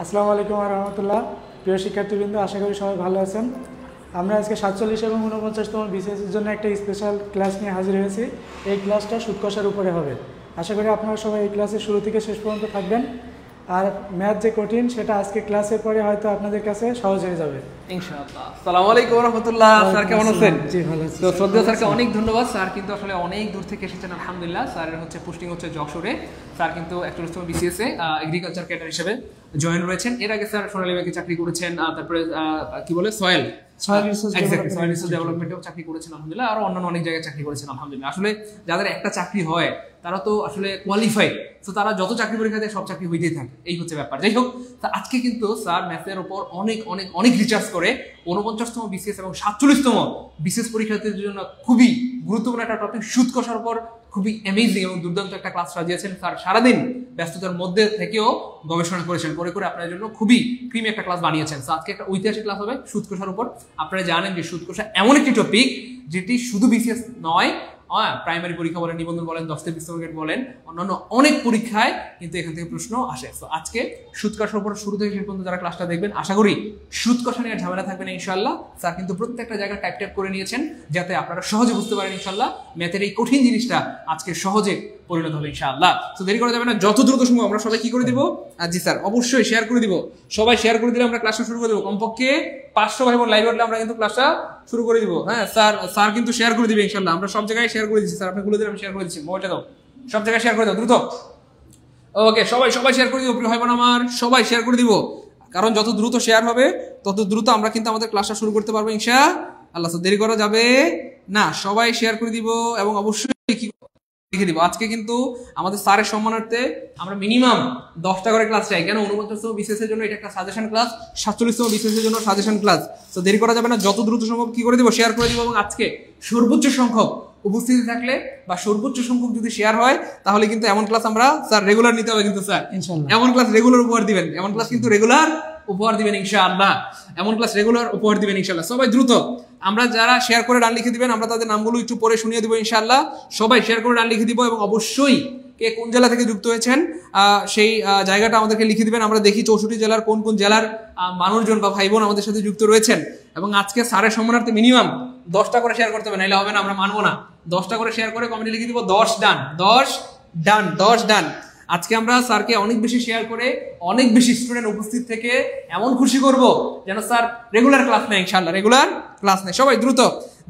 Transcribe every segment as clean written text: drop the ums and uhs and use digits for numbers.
আসসালামু আলাইকুম রহমতুল্লাহ। প্রিয় শিক্ষার্থীবৃন্দ, আশা করি সবাই ভালো আছেন। আমরা আজকে 47 এবং 49তম বিসিএসের জন্য একটা স্পেশাল ক্লাস নিয়ে হাজির হয়েছি। এই ক্লাসটা সুদ কষার উপরে হবে। আশা করি আপনারা সবাই এই ক্লাসের শুরু থেকে শেষ পর্যন্ত থাকবেন। আর ম্যাথ যে কঠিন সেটা আজকে ক্লাসের পরে হয়তো আপনাদের কাছে সহজ হয়ে যাবে ইনশাআল্লাহ। আসসালামু আলাইকুম রাহমাতুল্লাহ। স্যার কেমন আছেন? জি ভালো আছি। তো শ্রদ্ধেয় স্যারকে অনেক ধন্যবাদ। স্যার কিন্তু আসলে অনেক দূর থেকে এসেছেন, আলহামদুলিল্লাহ। স্যারের পোস্টিং হচ্ছে যশোরে। স্যার কিন্তু 41তম বিসিএস এ এগ্রিকালচার ক্যাডার হিসেবে জয়েন রয়েছেন। এর আগে স্যার সোনালী ব্যাংকে চাকরি করেছেন, তারপরে কি বলে সয়েল রিসার্চ ডেভেলপমেন্টেও চাকরি করেছেন আলহামদুলিল্লাহ, আর অন্যান্য অনেক জায়গায় চাকরি করেছেন আলহামদুলিল্লাহ। আসলে যাদের একটা চাকরি হয় তারা তো আসলে কোয়ালিফাইড, তো তারা যত চাকরি পরীক্ষা দেয় সব চাকরি হইতেই থাকে, এই হচ্ছে ব্যাপার। যাই হোক, আজকে কিন্তু স্যার ম্যাথের উপর অনেক অনেক অনেক রিসার্চ করে 49তম বিসিএস এবং 47তম বিসিএস পরীক্ষার্থীদের জন্য খুবই গুরুত্বপূর্ণ একটা টপিক সুদ কষার উপর খুবই অ্যামেজিং এবং দুর্দান্ত একটা ক্লাস সাজিয়েছেন। স্যার সারাদিন ব্যস্ততার মধ্যে থেকেও গবেষণা করেছেন, করে করে আপনার জন্য খুবই ক্রিমি একটা ক্লাস বানিয়েছেন। আজকে একটা ঐতিহাসিক ক্লাস হবে সুদ কষার উপর। আপনারা জানেন যে সুদ কষা এমন একটি টপিক যেটি শুধু বিসিএস নয়, প্রাইমারি পরীক্ষা বলেন, নিবন্ধন বলেন, 10th বিশ্ববিদ্যালয় বলেন, অন্যান্য অনেক পরীক্ষায় কিন্তু এখান থেকে প্রশ্ন আসে। তো আজকে সুদ কষার উপর শুরু থেকে শেষ পর্যন্ত যারা ক্লাসটা দেখবেন, আশা করি সুদ কষা নিয়ে ঝামেলা থাকবে না ইনশাআল্লাহ। স্যার কিন্তু প্রত্যেকটা জায়গায় টাইপ করে নিয়েছেন যাতে আপনারা সহজে বুঝতে পারেন ইনশাআল্লাহ। ম্যাথের এই কঠিন জিনিসটা আজকে সহজে পরিণত হবে ইনশাআল্লাহ। তো দেরি করা যাবে না, যত দ্রুত সম্ভব আমরা সবাই কি করে দিব? জি স্যার, অবশ্যই শেয়ার করে দিব। সবাই শেয়ার করে দিলে আমরা ক্লাসটা শুরু করে দেবো। কমপক্ষে 500 ভাই বোন লাইভ হলে আমরা কিন্তু ক্লাসটা শুরু করে দিব। হ্যাঁ স্যার, স্যার কিন্তু শেয়ার করে দিবে ইনশাআল্লাহ। আমরা সব জায়গায় শেয়ার করে দিচ্ছি স্যার, আপনি বলে দিন, আমি শেয়ার করে দিচ্ছি। মোবাইলটা দাও, সব জায়গায় শেয়ার করে দাও দ্রুত। ওকে, সবাই সবাই শেয়ার করে দিব প্রিয় ভাই বোন আমার, সবাই শেয়ার করে দিব। কারণ যত দ্রুত শেয়ার হবে তত দ্রুত আমরা কিন্তু আমাদের ক্লাসটা শুরু করতে পারবো ইনশাআল্লাহ। তো দেরি করা যাবে না, সবাই শেয়ার করে দিব এবং অবশ্যই কি লিখে দিব। আজকে কিন্তু আমাদের স্যারের সম্মানার্থে আমরা মিনিমাম 10টা করে ক্লাস চাই। কেন? 49তম বিসিএস এর জন্য এটা একটা সাজেশন ক্লাস, 47তম বিসিএস এর জন্য সাজেশন ক্লাস। তো দেরি করা যাবে না, যত দ্রুত সম্ভব কি করে দিব? শেয়ার করে দিব। এবং আজকে সর্বোচ্চ সংখ্যক উপস্থিতি থাকলে বা সর্বোচ্চ সংখ্যক যদি শেয়ার হয় তাহলে কিন্তু এমন ক্লাস আমরা স্যার রেগুলার নিতে হবে কিন্তু স্যার ইনশাআল্লাহ। এমন ক্লাস রেগুলার উপহার দিবেন, এমন ক্লাস কিন্তু রেগুলার উপহার দিবেন ইনশাআল্লাহ। এমন ক্লাস রেগুলার উপহার দিবেন ইনশাআল্লাহ। সবাই দ্রুত, আমরা যারা শেয়ার করে ডান লিখে দিবেন আমরা তাদের নামগুলো একটু পরে শুনিয়ে দিব ইনশাআল্লাহ। সবাই শেয়ার করে ডান লিখে দিব এবং অবশ্যই কে কোন জেলা থেকে যুক্ত হয়েছেন সেই জায়গাটা আমাদেরকে লিখে দিবেন। আমরা দেখি 64 জেলার কোন কোন জেলার মানুষজন বা ভাই বোন আমাদের সাথে যুক্ত রয়েছেন। এবং আজকে স্যারের সম্মানার্থে মিনিমাম 10টা করে শেয়ার করতে হবে, নাহলে হবে না, আমরা মানবো না। 10টা করে শেয়ার করে কমেন্টে লিখে দিব 10 ডান, 10 ডান, 10 ডান। আজকে আমরা স্যারকে অনেক বেশি শেয়ার করে অনেক বেশি স্টুডেন্ট উপস্থিত থেকে এমন খুশি করব যেন স্যার রেগুলার ক্লাস নেয় ইনশাআল্লাহ, রেগুলার ক্লাস নেয়। সবাই দ্রুত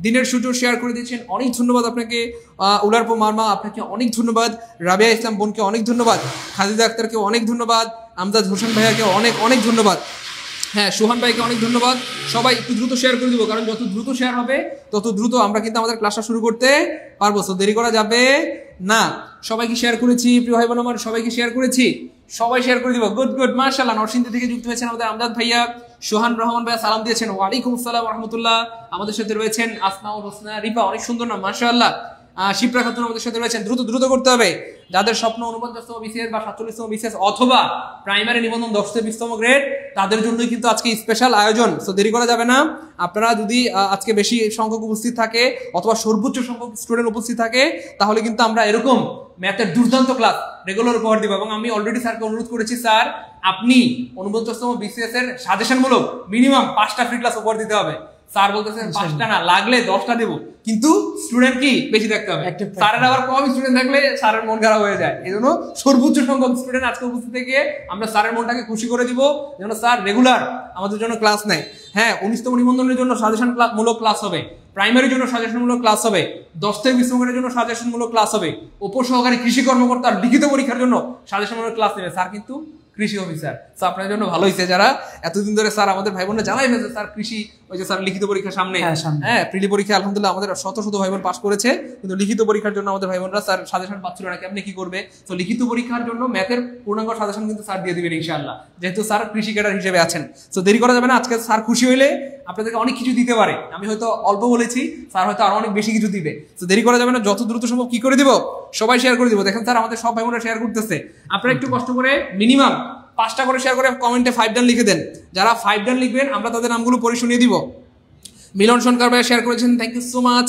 দিনের সূর্য শেয়ার করে দিয়েছেন, অনেক ধন্যবাদ আপনাকে। উলারপো মারমা আপনাকে অনেক ধন্যবাদ, রাবিয়া ইসলাম বোনকে অনেক ধন্যবাদ, খাদিজা আক্তারকে অনেক ধন্যবাদ, আমজাদ হোসেন ভাইয়াকে অনেক অনেক ধন্যবাদ, হ্যাঁ সোহান ভাইকে অনেক ধন্যবাদ। সবাই একটু দ্রুত শেয়ার করে দিব, কারণ যত দ্রুত শেয়ার হবে তত দ্রুত আমরা কিন্তু আমাদের ক্লাসটা শুরু করতে পারবো। তো দেরি করা যাবে না। সবাইকে শেয়ার করেছি প্রিয় ভাই বোন আমার, সবাইকে শেয়ার করেছি, সবাই শেয়ার করে দিব। গুড গুড, মাশাআল্লাহ। নরসিংদী থেকে যুক্ত হয়েছেন আমাদের আমজাদ ভাইয়া, সোহান রহমান ভাইয়া সালাম দিয়েছেন, ওয়ালাইকুম আসসালাম রাহমাতুল্লাহ। আমাদের সাথে রয়েছেন আসমাউল হোসনা রিফা, অনেক সুন্দর নাম মাশাআল্লাহ। শিপ্রা খাতুন আমাদের সাথে রয়েছেন। দ্রুত দ্রুত করতে হবে যাদের স্বপ্ন 49তম বিসিএস বা 47তম বিসিএস অথবা প্রাইমারি নিবন্ধন 10th 20তম গ্রেড, তাদের জন্যই কিন্তু আজকে স্পেশাল আয়োজন। তো দেরি করা যাবে না। আপনারা যদি আজকে বেশি সংখ্যক উপস্থিত থাকে অথবা সর্বোচ্চ সংখ্যক স্টুডেন্ট উপস্থিত থাকে তাহলে কিন্তু আমরা এরকম ম্যাথের দুর্দান্ত ক্লাস রেগুলার উপহার দিব। এবং আমি অলরেডি স্যারকে অনুরোধ করেছি, স্যার আপনি 49তম বিসিএস এর সাজেশনমূলক মিনিমাম 5টা ফ্রি ক্লাস উপহার দিতে হবে। স্যার বলতেছেন 5টা না, লাগলে 10টা দেবো, কিন্তু স্টুডেন্ট কি বেশি দেখতে হবে। স্যারের আবার কম স্টুডেন্ট থাকলে স্যারের মন খারাপ হয়ে যায়। এই জন্য সর্বোচ্চ সংখ্যক স্টুডেন্ট আজকে উপস্থিত থেকে আমরা স্যারের মনটাকে খুশি করে দিব যেন স্যার রেগুলার আমাদের জন্য ক্লাস নেয়। হ্যাঁ, 19তম নিবন্ধনের জন্য সাজেশন মূলক ক্লাস হবে, প্রাইমারির জন্য সাজেশনমূলক ক্লাস হবে, 10th বিশ্ববিদ্যালয়ের জন্য সাজেশনমূলক ক্লাস হবে, উপসহকারী কৃষি কর্মকর্তার লিখিত পরীক্ষার জন্য সাজেশনমূলক ক্লাস নেবে। স্যার কিন্তু কৃষি অফিসার। তো আপনার জন্য ভালো হয়েছে যারা এতদিন ধরে স্যার আমাদের ভাই বোনরা জানাই ফেলছে স্যার কৃষি, ওই যে স্যার লিখিত পরীক্ষার সামনে, হ্যাঁ প্রিলি পরীক্ষা আলহামদুলিল্লাহ আমাদের শত শত ভাই বোন পাস করেছে, কিন্তু লিখিত পরীক্ষার জন্য আমাদের ভাই বোনরা স্যার সাজেশন পাচ্ছিল না, কেমনে কি করবে। তো লিখিত পরীক্ষার জন্য ম্যাথের পূর্ণাঙ্গ সাজেশন কিন্তু স্যার দিয়ে দিবেন ইনশাআল্লাহ, যেহেতু স্যার কৃষি ক্যাডার হিসেবে আছেন। তো দেরি করা যাবে না, আজকে স্যার খুশি হইলে আপনাদেরকে অনেক কিছু দিতে পারে। আমি হয়তো অল্প বলেছি, স্যার হয়তো আরো অনেক বেশি কিছু দিবে। তো দেরি করা যাবে না, যত দ্রুত সম্ভব কি করে দিব? সবাই শেয়ার করে দিব। দেখেন স্যার আমাদের সব ভাই বোনরা শেয়ার করতেছে। আপনারা একটু কষ্ট করে মিনিমাম 5টা করে শেয়ার করে কমেন্টে 5 ডান লিখে দেন। যারা 5 ডান লিখবেন আমরা তাদের নামগুলো পরে শুনিয়ে দিব। মিলন সরকার ভাইয়া শেয়ার করেছেন, thank you so much.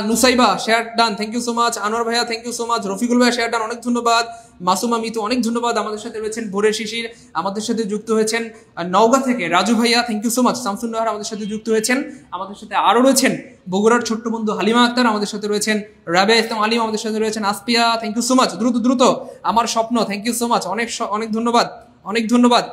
Nusaiba share done, thank you so much. Anwar ভাইয়া thank you so much. Rafiqul ভাইয়া শেয়ার ডান, অনেক ধন্যবাদ। মাসুমা মিতু অনেক ধন্যবাদ। আমাদের সাথে রয়েছেন ভোরের শিশির, আমাদের সাথে যুক্ত হয়েছেন নওগাঁ থেকে রাজু ভাইয়া, thank you so much. Shamsun Nahar আমাদের সাথে যুক্ত হয়েছেন। আমাদের সাথে আরো রয়েছেন বগুড়ার ছোট্ট বন্ধু হালিমা আক্তার, আমাদের সাথে রয়েছেন রাবেয়া ইসলাম আলিম, আমাদের সাথে রয়েছেন Aspia, thank you so much. দ্রুত দ্রুত আমার স্বপ্ন, থ্যাংক ইউ সো মাচ, অনেক ধন্যবাদ, অনেক ধন্যবাদ।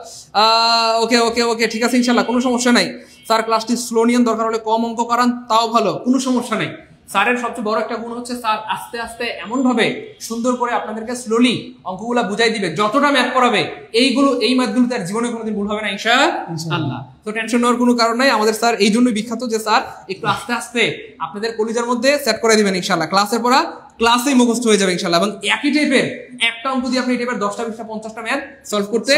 ওকে ওকে ওকে, ঠিক আছে ইনশাল্লাহ, কোনো সমস্যা নাই। স্যার ক্লাসটি স্লো নিয়েন, দরকার হলে কম অঙ্ক করান, তাও ভালো, কোনো সমস্যা নেই। স্যারের সবচেয়ে বড় একটা গুণ হচ্ছে স্যার আস্তে আস্তে এমন ভাবে সুন্দর করে আপনাদেরকে স্লোলি অঙ্কগুলা বুঝাই দিবে, যতটা ম্যাথ করাবে এই ম্যাথগুলো তার জীবনে কোনোদিন ভুল হবে না ইনশাআল্লাহ। তো টেনশন নেওয়ার কোনো কারণ নাই। আমাদের স্যার এই জন্যই বিখ্যাত যে স্যার একটু আস্তে আস্তে আপনাদের কলিজার মধ্যে সেট করে দিবেন ইনশাআল্লাহ। ক্লাসের পড়া ক্লাসেই মুখস্থ হয়ে যাবে ইনশাআল্লাহ, এবং একই টাইপের একটা অঙ্ক দিয়ে আপনি এই টাইপের 10টা 20টা 50টা ম্যাথ সলভ করতে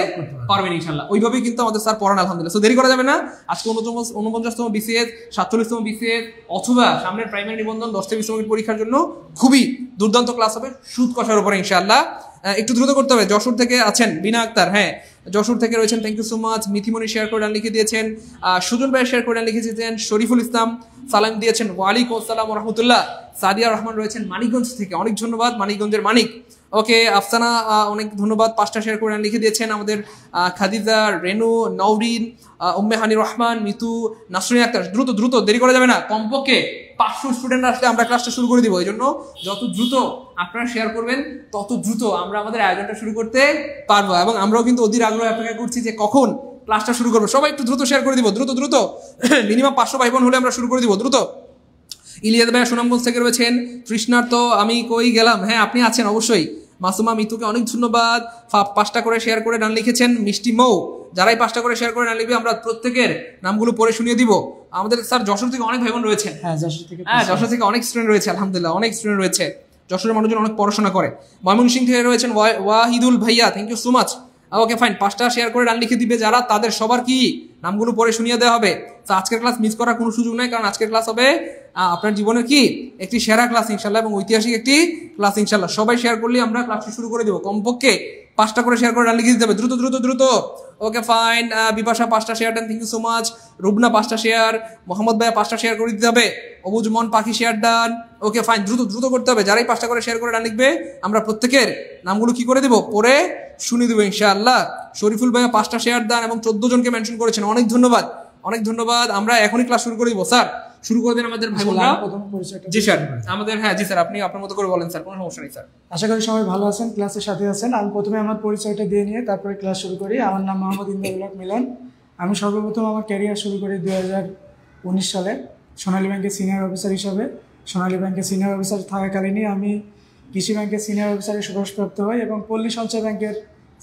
পারবেন ইনশাআল্লাহ। ওইভাবেই কিন্তু আমাদের স্যার পড়ান আলহামদুলিল্লাহ। সো দেরি করা যাবে না, আজকে 49তম বিসিএস, 47তম বিসিএস অথবা সামনের প্রাইমারি নিবন্ধন 10 থেকে 20 মিনিট পরীক্ষার জন্য খুবই দুর্দান্ত ক্লাস হবে সুদ কষার উপরে ইনশাআল্লাহ। একটু দ্রুত করতে হবে। যশোর থেকে আছেন বিনা আক্তার, হ্যাঁ যশোর থেকে রয়েছেন, thank you so much. Mithimoni share করে লিখে দিয়েছেন, সুজন ভাই শেয়ার করে লিখে দিয়েছেন, শরীফুল ইসলাম সালাম দিয়েছেন, ওয়ালাইকুম আসসালাম ওয়া রাহমাতুল্লাহ। সাদিয়া রহমান রয়েছেন মানিকগঞ্জ থেকে, অনেক ধন্যবাদ মানিকগঞ্জের মানিক। ওকে আফসানা অনেক ধন্যবাদ, 5টা শেয়ার করে লিখে দিয়েছেন। আমাদের খাদিজা, রেনু, নওরিন, উম্মে হানি রহমান, মিতু, নাসরিন আক্তার। দ্রুত দ্রুত, দেরি করা যাবে না। কমপক্ষে 500 স্টুডেন্ট আসলে আমরা ক্লাসটা শুরু করে দিব। এই জন্য যত দ্রুত আপনারা শেয়ার করবেন তত দ্রুত আমরা আমাদের আয়োজনটা শুরু করতে পারবো, এবং আমরাও কিন্তু অধীর আগ্রহে অপেক্ষা করছি যে কখন ক্লাসটা শুরু করবো। সবাই একটু দ্রুত শেয়ার করে দিব, দ্রুত দ্রুত, মিনিমাম 500 ভাই বোন হলে আমরা শুরু করে দিব দ্রুত। ইলিয়াস ভাইয়া সুনামগঞ্জ থেকে রয়েছেন। তৃষ্ণার তো আমি কই গেলাম, হ্যাঁ আপনি আছেন অবশ্যই। মাসুমা মিতুকে অনেক ধন্যবাদ, 5টা করে শেয়ার করে ডান লিখেছেন। মিষ্টি মৌ, যারাই 5টা করে শেয়ার করে ডান লিখবে আমরা প্রত্যেকের নামগুলো পড়ে শুনিয়ে দিব। আমাদের স্যার যশোর থেকে অনেক ভাই বোন রয়েছে, হ্যাঁ যশোর থেকে অনেক স্টুডেন্ট রয়েছে আলহামদুলিল্লাহ, অনেক স্টুডেন্ট রয়েছে। যশোরের মানুষজন অনেক পড়াশোনা করে। ময়মনসিংহ থেকে রয়েছেন ওয়াহিদুল ভাইয়া, thank you so much. Okay fine, 5টা শেয়ার করে ডান লিখে দিবে যারা, তাদের সবার কি নামগুলো পড়ে শুনিয়ে দেওয়া হবে। তো আজকের ক্লাস মিস করার কোনো সুযোগ নাই, কারণ আজকের ক্লাস হবে আপনার জীবনের কি একটি সেরা ক্লাস ইনশাল্লাহ, এবং ঐতিহাসিক একটি ক্লাস ইনশাল্লাহ। সবাই শেয়ার করলে আমরা ক্লাসটি শুরু করে দেবো। কমপক্ষে 5টা করে শেয়ার করে ডান লিখে দিতে হবে, দ্রুত দ্রুত দ্রুত। ওকে ফাইন, বিপাশা 5টা share done, thank you so much. Rubna 5টা শেয়ার, মোহাম্মদ ভাইয়া 5টা শেয়ার করে দিতে হবে। অবুজ মন পাখি শেয়ার ডান। ওকে ফাইন, দ্রুত দ্রুত করতে হবে। যারাই 5টা করে শেয়ার করে ডান লিখবে আমরা প্রত্যেকের নামগুলো কি করে দেবো, পরে শুনে দেবো ইনশাআল্লাহ। শরীফুল ভাইয়া 5টা শেয়ার দান এবং 14 জনকে মেনশন করেছেন, অনেক ধন্যবাদ, অনেক ধন্যবাদ। আমরা এখনই ক্লাস শুরু করে দিব। স্যার শুরু করে দেন আমাদের ভাই বোনরা। জি স্যার, আমাদের হ্যাঁ জি স্যার, আপনি আপনার মতো করে বলেন স্যার, কোনো সমস্যা নেই স্যার। আশা করি সবাই ভালো আছেন, ক্লাসের সাথে আছেন। আমি প্রথমে আমার পরিচয়টা দিয়ে নিয়ে তারপরে ক্লাস শুরু করি। আমার নাম মোহাম্মদ ইমদাদুল হক মিলন। আমি সর্বপ্রথম আমার ক্যারিয়ার শুরু করি 2019 সালে সোনালী ব্যাংকের সিনিয়র অফিসার হিসাবে। সোনালী ব্যাংকের সিনিয়র অফিসার থাকাকালীনই আমি কৃষি ব্যাংকের সিনিয়র অফিসারের সুপারিশপ্রাপ্ত হই এবং পল্লী সঞ্চয় ব্যাংকের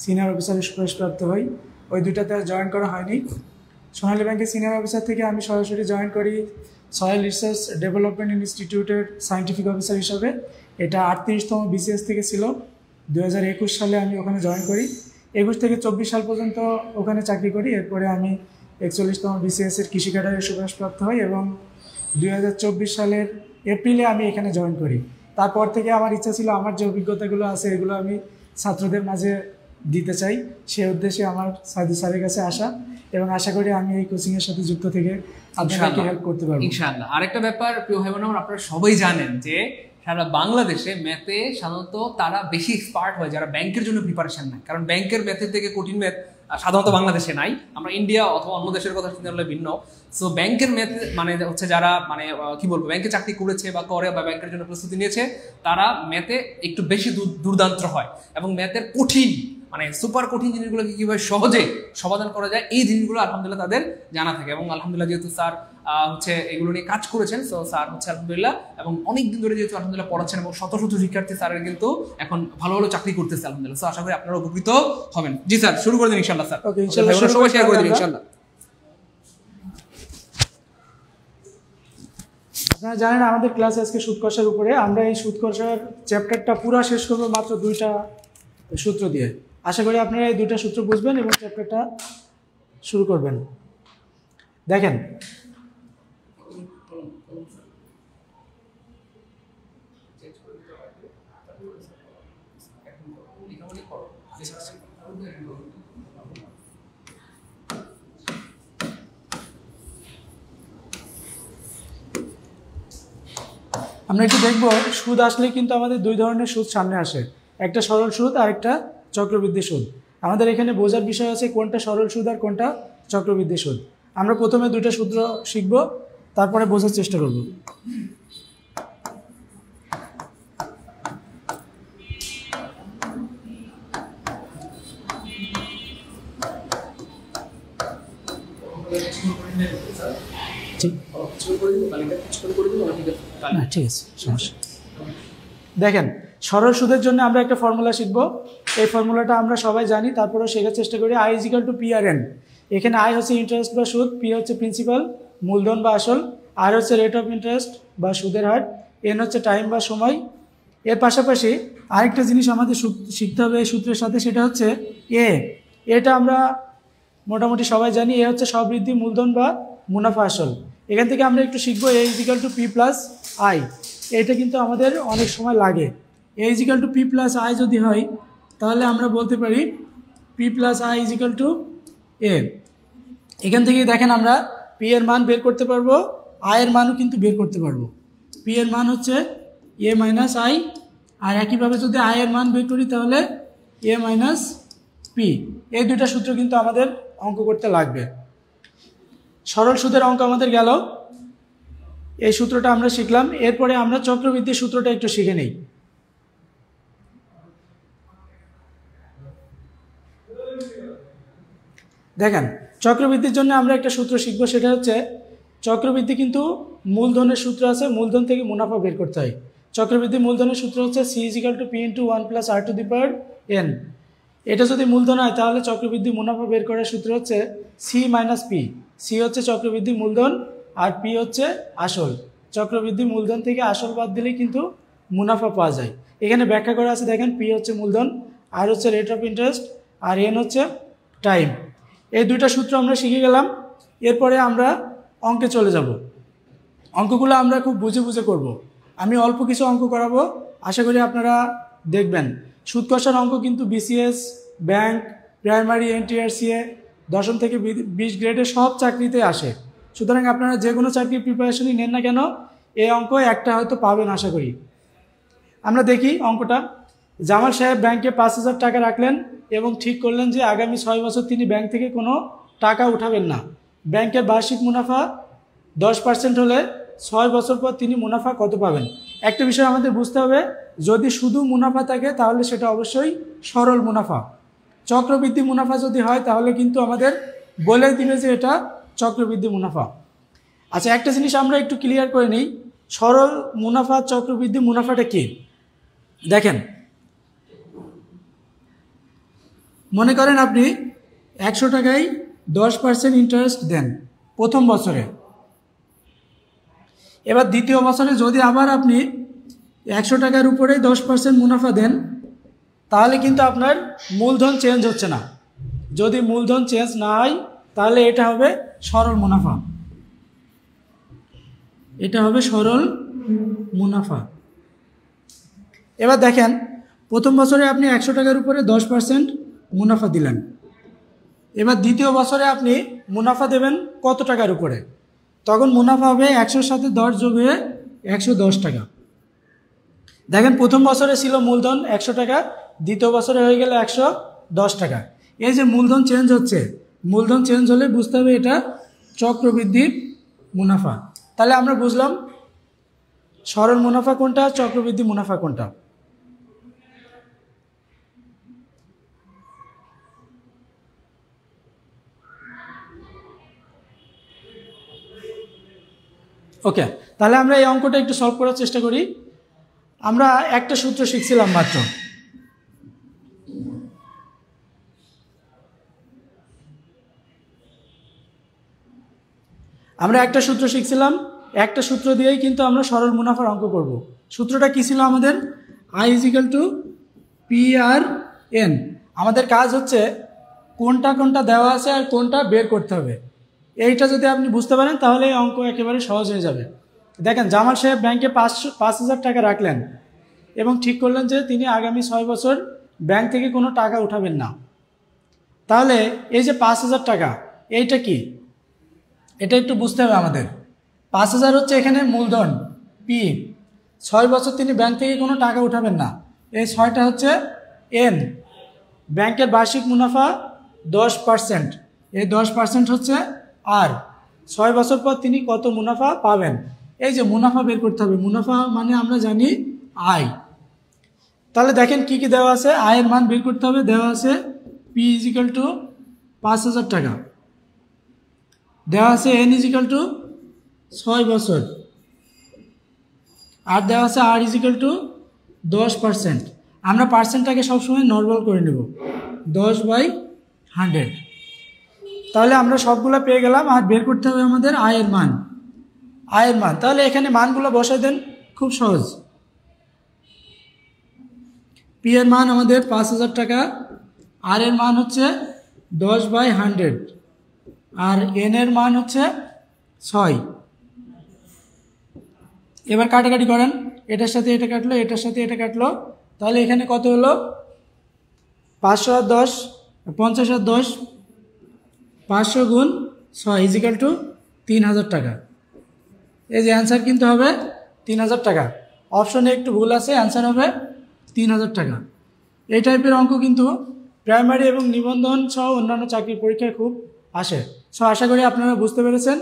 সিনিয়র অফিসারের সুপারিশপ্রাপ্ত হই। ওই দুটাতে জয়েন করা হয়নি। সোনালী ব্যাংকের সিনিয়র অফিসার থেকে আমি সরাসরি জয়েন করি সয়েল রিসার্চ ডেভেলপমেন্ট ইনস্টিটিউটের সায়েন্টিফিক অফিসার হিসাবে। এটা 38তম বিসিএস থেকে ছিল। 2021 সালে আমি ওখানে জয়েন করি। 21 থেকে 24 সাল পর্যন্ত ওখানে চাকরি করি। এরপরে আমি 41তম বিসিএসের কৃষি ক্যাডারের সুপারিশপ্রাপ্ত হই এবং 2024 সালের এপ্রিলে আমি এখানে জয়েন করি। তারপর থেকে আমার ইচ্ছা ছিল আমার যে অভিজ্ঞতাগুলো আছে এগুলো আমি ছাত্রদের মাঝে দিতে চাই। সেই উদ্দেশ্যে আমার সাইদুল স্যারের কাছে আসা, এবং আশা করি আমি এই কোচিংয়ের সাথে যুক্ত থেকে আপনাদেরকে হেল্প করতে পারবো ইনশাআল্লাহ। আরেকটা ব্যাপার প্রিয় ভাই বোন, আপনারা সবাই জানেন যে সারা বাংলাদেশে ম্যাথে সাধারণত তারা বেশি এক্সপার্ট হয় যারা ব্যাংকের জন্য প্রিপারেশন নেয়, কারণ ব্যাংকের ম্যাথের থেকে কঠিন ম্যাথ সাধারণত বাংলাদেশে নাই। আমরা ইন্ডিয়া অথবা অন্য দেশের কথা চিন্তা করলে ভিন্ন। সো ব্যাংকের ম্যাথ মানে হচ্ছে যারা মানে কি বলবো ব্যাংকে চাকরি করেছে বা করে বা ব্যাংকের জন্য প্রস্তুতি নিয়েছে, তারা ম্যাথে একটু বেশি দুর্দান্ত হয়, এবং ম্যাথের কঠিন মানে সুপার কঠিন জিনিসগুলোকে কিভাবে সহজে সমাধান করা যায় এই জিনিসগুলো আলহামদুলিল্লাহ তাদের জানা থাকে। এবং আলহামদুলিল্লাহ যেহেতু স্যার হচ্ছে এগুলো নিয়ে কাজ করেছেন, সো স্যার হচ্ছে আলহামদুলিল্লাহ এবং অনেক দিন ধরে যেহেতু আলহামদুলিল্লাহ পড়াচ্ছেন এবং শত শত শিক্ষার্থী স্যারের কিন্তু এখন ভালো ভালো চাকরি করতেছে আলহামদুলিল্লাহ। সো আশা করি আপনারা উপকৃত হবেন। জি স্যার, শুরু করে দিন ইনশাআল্লাহ। স্যার ওকে ইনশাআল্লাহ সবাই শেয়ার করে দিন ইনশাআল্লাহ। আপনারা জানেন আমাদের ক্লাস আজকে সুদ কষার উপরে। আমরা এই সুদ কষার চ্যাপ্টারটা পুরো শেষ করবো মাত্র 2টা সূত্র দিয়ে। আশা করি আপনারা এই 2টা সূত্র বুঝবেন এবং চ্যাপ্টারটা শুরু করবেন। দেখেন আমরা একটু দেখব সুদ আসলে কিন্তু আমাদের দুই ধরনের সুদ সামনে আসে, একটা সরল সুদ আর একটা চক্রবৃদ্ধি সুদ। আমাদের এখানে বোঝার বিষয় আছে কোনটা সরল সুদ আর কোনটা চক্রবৃদ্ধি সুদ। আমরা প্রথমে দুইটা সূত্র শিখব, তারপরে বোঝার চেষ্টা করব। ঠিক আছে, সমস্যা। দেখেন, সরল সুদের জন্য আমরা একটা ফর্মুলা শিখব। এই ফর্মুলাটা আমরা সবাই জানি, তারপরেও শেখার চেষ্টা করি। I is equal to P R N. এখানে আই হচ্ছে ইন্টারেস্ট বা সুদ, পি হচ্ছে প্রিন্সিপাল মূলধন বা আসল, আর হচ্ছে রেট অফ ইন্টারেস্ট বা সুদের হার, এন হচ্ছে টাইম বা সময়। এর পাশাপাশি আরেকটা জিনিস আমাদের শিখতে হবে এই সূত্রের সাথে, সেটা হচ্ছে এ। এটা আমরা মোটামুটি সবাই জানি, এ হচ্ছে সবৃদ্ধি মূলধন বা মুনাফা আসল। এখান থেকে আমরা একটু শিখবো A is equal to P plus I. এটা কিন্তু আমাদের অনেক সময় লাগে। A is equal to P plus I যদি হয়, তাহলে আমরা বলতে পারি P plus I is equal to A. এখান থেকেই দেখেন আমরা পি এর মান বের করতে পারবো, আই এর মানও কিন্তু বের করতে পারবো। পি এর মান হচ্ছে এ মাইনাস আই, আর একইভাবে যদি আই এর মান বের করি তাহলে এ মাইনাস পি। এই দুইটা সূত্র কিন্তু আমাদের অঙ্ক করতে লাগবে। সরল সুদের অঙ্ক আমাদের গেল, এই সূত্রটা আমরা শিখলাম। এরপরে আমরা চক্রবৃদ্ধির সূত্রটা একটু শিখে নেই। দেখেন, চক্রবৃদ্ধির জন্য আমরা একটা সূত্র শিখবো, সেটা হচ্ছে চক্রবৃদ্ধি কিন্তু মূলধনের সূত্র আছে, মূলধন থেকে মুনাফা বের করতে হয়। চক্রবৃদ্ধি মূলধনের সূত্র হচ্ছে C is equal to P into 1 plus R to the power N. এটা যদি মূলধন হয় তাহলে চক্রবৃদ্ধি মুনাফা বের করার সূত্র হচ্ছে সি মাইনাস পি। সি হচ্ছে চক্রবৃদ্ধি মূলধন আর পি হচ্ছে আসল। চক্রবৃদ্ধি মূলধন থেকে আসল বাদ দিলেই কিন্তু মুনাফা পাওয়া যায়। এখানে ব্যাখ্যা করা আছে, দেখেন পি হচ্ছে মূলধন, আর হচ্ছে রেট অফ ইন্টারেস্ট, আর এন হচ্ছে টাইম। এই দুইটা সূত্র আমরা শিখে গেলাম। এরপরে আমরা অঙ্কে চলে যাব। অঙ্কগুলো আমরা খুব বুঝে বুঝে করব। আমি অল্প কিছু অঙ্ক করাবো, আশা করি আপনারা দেখবেন। সুদ কষার অঙ্ক কিন্তু বিসিএস, ব্যাংক, প্রাইমারি, এনটিআরসিএ, 10ম থেকে 20 গ্রেডে সব চাকরিতে আসে। সুতরাং আপনারা যে কোনো চাকরির প্রিপারেশনই নেন না কেন, এই অঙ্ক একটা হয়তো পাবেন আশা করি। আমরা দেখি অঙ্কটা। জামাল সাহেব ব্যাংকে 5,000 টাকা রাখলেন এবং ঠিক করলেন যে আগামী 6 বছর তিনি ব্যাংক থেকে কোনো টাকা উঠাবেন না। ব্যাংকের বার্ষিক মুনাফা 10% হলে 6 বছর পর তিনি মুনাফা কত পাবেন? একটা বিষয় আমাদের বুঝতে হবে, যদি শুধু মুনাফা থাকে তাহলে সেটা অবশ্যই সরল মুনাফা। চক্রবৃদ্ধি মুনাফা যদি হয় তাহলে কিন্তু আমাদের বলে দিবে যে এটা চক্রবৃদ্ধি মুনাফা। আচ্ছা, একটা জিনিস আমরা একটু ক্লিয়ার করে নিই, সরল মুনাফা চক্রবৃদ্ধি মুনাফাটা কি? দেখেন, মনে করেন আপনি 100 টাকায় 10% ইন্টারেস্ট দেন প্রথম বছরে। এবার দ্বিতীয় বছরে যদি আবার আপনি 100 টাকার উপরে 10% মুনাফা দেন, তাহলে কিন্তু আপনার মূলধন চেঞ্জ হচ্ছে না। যদি মূলধন চেঞ্জ না হয় তাহলে এটা হবে সরল মুনাফা। এটা হবে সরল মুনাফা। এবার দেখেন, প্রথম বছরে আপনি 100 টাকার উপরে 10% মুনাফা দিলেন। এবার দ্বিতীয় বছরে আপনি মুনাফা দেবেন কত টাকার উপরে? তখন মুনাফা হবে 100-র সাথে 10 যোগ হয়ে 110 টাকা। দেখেন, প্রথম বছরে ছিল মূলধন 100 টাকা, দ্বিতীয় বছরে হয়ে গেল 110 টাকা। এই যে মূলধন চেঞ্জ হচ্ছে, মূলধন চেঞ্জ হলে বুঝতে হবে এটা চক্রবৃদ্ধির মুনাফা। তাহলে আমরা বুঝলাম সরল মুনাফা কোনটা, চক্রবৃদ্ধি মুনাফা কোনটা। ওকে, তাহলে আমরা এই অঙ্কটা একটু সলভ করার চেষ্টা করি। আমরা একটা সূত্র শিখছিলাম মাত্র। একটা সূত্র দিয়েই কিন্তু আমরা সরল মুনাফার অঙ্ক করব। সূত্রটা কি ছিল আমাদের? I is equal to P R N. আমাদের কাজ হচ্ছে কোনটা কোনটা দেওয়া আছে আর কোনটা বের করতে হবে। এইটা যদি আপনি বুঝতে পারেন তাহলে এই অঙ্ক একেবারে সহজ হয়ে যাবে। দেখেন, জামাল সাহেব ব্যাংকে 5,000 টাকা রাখলেন এবং ঠিক করলেন যে তিনি আগামী 6 বছর ব্যাংক থেকে কোনো টাকা উঠাবেন না। তাহলে এই যে 5,000 টাকা, এইটা কি? এটা একটু বুঝতে হবে আমাদের। 5,000 হচ্ছে এখানে মূলধন পি, 6 বছর তিনি ব্যাংক থেকে কোনো টাকা উঠাবেন না। এই 6টা হচ্ছে এন, ব্যাংকের বার্ষিক মুনাফা 10%, এই 10% হচ্ছে আর। 6 বছর পর তিনি কত মুনাফা পাবেন, এই যে মুনাফা বের করতে হবে। মুনাফা মানে আমরা জানি আয়। তাহলে দেখেন কি কি দেওয়া আছে, আয়ের মান বের করতে হবে। দেওয়া আছে পি ইজিক্যাল টু 5,000 টাকা, দেওয়া আছে এন ইজিক্যাল টু 6 বছর, আর দেওয়া আছে আর ইজিক্যাল টু 10%। আমরা পার্সেন্টটাকে সবসময় নর্মাল করে নেব, 10/100। তাহলে আমরা সবগুলো পেয়ে গেলাম। আর বের করতে হবে আমাদের আয়ের মান। আয়ের মান, তাহলে এখানে মানগুলো বসাই দেন, খুব সহজ। পি এর মান আমাদের 5,000 টাকা, আর এর মান হচ্ছে 10/100, আর এন এর মান হচ্ছে 6। এবার কাটাকাটি করেন, এটার সাথে এটা কাটলো, এটার সাথে এটা কাটলো, তাহলে এখানে কত হলো 500 আর 10, 50 আর 10, 500 গুণ 6 ইজিক্যাল টু 3,000 টাকা। এই যে অ্যান্সার কিন্তু হবে 3,000 টাকা। অপশনে একটু ভুল আছে, অ্যান্সার হবে 3,000 টাকা। এই টাইপের অঙ্ক কিন্তু প্রাইমারি এবং নিবন্ধন সহ অন্যান্য চাকরির পরীক্ষায় খুব আসে। সো আশা করি আপনারা বুঝতে পেরেছেন।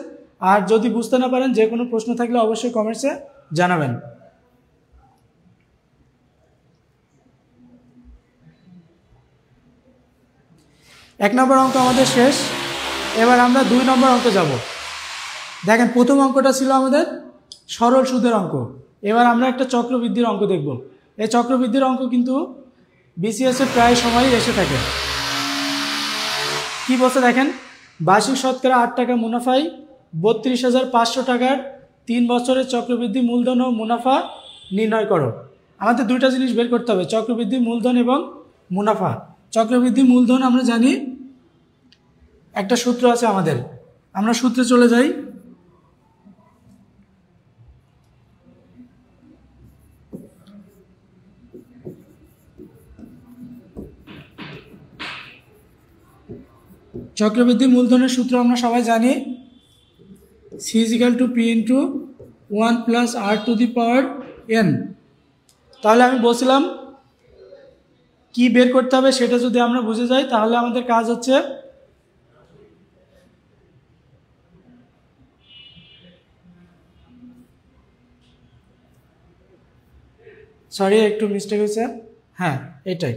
আর যদি বুঝতে না পারেন, যে কোনো প্রশ্ন থাকলে অবশ্যই কমেন্টসে জানাবেন। এক নম্বর অঙ্ক আমাদের শেষ, এবার আমরা 2 নম্বর অঙ্ক যাব। দেখেন প্রথম অঙ্কটা ছিল আমাদের সরল সুদের অঙ্ক, এবার আমরা একটা চক্রবৃদ্ধির অঙ্ক দেখব। এই চক্রবৃদ্ধির অঙ্ক কিন্তু বিসিএসে প্রায় সময়ই এসে থাকে। কি বলছে দেখেন, বার্ষিক শতকরা 8 টাকা মুনাফায় 32,500 টাকার 3 বছরের চক্রবৃদ্ধি মূলধন ও মুনাফা নির্ণয় করো। আমাদের দুইটা জিনিস বের করতে হবে, চক্রবৃদ্ধি মূলধন এবং মুনাফা। চক্রবৃদ্ধি মূলধন আমরা জানি, একটা সূত্র আছে আমাদের, আমরা সূত্রে চলে যাই। চক্রবৃদ্ধি মূলধনের সূত্র আমরা সবাই জানি, C is equal to P into 1 plus R to the power N. তাহলে আমি বলছিলাম কি বের করতে হবে সেটা যদি আমরা বুঝে যাই, তাহলে আমাদের কাজ হচ্ছে সরি একটু মিস্টেক হয়েছে, হ্যাঁ এটাই।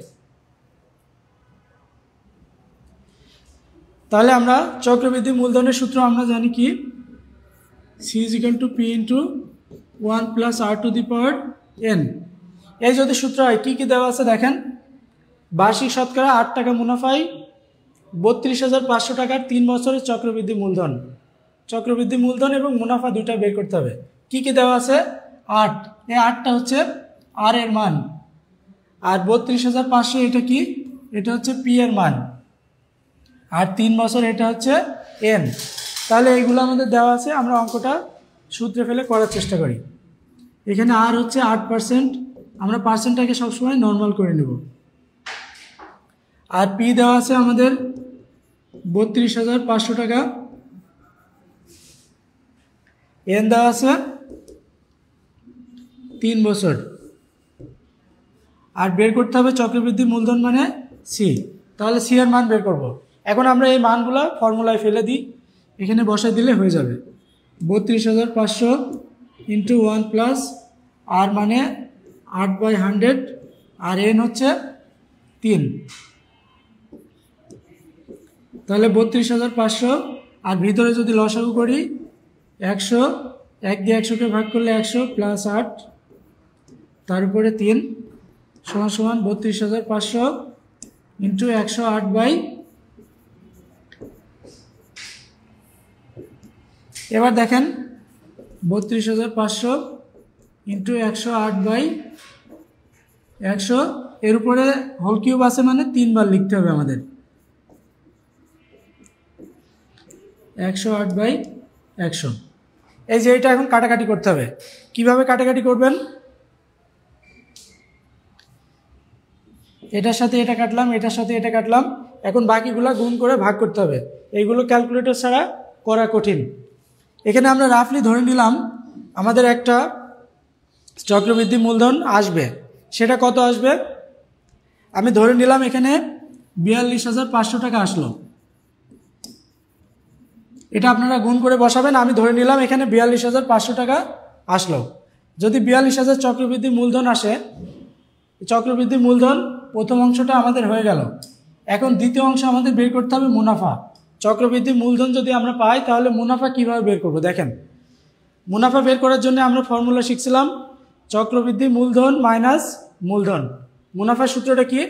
তাহলে আমরা চক্রবৃদ্ধি মূলধনের সূত্র আমরা জানি কি, C is equal to P into 1 plus R to the power N. এই যদি সূত্র হয়, কী কী দেওয়া আছে দেখেন, বার্ষিক শতকরা 8 টাকা মুনাফায় 32,500 টাকার 3 বছরের চক্রবৃদ্ধি মূলধন। চক্রবৃদ্ধি মূলধন এবং মুনাফা দুইটা বের করতে হবে। কী কী দেওয়া আছে, 8, এই 8টা হচ্ছে আর এর মান, আর 32,500 এটা কি, এটা হচ্ছে পি এর মান, আর 3 বছর এটা হচ্ছে এন। তাহলে এইগুলো আমাদের দেওয়া আছে, আমরা অঙ্কটা সূত্রে ফেলে করার চেষ্টা করি। এখানে আর হচ্ছে 8%, আমরা পার্সেন্টটাকে সবসময় নর্মাল করে নেব। আর পি দেওয়া আছে আমাদের 32,500 টাকা, এন দেওয়া আছে 3 বছর, আর বের করতে হবে চক্রবৃদ্ধি মূলধন মানে সি। তাহলে সি এর মান বের করব। এখন আমরা এই মানগুলো ফর্মুলায় ফেলে দিই, এখানে বসাই দিলে হয়ে যাবে 32,500 ইন্টু 1 প্লাস আর মানে 8/100, আর এন হচ্ছে 3। তাহলে 32,500, আর ভিতরে যদি লসাগু করি 100, 1 দিয়ে 100কে ভাগ করলে 100 প্লাস 8 তার উপরে 3 সমান সমান 32,500 ইন্টু 108 এবার দেখেন 32,500 ইন্টু 108/100, এর উপরে হোল কিউব আছে মানে 3 বার লিখতে হবে আমাদের। 108/100, এই যে এটা এখন কাটাকাটি করতে হবে। কিভাবে কাটাকাটি করবেন, এটার সাথে এটা কাটলাম, এটার সাথে এটা কাটলাম, এখন বাকিগুলা গুণ করে ভাগ করতে হবে। এইগুলো ক্যালকুলেটর ছাড়া করা কঠিন। এখানে আমরা রাফলি ধরে নিলাম আমাদের একটা চক্রবৃদ্ধি মূলধন আসবে, সেটা কত আসবে? আমি ধরে নিলাম এখানে 42,500 টাকা আসলো। এটা আপনারা গুণ করে বসাবেন। আমি ধরে নিলাম এখানে 42,500 টাকা আসলো। যদি 42,000 চক্রবৃদ্ধি মূলধন আসে, চক্রবৃদ্ধি মূলধন প্রথম অংশটা আমাদের হয়ে গেল। এখন দ্বিতীয় অংশ আমাদের বের করতে হবে মুনাফা। চক্রবৃদ্ধি মূলধন যদি আমরা পাই তাহলে মুনাফা কিভাবে বের করব? দেখেন, মুনাফা বের করার জন্য আমরা ফর্মুলা শিখছিলাম চক্রবৃদ্ধি মূলধন মাইনাস মূলধন। মুনাফার সূত্রটা কি?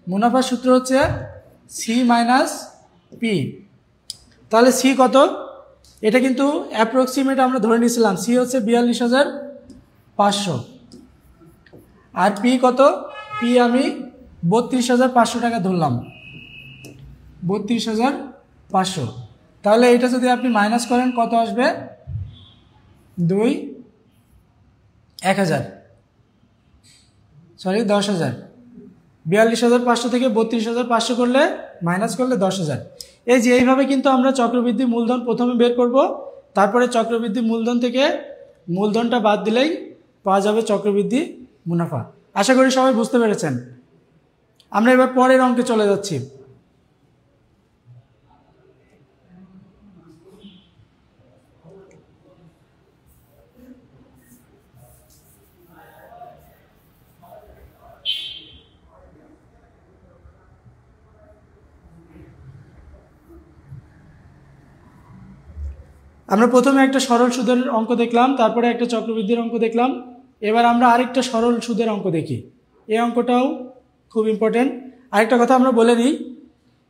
মুনাফার সূত্র হচ্ছে সি মাইনাস পি। তাহলে সি কত? এটা কিন্তু অ্যাপ্রক্সিমেট আমরা ধরে নিয়েছিলাম, সি হচ্ছে 42,500। আর পি কত? পি আমি 32,500 টাকা ধরলাম, 32,500। তাহলে এটা যদি আপনি মাইনাস করেন কত আসবে? 10,000। 42,500 থেকে 32,500 করলে মাইনাস করলে 10,000। এই যে এইভাবে কিন্তু আমরা চক্রবৃদ্ধি মূলধন প্রথমে বের করব, তারপরে চক্রবৃদ্ধি মূলধন থেকে মূলধনটা বাদ দিলেই পাওয়া যাবে চক্রবৃদ্ধি মুনাফা। আশা করি সবাই বুঝতে পেরেছেন। আমরা এবার পরের অঙ্কে চলে যাচ্ছি। আমরা প্রথমে একটা সরল সুদের অঙ্ক দেখলাম, তারপরে একটা চক্রবৃদ্ধির অঙ্ক দেখলাম। এবার আমরা আরেকটা সরল সুদের অঙ্ক দেখি। এই অঙ্কটাও খুব ইম্পর্টেন্ট। আরেকটা কথা আমরা বলে নিই,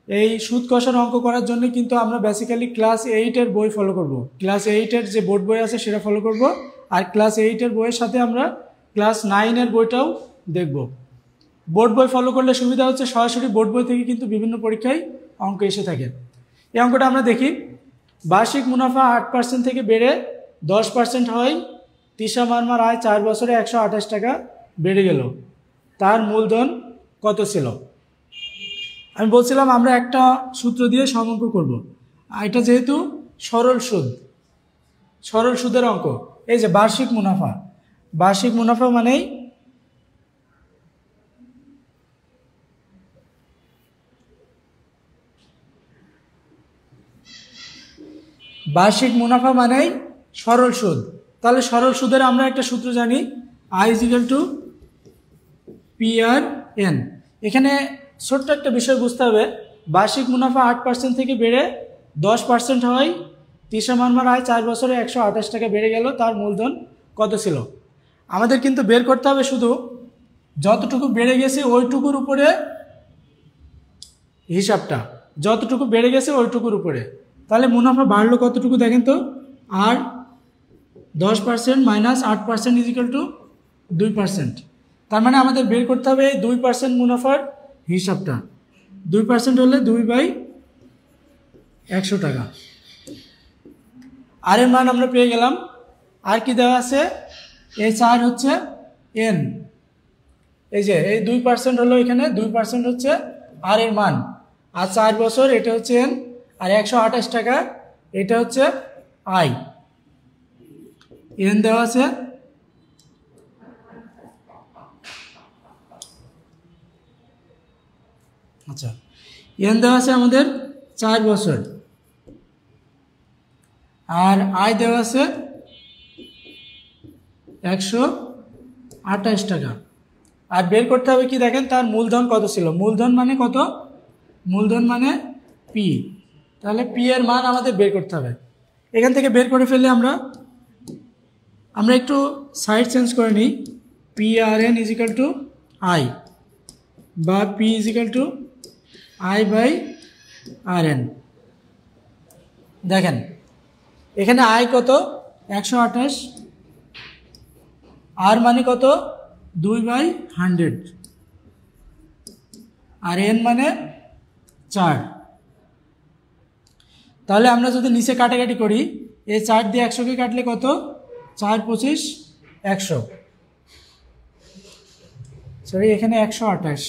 এই সুদ কষার অঙ্ক করার জন্য কিন্তু আমরা বেসিক্যালি ক্লাস 8-এর বই ফলো করব। ক্লাস 8-এর যে বোর্ড বই আছে সেটা ফলো করব, আর ক্লাস 8-এর বইয়ের সাথে আমরা ক্লাস 9-এর বইটাও দেখব। বোর্ড বই ফলো করলে সুবিধা হচ্ছে সরাসরি বোর্ড বই থেকে কিন্তু বিভিন্ন পরীক্ষায় অঙ্ক এসে থাকে। এই অঙ্কটা আমরা দেখি। বার্ষিক মুনাফা 8% থেকে বেড়ে 10% হয়। তিশা মারমার আয় 4 বছরে 128 টাকা বেড়ে গেল। তার মূলধন কত ছিল? আমি বলছিলাম আমরা একটা সূত্র দিয়ে সমঅঙ্ক করব। এটা যেহেতু সরল সুদ, সরল সুদের অঙ্ক। এই যে বার্ষিক মুনাফা, বার্ষিক মুনাফা মানেই বার্ষিক মুনাফা মানেই সরল সুদ। তাহলে সরল সুদের আমরা একটা সূত্র জানি, I is equal two PRN। এখানে ছোট্ট একটা বিষয় বুঝতে হবে, বার্ষিক মুনাফা 8% থেকে বেড়ে 10% হয়। তিশা মারমার আয় 4 বছরে 128 টাকা বেড়ে গেল। তার মূলধন কত ছিল? আমাদের কিন্তু বের করতে হবে শুধু যতটুকু বেড়ে গেছে ওইটুকুর উপরে হিসাবটা, যতটুকু বেড়ে গেছে ওইটুকুর উপরে। তাহলে মুনাফা বাড়লো কতটুকু দেখেন তো? আর 10% মাইনাস 8% ইজ ইকুয়াল টু 2%। তার মানে আমাদের বের করতে হবে এই 2% মুনাফার হিসাবটা। 2% হলে 2/100 টাকা। আর এর মান আমরা পেয়ে গেলাম। আর কি দেওয়া আছে? এই 4 হচ্ছে N। এই যে এই 2% হলো, এখানে 2% হচ্ছে আর এর মান, আর 4 বছর এটা হচ্ছে N, আর 128 টাকা এটা হচ্ছে আই। N দেওয়া আছে। আচ্ছা, N দেওয়া আছে আমাদের 4 বছর, আর আয় দেওয়া আছে 128 টাকা। আর বের করতে হবে কি দেখেন, তার মূলধন কত ছিল? মূলধন মানে কত? মূলধন মানে পি। তাহলে পি এর মান আমাদের বের করতে হবে। এখান থেকে বের করে ফেললে আমরা একটু সাইড চেঞ্জ করে নিই। PRN is equal to I, বা P is equal to I/RN। দেখেন এখানে আই কত? 128, আর মানে কত? 2/100, আর এন মানে 4। তাহলে আমরা যদি নিচে কাটাকাটি করি, এই 4 দিয়ে 100কে কাটলে কত? 4 25 100, সরি এখানে 128।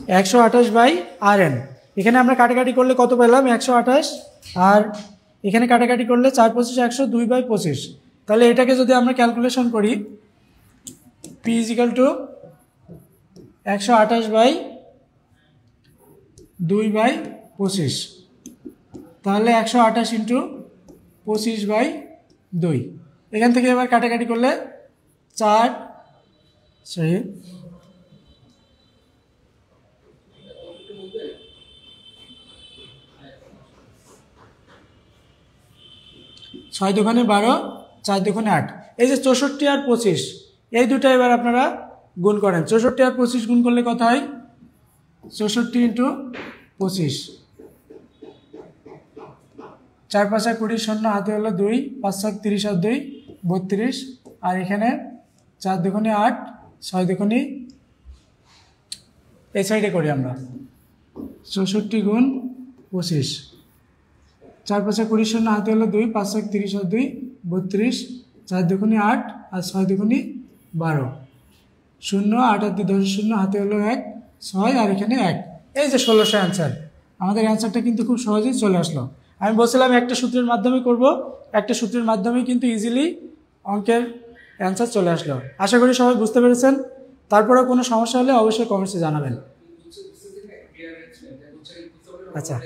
128/Rn। এখানে আমরা কাটাকাটি করলে কত পেলাম? 128। আর এখানে কাটাকাটি করলে 4 × 25 100, 2/25। তাহলে এটাকে যদি আমরা ক্যালকুলেশন করি, P = 128/2/25, তাহলে 128 × 25/2। এখান থেকে এবার কাটাকাটি করলে 4 6 × 12, 4 × 8। এই যে 64 আর 25, এই দুটো এবার আপনারা গুণ করেন। 64 আর 25 গুণ করলে কত হয়? 64 × 25, 4 × 5 = 20, 0 হাতে হলো 2, 5 × 7 = 30 আর 2 32। আর এখানে 4 × 2 = 8, 6 × 2 এই সাইডে করি আমরা 64 × 25, 4 × 5 = 20, 0 হাতে হলো 2, 5 × 7 = 30 আর 2 32, 4 × 2 = 8 আর 6 × 2 = 12, 0 8 আর 2 10, 0 হাতে হলো 1, 6 আর এখানে 1। এই যে 1600 অ্যান্সার। আমাদের অ্যান্সারটা কিন্তু খুব সহজেই চলে আসলো। আমি বলছিলাম একটা সূত্রের মাধ্যমে করব, একটা সূত্রের মাধ্যমে কিন্তু ইজিলি অঙ্কের অ্যান্সার চলে আসলো। আশা করি সবাই বুঝতে পেরেছেন। তারপরেও কোনো সমস্যা হলে অবশ্যই কমেন্টসে জানাবেন। আচ্ছা,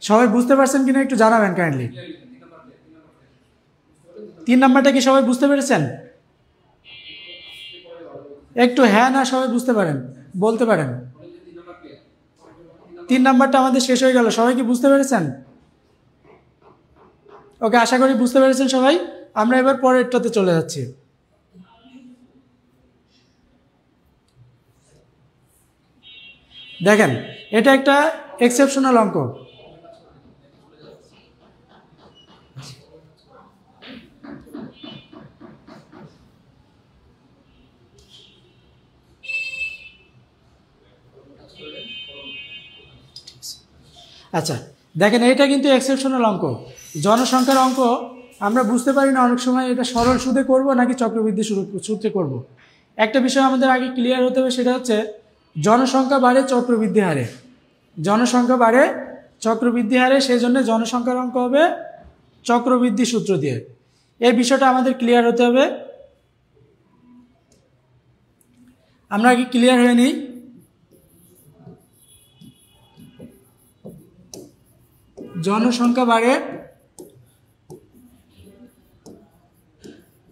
সবাই বুঝতে পারছেন কিনা একটু জানাবেন কাইন্ডলি। 3 নাম্বারটা কি সবাই বুঝতে পেরেছেন? একটু হ্যাঁ না সবাই বুঝতে পারেন বলতে পারেন। 3 নাম্বারটা আমাদের শেষ হয়ে গেল। সবাই কি বুঝতে পেরেছেন? ওকে, আশা করি বুঝতে পেরেছেন সবাই। আমরা এবার পরেরটাতে চলে যাচ্ছি। দেখেন, এটা একটা এক্সেপশনাল অঙ্ক। আচ্ছা দেখেন, এটা কিন্তু এক্সেপশনাল অঙ্ক, জনসংখ্যার অঙ্ক। আমরা বুঝতে পারি না অনেক সময় এটা সরল সুদে করব নাকি চক্রবৃদ্ধি সূত্রে করব। একটা বিষয় আমাদের আগে ক্লিয়ার হতে হবে, সেটা হচ্ছে জনসংখ্যা বাড়ে চক্রবৃদ্ধি হারে। জনসংখ্যা বাড়ে চক্রবৃদ্ধি হারে, সেই জন্য জনসংখ্যার অঙ্ক হবে চক্রবৃদ্ধি সূত্র দিয়ে। এই বিষয়টা আমাদের ক্লিয়ার হতে হবে। আমরা আগে ক্লিয়ার হয়ে নিই। জনসংখ্যা বাড়ে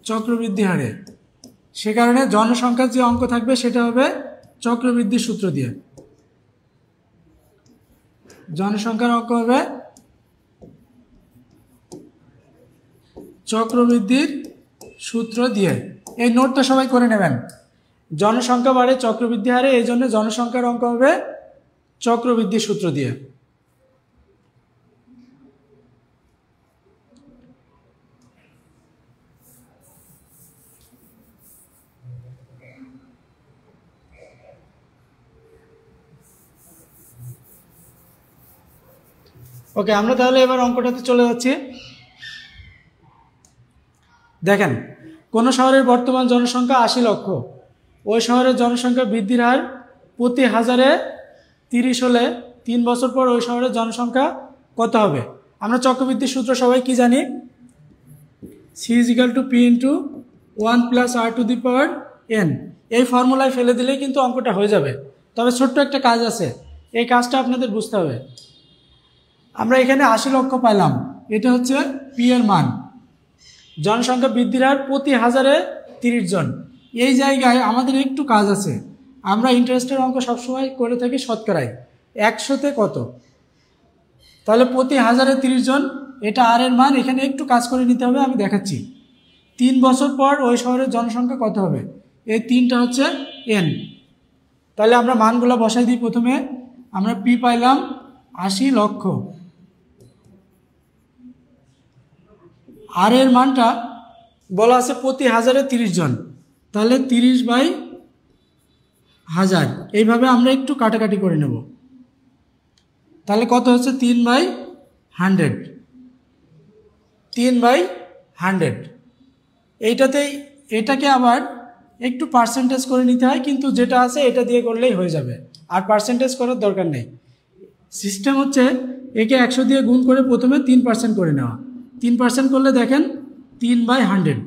চক্রবৃদ্ধি হারে, সে কারণে জনসংখ্যার যে অঙ্ক থাকবে সেটা হবে চক্রবৃদ্ধি সূত্র দিয়ে। জনসংখ্যার অঙ্ক হবে চক্রবৃদ্ধির সূত্র দিয়ে। এই নোটটা সবাই করে নেবেন। জনসংখ্যা বাড়ে চক্রবৃদ্ধি হারে, এই জন্য জনসংখ্যার অঙ্ক হবে চক্রবৃদ্ধি সূত্র দিয়ে। ওকে, আমরা তাহলে এবার অঙ্কটাতে চলে যাচ্ছি। দেখেন, কোন শহরের বর্তমান জনসংখ্যা 80 লক্ষ, ওই শহরের জনসংখ্যা বৃদ্ধির হার প্রতি 1000-এ 30 হলে 3 বছর পর ওই শহরের জনসংখ্যা কত হবে? আমরা চক্রবৃদ্ধির সূত্র সবাই কি জানি? C = P × 1 + R⁴ এই ফর্মুলায় ফেলে দিলেই কিন্তু অঙ্কটা হয়ে যাবে। তবে ছোট্ট একটা কাজ আছে, এই কাজটা আপনাদের বুঝতে হবে। আমরা এখানে 80 লক্ষ পাইলাম, এটা হচ্ছে পি এর মান। জনসংখ্যা বৃদ্ধির হার প্রতি 1000-এ 30 জন। এই জায়গায় আমাদের একটু কাজ আছে। আমরা ইন্টারেস্টের অঙ্ক সবসময় করে থাকি শতকরায়। 100-তে কত? তাহলে প্রতি 1000-এ 30 জন, এটা আর এর মান। এখানে একটু কাজ করে নিতে হবে, আমি দেখাচ্ছি। 3 বছর পর ওই শহরের জনসংখ্যা কত হবে? এই 3টা হচ্ছে n। তাহলে আমরা মানগুলো বসাই দিই। প্রথমে আমরা পি পাইলাম 80 লক্ষ, আর এর মানটা বলা আছে প্রতি 1000-এ 30 জন, তাহলে 30/1000। এইভাবে আমরা একটু কাটাকাটি করে নেব। তাহলে কত হচ্ছে? 3/100। 3/100 এইটাতেই, এটাকে আবার একটু পার্সেন্টেজ করে নিতে হয়, কিন্তু যেটা আছে এটা দিয়ে করলেই হয়ে যাবে। আর পার্সেন্টেজ করার দরকার নেই। সিস্টেম হচ্ছে একে 100 দিয়ে গুণ করে প্রথমে 3% করে নেওয়া। 3% করলে দেখেন 3/100।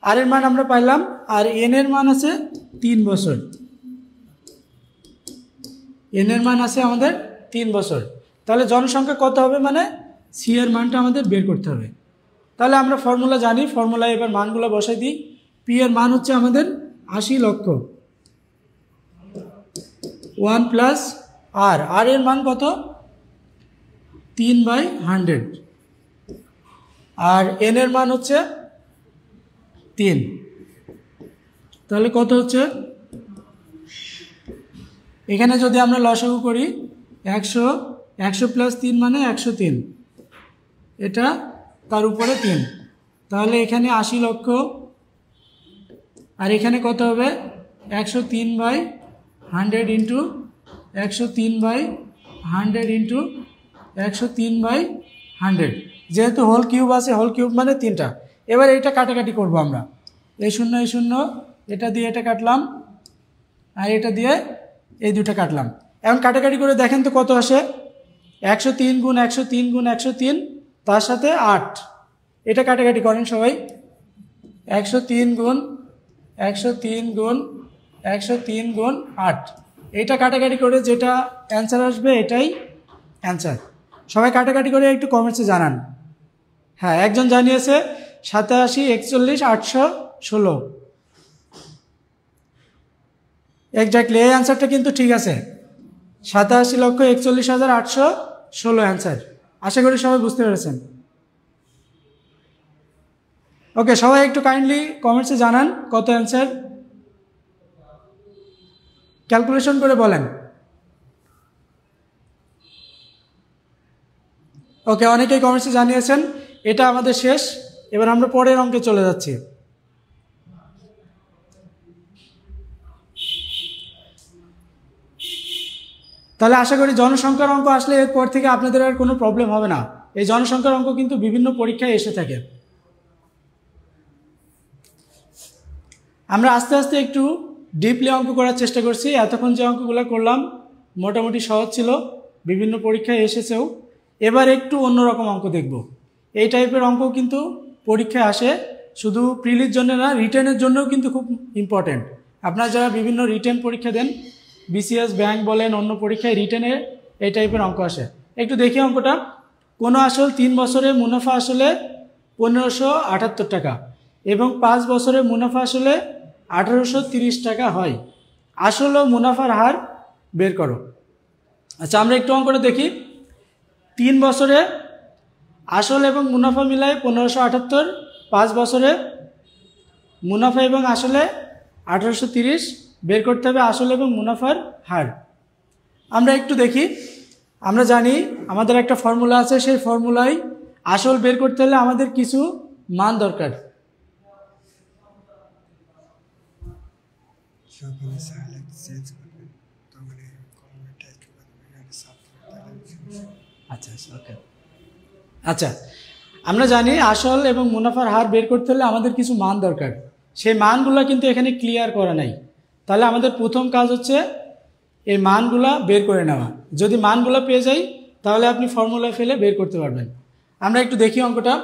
আর এর মান আমরা পাইলাম, আর এন এর মান আছে 3 বছর। এন এর মান আছে আমাদের 3 বছর। তাহলে জনসংখ্যা কত হবে, মানে সি এর মানটা আমাদের বের করতে হবে। তাহলে আমরা ফর্মুলা জানি, ফর্মুলায় এবার মানগুলো বসাই দিই। পি এর মান হচ্ছে আমাদের 80 লক্ষ, 1 প্লাস আর, আর এর মান কত 3/100, আর এন এর মান হচ্ছে 3। তাহলে কত হচ্ছে, এখানে যদি আমরা লসাগু করি 100 প্লাস 3 মানে 103, এটা তার উপরে 3, তাহলে এখানে 80 লক্ষ, আর এখানে কত হবে 103/100 ইন্টু 103/100 ইন্টু 103/100, যেহেতু হোল কিউব আছে, হোল কিউব মানে 3টা। এবার এইটা কাটাকাটি করব আমরা, এই 0 এই 0, এটা দিয়ে এটা কাটলাম, আর এটা দিয়ে এই দুটা কাটলাম। এখন কাটাকাটি করে দেখেন তো কত আসে, 103 গুণ 103 গুণ 103, তার সাথে 8, এটা কাটাকাটি করেন সবাই। 103 গুণ 103 গুণ 103 গুণ 8, এইটা কাটাকাটি করে যেটা অ্যান্সার আসবে এটাই অ্যান্সার। সবাই কাটাকাটি করে একটু কমেন্টসে জানান। হ্যাঁ, একজন জানিয়েছে 87 41 816, এক্স্যাক্টলি এই অ্যান্সারটা কিন্তু ঠিক আছে, 87,41,816 অ্যান্সার। আশা করি সবাই বুঝতে পেরেছেন। ওকে, সবাই একটু কাইন্ডলি কমেন্টসে জানান কত অ্যান্সার, ক্যালকুলেশন করে বলেন। ওকে, অনেকেই কমেন্টসে জানিয়েছেন। এটা আমাদের শেষ, এবার আমরা পরের অঙ্কে চলে যাচ্ছি। তাহলে আশা করি জনসংখ্যার অঙ্ক আসলে এরপর থেকে আপনাদের আর কোনো প্রবলেম হবে না। এই জনসংখ্যার অঙ্ক কিন্তু বিভিন্ন পরীক্ষায় এসে থাকে। আমরা আস্তে আস্তে একটু ডিপলি অঙ্ক করার চেষ্টা করছি। এতক্ষণ যে অঙ্কগুলো করলাম মোটামুটি সহজ ছিল, বিভিন্ন পরীক্ষায় এসেছেও। এবার একটু অন্যরকম অঙ্ক দেখব। এই টাইপের অঙ্ক কিন্তু পরীক্ষায় আসে, শুধু প্রিলির জন্য না, রিটেনের জন্যও কিন্তু খুব ইম্পর্টেন্ট। আপনারা যারা বিভিন্ন রিটেন পরীক্ষা দেন, বিসিএস, ব্যাংক বলেন, অন্য পরীক্ষায় রিটেনে এই টাইপের অঙ্ক আসে। একটু দেখি অঙ্কটা। কোনো আসল 3 বছরে মুনাফা আসলে 1578 টাকা এবং 5 বছরে মুনাফা আসলে 1830 টাকা হয়। আসল ও মুনাফার হার বের করো। আচ্ছা, আমরা একটু অঙ্কটা দেখি। 3 বছরে আসল এবং মুনাফা মিলায় 1578, 5 বছরে মুনাফা এবং আসলে 1830, বের করতে হবে আসল এবং মুনাফার হার। আমরা একটু দেখি। আমরা জানি আমাদের একটা ফর্মুলা আছে, সেই ফর্মুলায় আসল বের করতে হলে আমাদের কিছু মান দরকার। আচ্ছা, আমরা জানি আসল এবং মুনাফার হার বের করতে হলে আমাদের কিছু মান দরকার। সেই মানগুলো কিন্তু এখানে ক্লিয়ার করা নাই। তাহলে আমাদের প্রথম কাজ হচ্ছে এই মানগুলা বের করে নেওয়া। যদি মানগুলো পেয়ে যাই তাহলে আপনি ফর্মুলা ফেলে বের করতে পারবেন। আমরা একটু দেখি অঙ্কটা।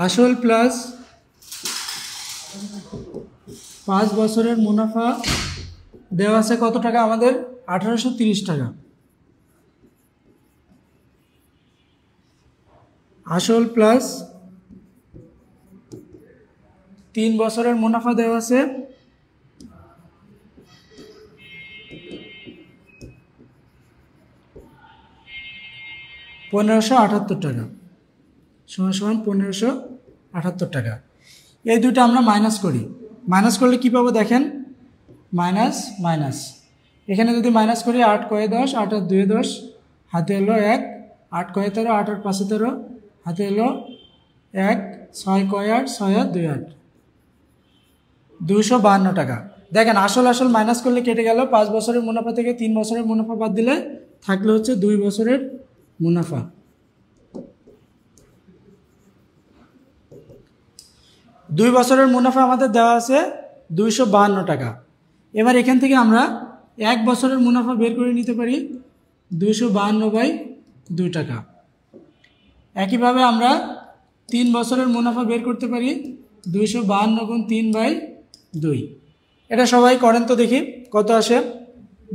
আসল প্লাস 5 বছরের মুনাফা দেওয়া আছে কত টাকা আমাদের, 1830 টাকা। আসল প্লাস 3 বছরের মুনাফা দেওয়া আছে 1578 টাকা, সমান 1578 টাকা। এই দুটো আমরা মাইনাস করি। মাইনাস করলে কী পাবো দেখেন, মাইনাস মাইনাস। এখানে যদি মাইনাস করি 8 কয়ে 10, 8 আর 2 10, হাতে এলো 1, 8 কয়ে 13, 8 আর 5 13, হাতে এলো 1 6 কয় 8 6 আর 2 8 252 টাকা। দেখেন আসল আসল মাইনাস করলে কেটে গেল। 5 বছরের মুনাফা থেকে 3 বছরের মুনাফা বাদ দিলে থাকলে হচ্ছে 2 বছরের মুনাফা। 2 বছরের মুনাফা আমাদের দেওয়া আছে 252 টাকা। এবার এখান থেকে আমরা 1 বছরের মুনাফা বের করে নিতে পারি 252/2 টাকা। একইভাবে আমরা 3 বছরের মুনাফা বের করতে পারি 252 গুণ 3/2। এটা সবাই করেন তো দেখি কত আসে।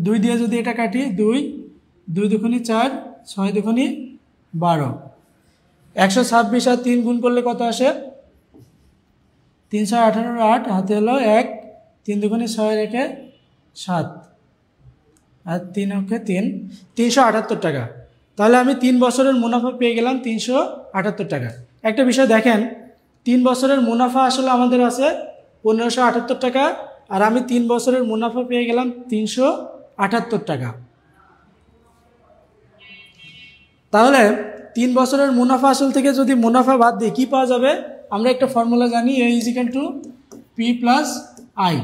2 দিয়ে যদি এটা কাটি 2 2 দুগুণে 4 6 দুগুণে 12। 126 আর 3 গুণ করলে কত আসে? 318 8 হাতে হলো 1 3 দুগুণে 6 রেখে 7 আর 3 অক্ষে 3 378 টাকা। তাহলে আমি 3 বছরের মুনাফা পেয়ে গেলাম 378 টাকা। একটা বিষয় দেখেন 3 বছরের মুনাফা আসলে আমাদের আছে 1578 টাকা আর আমি 3 বছরের মুনাফা পেয়ে গেলাম 378 টাকা। তাহলে 3 বছরের মুনাফা আসল থেকে যদি মুনাফা বাদ দিই কি পাওয়া যাবে? আমরা একটা ফর্মুলা জানি A = P + I।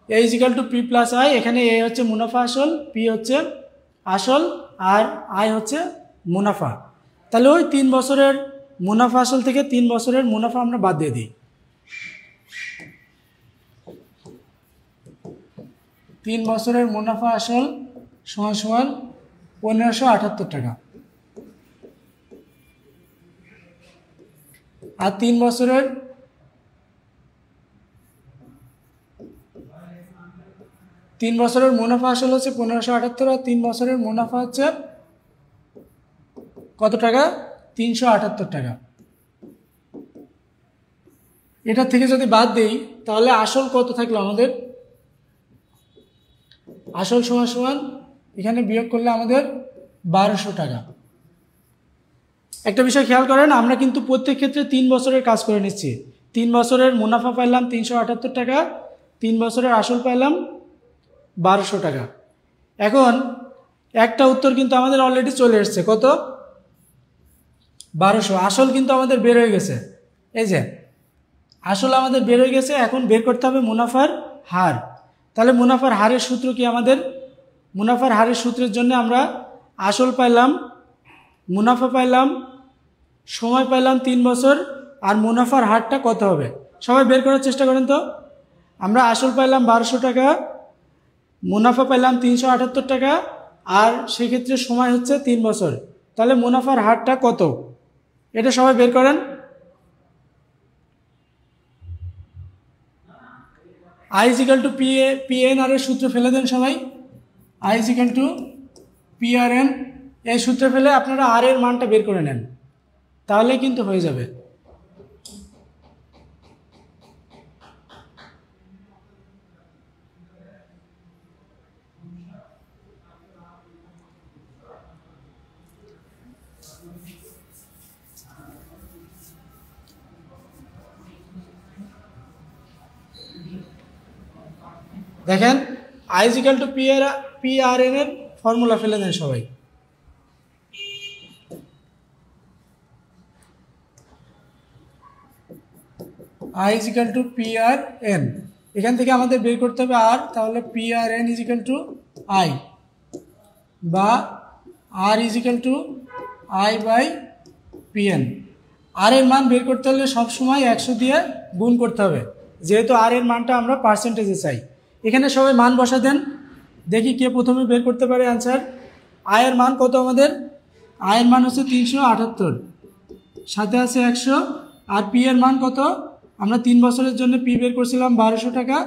A = P + I। এখানে A হচ্ছে মুনাফা আসল, P হচ্ছে আসল আর I হচ্ছে মুনাফা। তাহলে ওই 3 বছরের মুনাফা আসল থেকে 3 বছরের মুনাফা আমরা বাদ দিয়ে দিই। 3 বছরের মুনাফা আসল সমান সমান 1578 টাকা। আর 3 বছরের মুনাফা আসল হচ্ছে 1578 আর 3 বছরের মুনাফা হচ্ছে কত টাকা? 378 টাকা। এটা থেকে যদি বাদ দেই তাহলে আসল কত থাকলো আমাদের? আসল সমান সমান এখানে বিয়োগ করলে আমাদের 1200 টাকা। একটা বিষয় খেয়াল করেন, আমরা কিন্তু প্রত্যেক ক্ষেত্রে 3 বছরের কাজ করে নিচ্ছি। 3 বছরের মুনাফা পাইলাম 378 টাকা, 3 বছরের আসল পাইলাম 1200 টাকা। এখন একটা উত্তর কিন্তু আমাদের অলরেডি চলে এসছে, কত? 1200। আসল কিন্তু আমাদের বের হয়ে গেছে, এই যে আসল আমাদের বের হয়ে গেছে। এখন বের করতে হবে মুনাফার হার। তাহলে মুনাফার হারের সূত্র কি আমাদের? মুনাফার হারের সূত্রের জন্য আমরা আসল পাইলাম, মুনাফা পাইলাম, সময় পাইলাম 3 বছর আর মুনাফার হারটা কত হবে সবাই বের করার চেষ্টা করেন তো। আমরা আসল পাইলাম 1200 টাকা, মুনাফা পাইলাম 378 টাকা আর সেক্ষেত্রে সময় হচ্ছে 3 বছর। তাহলে মুনাফার হারটা কত এটা সবাই বের করেন। I = PNR এর সূত্র ফেলে দেন সবাই। I = PRN এই সূত্রে ফেলে আপনারা আর এর মানটা বের করে নেন, তাহলে কিন্তু হয়ে যাবে। দেখেন I = PRN এর ফর্মুলা ফেলে দেন সবাই। I = PRN। এখান থেকে আমাদের বের করতে হবে R, তাহলে PRN = I বা R = I/PN। আর এর মান বের করতে হলে সবসময় 100 দিয়ে গুণ করতে হবে, যেহেতু আর এর মানটা আমরা পার্সেন্টেজে চাই। এখানে সবাই মান বসা দেন, দেখি কে প্রথমে বের করতে পারে অ্যান্সার। আয়ের মান কত আমাদের? আয়ের মান হচ্ছে 378, সাথে আছে 100। আর পি এর মান কত? আমরা 3 বছরের জন্য পি বের করছিলাম 1200 টাকা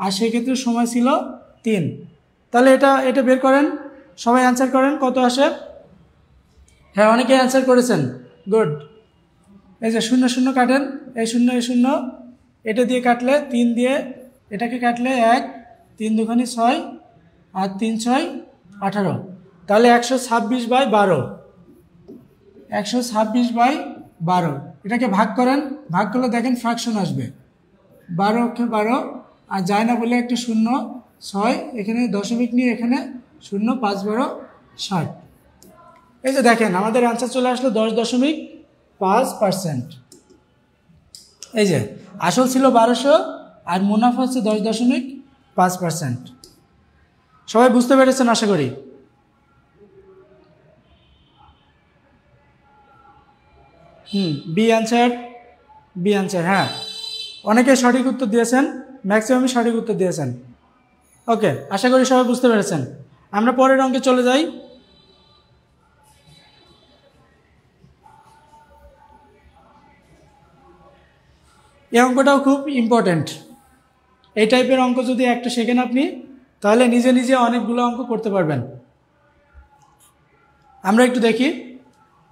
আর সেক্ষেত্রে সময় ছিল 3। তাহলে এটা বের করেন, সবাই অ্যান্সার করেন কত আসে। হ্যাঁ, অনেকে অ্যান্সার করেছেন, গুড। এই যে 0 0 কাটেন, এই 0 এই 0, এটা দিয়ে কাটলে 3 দিয়ে এটাকে কাটলে 1, 3 দুগুণে 6 আর 3 6 18। তাহলে 126/12, 126/12। এটাকে ভাগ করেন, ভাগ করলে দেখেন ফ্র্যাকশন আসবে, 12 অক্ষে 12 আর যায় না বলে একটা 0 6, এখানে দশমিক নিয়ে এখানে 0 5 12 60। এই যে দেখেন আমাদের অ্যান্সার চলে আসলো 10.5%। এই যে আসল ছিল 1200 আর মুনাফা হচ্ছে 10.5%। সবাই বুঝতে পেরেছেন আশা করি। বি অ্যান্সার, হ্যাঁ অনেকে সঠিক উত্তর দিয়েছেন, ম্যাক্সিমামই সঠিক উত্তর দিয়েছেন। ওকে, আশা করি সবাই বুঝতে পেরেছেন। আমরা পরের অঙ্কে চলে যাই। এই অঙ্কটাও খুব ইম্পর্ট্যান্ট। এই টাইপের অঙ্ক যদি একটা শেখেন আপনি, তাহলে নিজে নিজে অনেকগুলো অঙ্ক করতে পারবেন। আমরা একটু দেখি।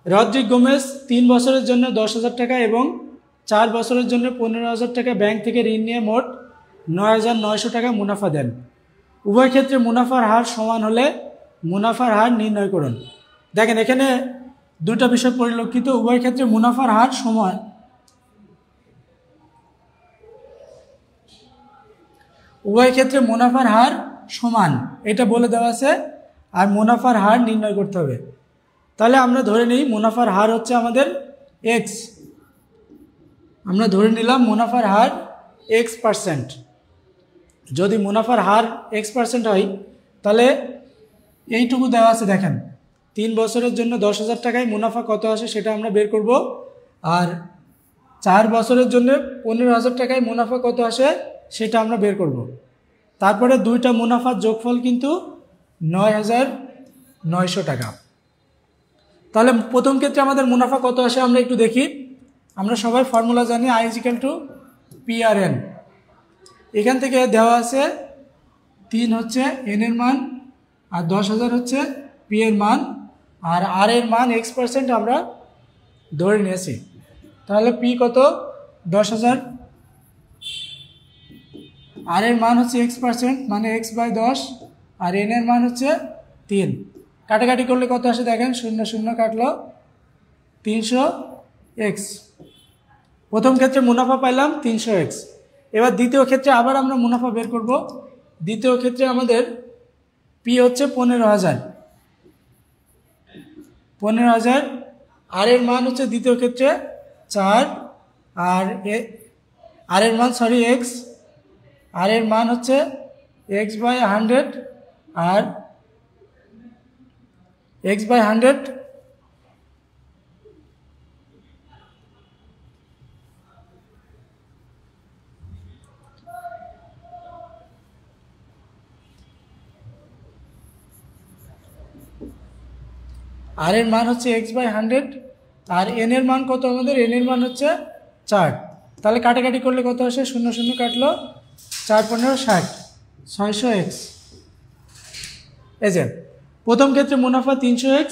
রদ্রিক গোমেজ 3 বছরের জন্য 10,000 টাকা এবং 4 বছরের জন্য 15,000 টাকা ব্যাংক থেকে ঋণ নিয়ে মোট 9,900 টাকা মুনাফা দেন। উভয় ক্ষেত্রে মুনাফার হার সমান হলে মুনাফার হার নির্ণয় করুন। দেখেন এখানে দুটো বিষয় পরিলক্ষিত। উভয় ক্ষেত্রে মুনাফার হার সমান, উভয় ক্ষেত্রে মুনাফার হার সমান এটা বলে দেওয়া আছে, আর মুনাফার হার নির্ণয় করতে হবে। তাহলে আমরা ধরে নিই মুনাফার হার হচ্ছে আমাদের এক্স। আমরা ধরে নিলাম মুনাফার হার X%। যদি মুনাফার হার X% হয়, তাহলে এইটুকু দেওয়া আছে দেখেন, 3 বছরের জন্য 10,000 টাকায় মুনাফা কত আসে সেটা আমরা বের করব, আর 4 বছরের জন্য 15,000 টাকায় মুনাফা কত আসে সেটা আমরা বের করব। তারপরে দুইটা মুনাফার যোগফল কিন্তু 9,900 টাকা। তাহলে প্রথম ক্ষেত্রে আমাদের মুনাফা কত আসে আমরা একটু দেখি। আমরা সবাই ফর্মুলা জানি, I = PRN। এখান থেকে দেওয়া আছে 3 হচ্ছে N এর মান, আর 10,000 হচ্ছে P এর মান, আর R এর মান X% আমরা ধরে নিয়েছি। তাহলে P কত? 10,000। R এর মান হচ্ছে X% মানে X/10, আর N এর মান হচ্ছে 3। কাটাকাটি করলে কত আসে দেখেন, 0 0 কাটলো 300x। প্রথম ক্ষেত্রে মুনাফা পাইলাম 300x। এবার দ্বিতীয় ক্ষেত্রে আবার আমরা মুনাফা বের করব। দ্বিতীয় ক্ষেত্রে আমাদের P হচ্ছে 15,000, 15,000। আর এর মান হচ্ছে দ্বিতীয় ক্ষেত্রে 4, আর আর এর মান x, আর এর মান হচ্ছে X/100, আর X/100 আর এর মান হচ্ছে X/100, আর N এর মান কত আমাদের? N এর মান হচ্ছে 4। তাহলে কাটাকাটি করলে কত আসে? 0 0 কাটলো 4 15 60, 600x। এই যে প্রথম ক্ষেত্রে মুনাফা 300x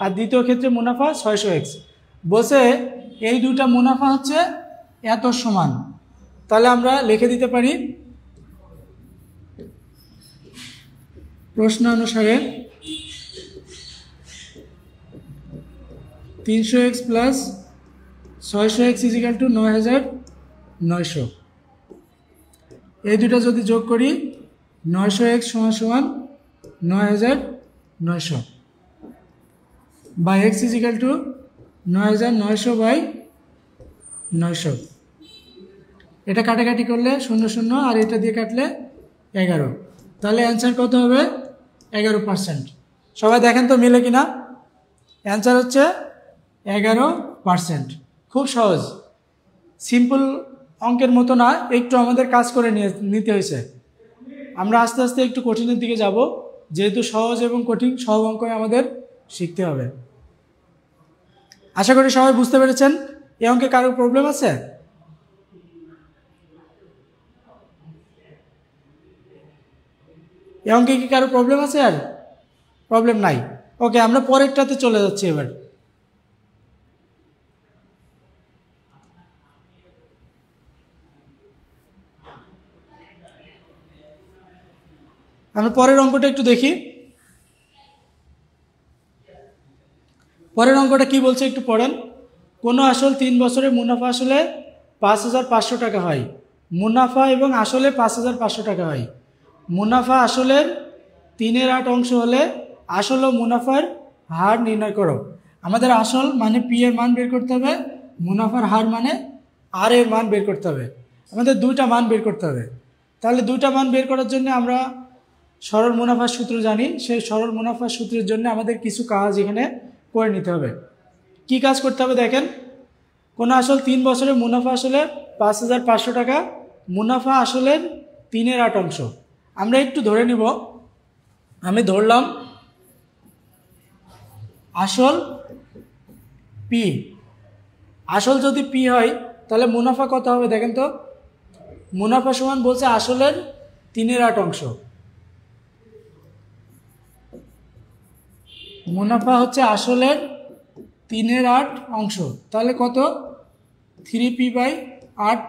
আর দ্বিতীয় ক্ষেত্রে মুনাফা 600x। বসে এই দুটা মুনাফা হচ্ছে এত সমান। তাহলে আমরা লিখে দিতে পারি প্রশ্ন অনুসারে 300x প্লাস 600x = 9,900। এই দুটা যদি যোগ করি 900x = 9,900 বা x = 9,900/900। এটা কাটাকাটি করলে 0 0, আর এটা দিয়ে কাটলে 11। তাহলে অ্যান্সার কত হবে? 11%। সবাই দেখেন তো মিলে কিনা। অ্যান্সার হচ্ছে 11%। খুব সহজ, সিম্পল অঙ্কের মতো না, একটু আমাদের কাজ করে নিতে হয়েছে। আমরা আস্তে আস্তে একটু কঠিনের দিকে যাব, যেহেতু সহজ এবং কঠিন সব অঙ্কই আমাদের শিখতে হবে। আশা করি সবাই বুঝতে পেরেছেন। এই অঙ্কে কারো প্রবলেম আছে? এই অঙ্কে কি কারো প্রবলেম আছে? আর প্রবলেম নাই। ওকে, আমরা পরেরটাতে চলে যাচ্ছি। এবার আমরা পরের অঙ্কটা একটু দেখি। পরের অঙ্কটা কি বলছে একটু পড়েন। কোনো আসল 3 বছরে মুনাফা আসলে 5,500 টাকা হয়। মুনাফা এবং আসলে 5,500 টাকা হয়। মুনাফা আসলের 3/8 অংশ হলে আসল ও মুনাফার হার নির্ণয় করো। আমাদের আসল মানে P এর মান বের করতে হবে, মুনাফার হার মানে আর এর মান বের করতে হবে, আমাদের দুইটা মান বের করতে হবে। তাহলে দুইটা মান বের করার জন্য আমরা সরল মুনাফার সূত্র জানি, সেই সরল মুনাফার সূত্রের জন্য আমাদের কিছু কাজ এখানে করে নিতে হবে। কি কাজ করতে হবে দেখেন, কোনো আসল 3 বছরের মুনাফা আসলে 5,500 টাকা, মুনাফা আসলের 3/8 আমরা একটু ধরে নিব। আমি ধরলাম আসল পি, আসল যদি পি হয় তাহলে মুনাফা কত হবে দেখেন তো, মুনাফা সমান বলছে আসলের 3/8, মুনাফা হচ্ছে আসলের 3/8, তাহলে কত 3p/8।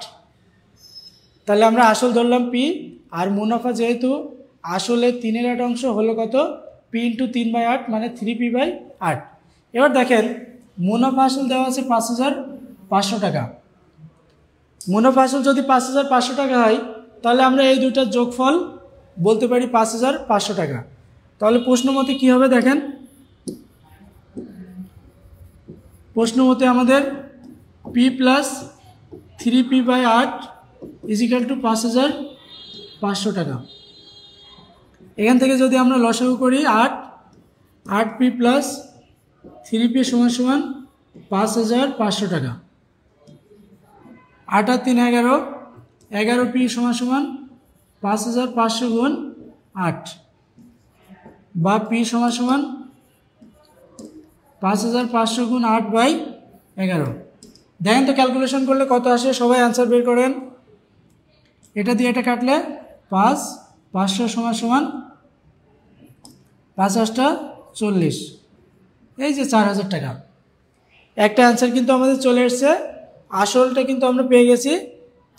তাহলে আমরা আসল ধরলাম পি, আর মুনাফা যেহেতু আসলের 3/8 হলো কত p × 3/8 মানে 3p/8। এবার দেখেন মুনাফা আসল দেওয়া আছে 5,500 টাকা, মুনাফা আসল যদি 5,500 টাকা হয় তাহলে আমরা এই দুইটার যোগফল বলতে পারি 5,500 টাকা। তাহলে প্রশ্ন মতে কী হবে দেখেন, প্রশ্ন মতে আমাদের p + 3p/8 = 5,500 টাকা। এখান থেকে যদি আমরা লসাগু করি 8p + 3p = 5,500 টাকা। 8 আর 3 11, 11p = 5,500 × 8 বা p = 5,500 × 8/11। দেখেন তো ক্যালকুলেশন করলে কত আসে, সবাই অ্যান্সার বের করেন। এটা দিয়ে এটা কাটলে 5, 500 = 5 × 40, এই যে 4,000 টাকা। একটা অ্যান্সার কিন্তু আমাদের চলে এসছে, আসলটা কিন্তু আমরা পেয়ে গেছি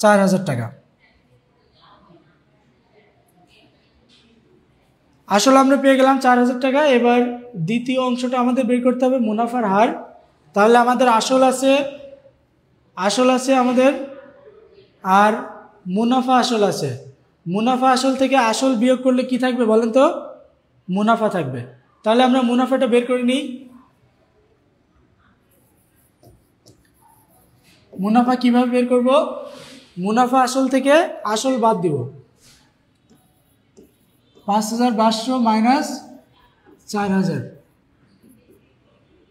4,000 টাকা। আসল আমরা পেয়ে গেলাম 4,000 টাকা। এবার দ্বিতীয় অংশটা আমাদের বের করতে হবে মুনাফার হার। তাহলে আমাদের আসল আছে আমাদের, আর মুনাফা আসল আছে। মুনাফা আসল থেকে আসল বিয়োগ করলে কি থাকবে বলেন তো, মুনাফা থাকবে। তাহলে আমরা মুনাফাটা বের করে নিই। মুনাফা কিভাবে বের করব, মুনাফা আসল থেকে আসল বাদ দিব, 5,500 - 4,000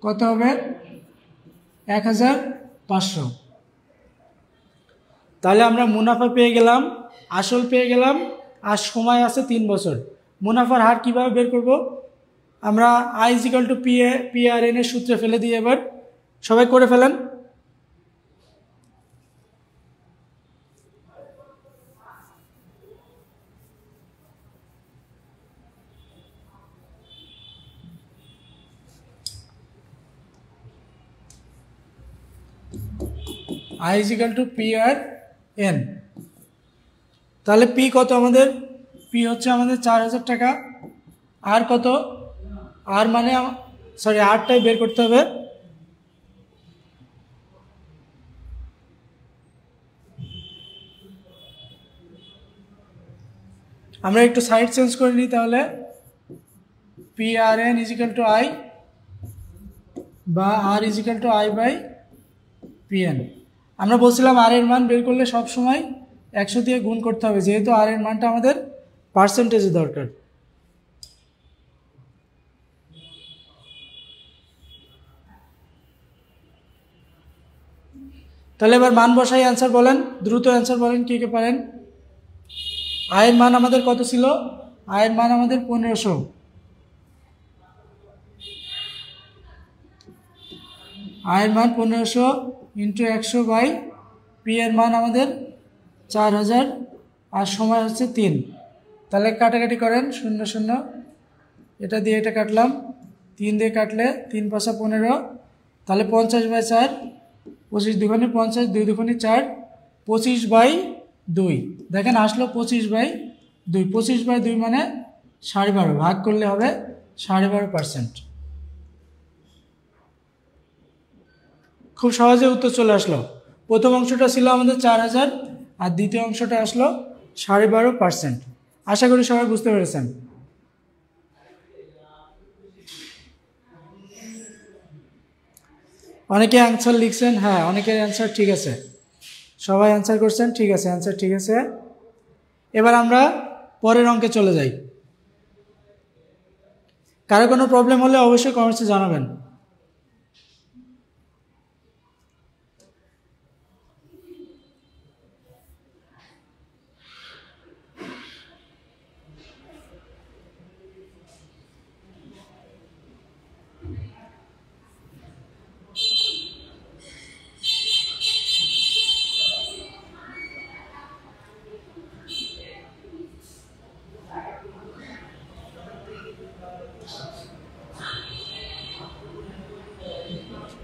কত হবে 1,500। তাহলে আমরা মুনাফা পেয়ে গেলাম, আসল পেয়ে গেলাম, আর সময় আছে 3 বছর। মুনাফার হার কিভাবে বের করব, আমরা I = PRN এর সূত্রে ফেলে দিই। এবার সবাই করে ফেলেন। I = PRN। তাহলে পি কত আমাদের, পি হচ্ছে আমাদের 4,000 টাকা। আর কত, আর মানে সরি আরটাই বের করতে হবে। আমরা একটু সাইড চেঞ্জ করে নিই, তাহলে PRN = I বা R = I/PN। আমরা বলছিলাম আর এর মান বের করলে সব সময় 100 দিয়ে গুণ করতে হবে, যেহেতু আর এর মানটা আমাদের পার্সেন্টেজে দরকার। তাহলে এবার মান বসাই, অ্যান্সার বলেন, দ্রুত অ্যান্সার বলেন কে কে পারেন। আয়ের মান আমাদের কত ছিল, আয়ের মান আমাদের 1500। আয়ের মান 1500 × 100/p এর মান আমাদের 4,000, আর সময় হচ্ছে 3। তাহলে কাটাকাটি করেন, 0 0, এটা দিয়ে এটা কাটলাম, 3 দিয়ে কাটলে 3 × 5 = 15, তাহলে 50/4, 25 × 2 = 50, 2 × 2 = 4, 25/2। দেখেন আসলো 25/2, 25/2 মানে 12.5, ভাগ করলে হবে 12.5%। খুব সহজে উত্তর চলে আসলো। প্রথম অংশটা ছিল আমাদের 4,000, আর দ্বিতীয় অংশটা আসলো 12.5%। আশা করি সবাই বুঝতে পেরেছেন। অনেকে অ্যান্সার লিখছেন, হ্যাঁ অনেকের অ্যান্সার ঠিক আছে। সবাই অ্যান্সার করছেন, ঠিক আছে, অ্যান্সার ঠিক আছে। এবার আমরা পরের অঙ্কে চলে যাই। কারো কোনো প্রবলেম হলে অবশ্যই কমেন্টসে জানাবেন।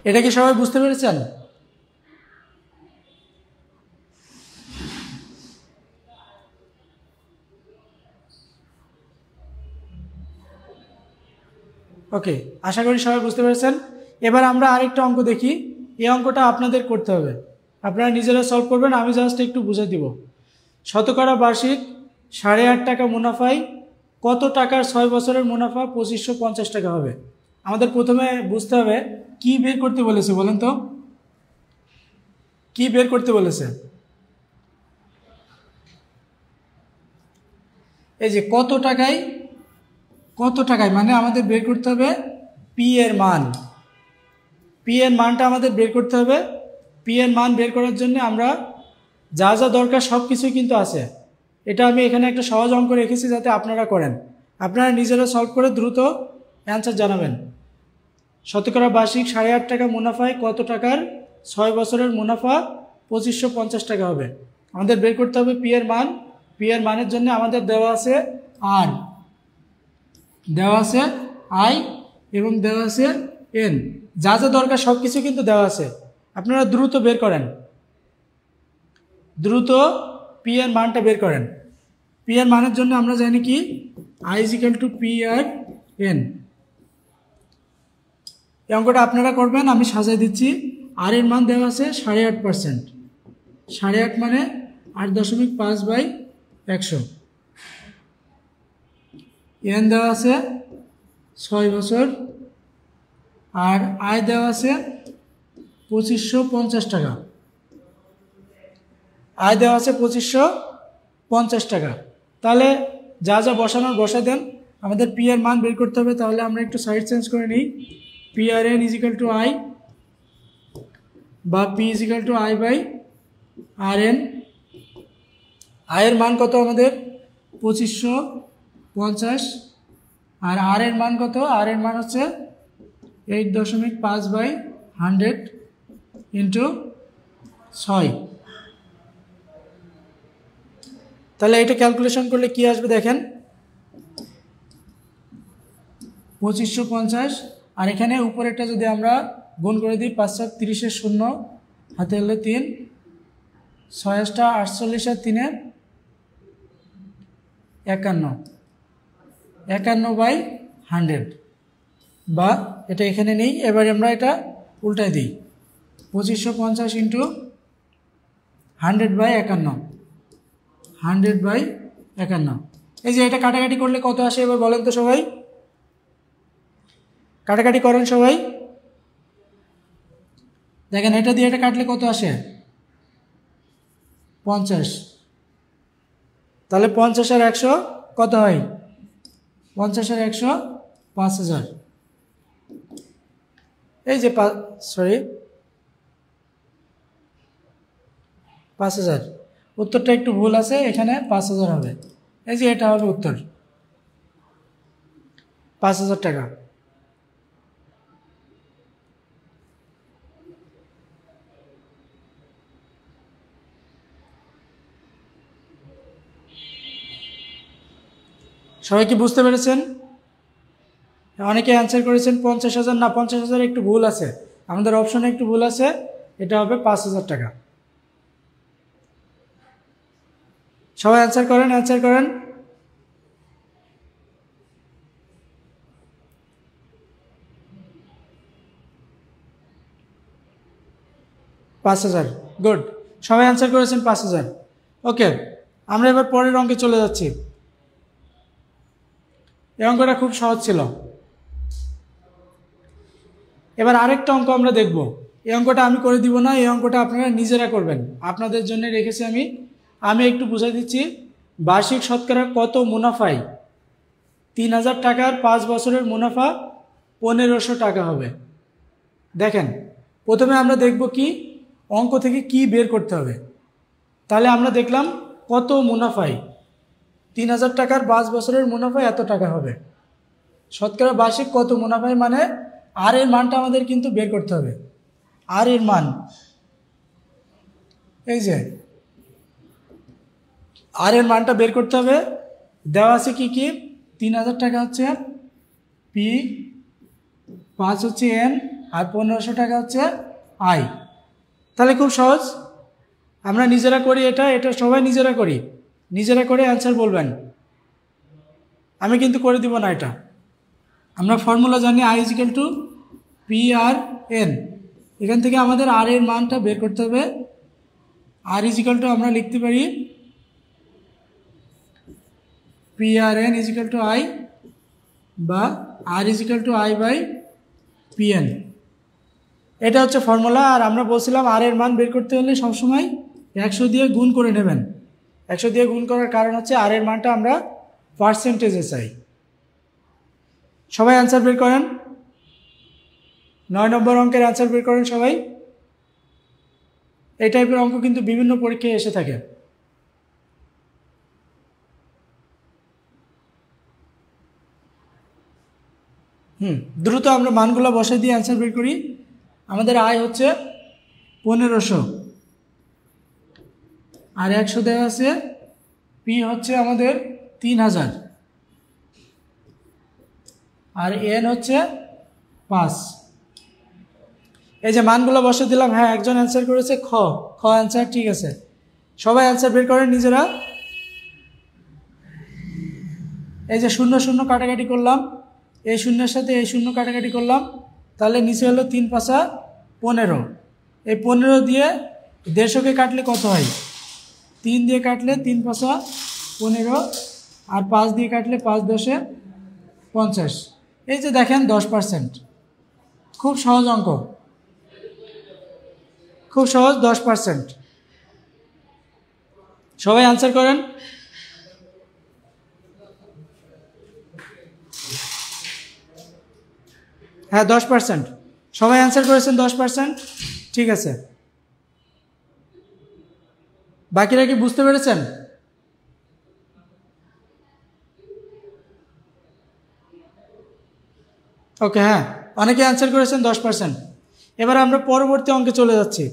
এটা কি সবাই বুঝতে পেরেছেন? ওকে, আশা করি সবাই বুঝতে পেরেছেন। এবার আমরা আরেকটা অঙ্ক দেখি। এই অঙ্কটা আপনাদের করতে হবে, আপনারা নিজেরা সলভ করবেন, আমি জাস্ট একটু বুঝে দিব। শতকরা বার্ষিক 8.5 টাকা মুনাফায় কত টাকার 6 বছরের মুনাফা 2550 টাকা হবে? আমাদের প্রথমে বুঝতে হবে কি বের করতে বলেছে, বলেন তো কি বের করতে বলেছে? এই যে কত টাকায় মানে আমাদের বের করতে হবে পি এর মান। পি এর মানটা আমাদের বের করতে হবে। পি এর মান বের করার জন্য আমরা যা যা দরকার সব কিছুই কিন্তু আছে। এটা আমি এখানে একটা সহজ অঙ্ক রেখেছি যাতে আপনারা করেন, আপনারা নিজেরা সলভ করে দ্রুত অ্যান্সার জানাবেন। শতকরা বার্ষিক 8.5 টাকা মুনাফায় কত টাকার 6 বছরের মুনাফা 2550 টাকা হবে? আমাদের বের করতে হবে পি এর মান। পি এর মানের জন্য আমাদের দেওয়া আছে আর, দেওয়া আছে আই এবং দেওয়া আছে এন। যা যা দরকার সব কিছু কিন্তু দেওয়া আছে, আপনারা দ্রুত বের করেন, দ্রুত পি এর মানটা বের করেন। পি এর মানের জন্য আমরা জানি কি I is equal to P R N. এই অঙ্কটা আপনারা করবেন, আমি সাজাই দিচ্ছি। আর এর মান দেওয়া আছে 8.5%, 8.5 মানে 8.5/100। এন দেওয়া আছে 6 বছর, আর আয় দেওয়া আছে 2550 টাকা। আয় দেওয়া আছে 2550 টাকা। তাহলে যা যা বসানোর বসা দেন, আমাদের পি এর মান বের করতে হবে। তাহলে আমরা একটু সাইড চেঞ্জ করে নিই। P R N is equal to I বা P is equal to I by R N. আয়ের মান কত আমাদের 2550, আর আর এর মান কত? আর এর মান হচ্ছে 8.5/100 ইন্টু 6। তাহলে এটা ক্যালকুলেশন করলে কি আসবে দেখেন, 2550, আর এখানে উপরেরটা যদি আমরা গুণ করে দিই 530 0 হাতে হলে 3, 6 48 আর 3 51/100 বা এটা এখানে নেই। এবার আমরা এটা উল্টাই দিই, 2550 ইন্টু 100/51, 100/51। এই যে এটা কাটাকাটি করলে কত আসে এবার বলেন তো সবাই, কাটাকাটি করেন সবাই। দেখেন এটা দিয়ে এটা কাটলে কত আসে? 50। তাহলে 50 আর 100 কত হয়? 50 আর 100 5000। এই যে 5000। উত্তরটা একটু ভুল আছে, এখানে 5000 হবে। এই যে এটা হবে উত্তর, 5000 টাকা। সবাই কি বুঝতে পেরেছেন? অনেকে অ্যান্সার করেছেন 50,000, না 50,000 একটু ভুল আছে, আমাদের অপশনে একটু ভুল আছে, এটা হবে 5000 টাকা। সবাই অ্যান্সার করেন, অ্যান্সার করেন। $5000, গুড, সবাই অ্যান্সার করেছেন 5000। ওকে, আমরা এবার পরের অঙ্কে চলে যাচ্ছি। এই অঙ্কটা খুব সহজ ছিল। এবার আরেকটা অঙ্ক আমরা দেখব। এই অঙ্কটা আমি করে দিব না, এই অঙ্কটা আপনারা নিজেরা করবেন, আপনাদের জন্য রেখেছি আমি একটু বুঝাই দিচ্ছি। বার্ষিক শতকরা কত মুনাফায় 3000 টাকার 5 বছরের মুনাফা 1500 টাকা হবে। দেখেন, প্রথমে আমরা দেখব কি অঙ্ক থেকে কি বের করতে হবে। তাহলে আমরা দেখলাম কত মুনাফায় 3000 টাকার 5 বছরের মুনাফা এত টাকা হবে। শতকরা বার্ষিক কত মুনাফায় মানে আর এর মানটা আমাদের কিন্তু বের করতে হবে। আর এর মান এই যে আর এর মানটা বের করতে হবে। দেওয়া আছে কি কি, 3000 টাকা হচ্ছে পি, 5 হচ্ছে এন, আর 1500 টাকা হচ্ছে আই। তাহলে খুব সহজ, আমরা নিজেরা করি, এটা সবাই নিজেরা করি, নিজেরা করে অ্যান্সার বলবেন, আমি কিন্তু করে দিব না। এটা আমরা ফর্মুলা জানি I is equal to P R N. এখান থেকে আমাদের আর এর মানটা বের করতে হবে। আর ইজিক্যাল টু আমরা লিখতে পারি P R N equal to I, বা R equal to I by P N. এটা হচ্ছে ফর্মুলা। আর আমরা বলছিলাম আর এর মান বের করতে হলে সবসময় 100 দিয়ে গুণ করে নেবেন। 100 দিয়ে গুণ করার কারণ হচ্ছে আর এর মানটা আমরা পার্সেন্টেজে চাই। সবাই অ্যান্সার বের করেন, 9 নম্বর অঙ্কের অ্যান্সার বের করেন সবাই। এই টাইপের অঙ্ক কিন্তু বিভিন্ন পরীক্ষায় এসে থাকে। দ্রুত আমরা মানগুলো বসাই দিয়ে অ্যান্সার বের করি। আমাদের আয় হচ্ছে 1500, আর 100 দেওয়া আছে। পি হচ্ছে আমাদের 3000, আর এন হচ্ছে 5। এই যে মানগুলো বসে দিলাম। হ্যাঁ, একজন অ্যান্সার করেছে খ অ্যান্সার, ঠিক আছে। সবাই অ্যান্সার বের করেন নিজেরা। এই যে 0 0 কাটাকাটি করলাম, এই শূন্যের সাথে এই 0 কাটাকাটি করলাম, তাহলে নিচে হলো 3 5 15। এই 15 দিয়ে 150কে কাটলে কত হয়? 3 দিয়ে কাটলে 3 5 15, আর 5 দিয়ে কাটলে 5 10 50। এই যে দেখেন 10%। খুব সহজ অঙ্ক, খুব সহজ, 10%। সবাই অ্যান্সার করেন। হ্যাঁ, 10%। সবাই অ্যান্সার করেছেন 10%, ঠিক আছে। বাকিরা কি বুঝতে পেরেছেন? ওকে, হ্যাঁ, অনেকে অ্যান্সার করেছেন 10%। এবার আমরা পরবর্তী অঙ্কে চলে যাচ্ছি।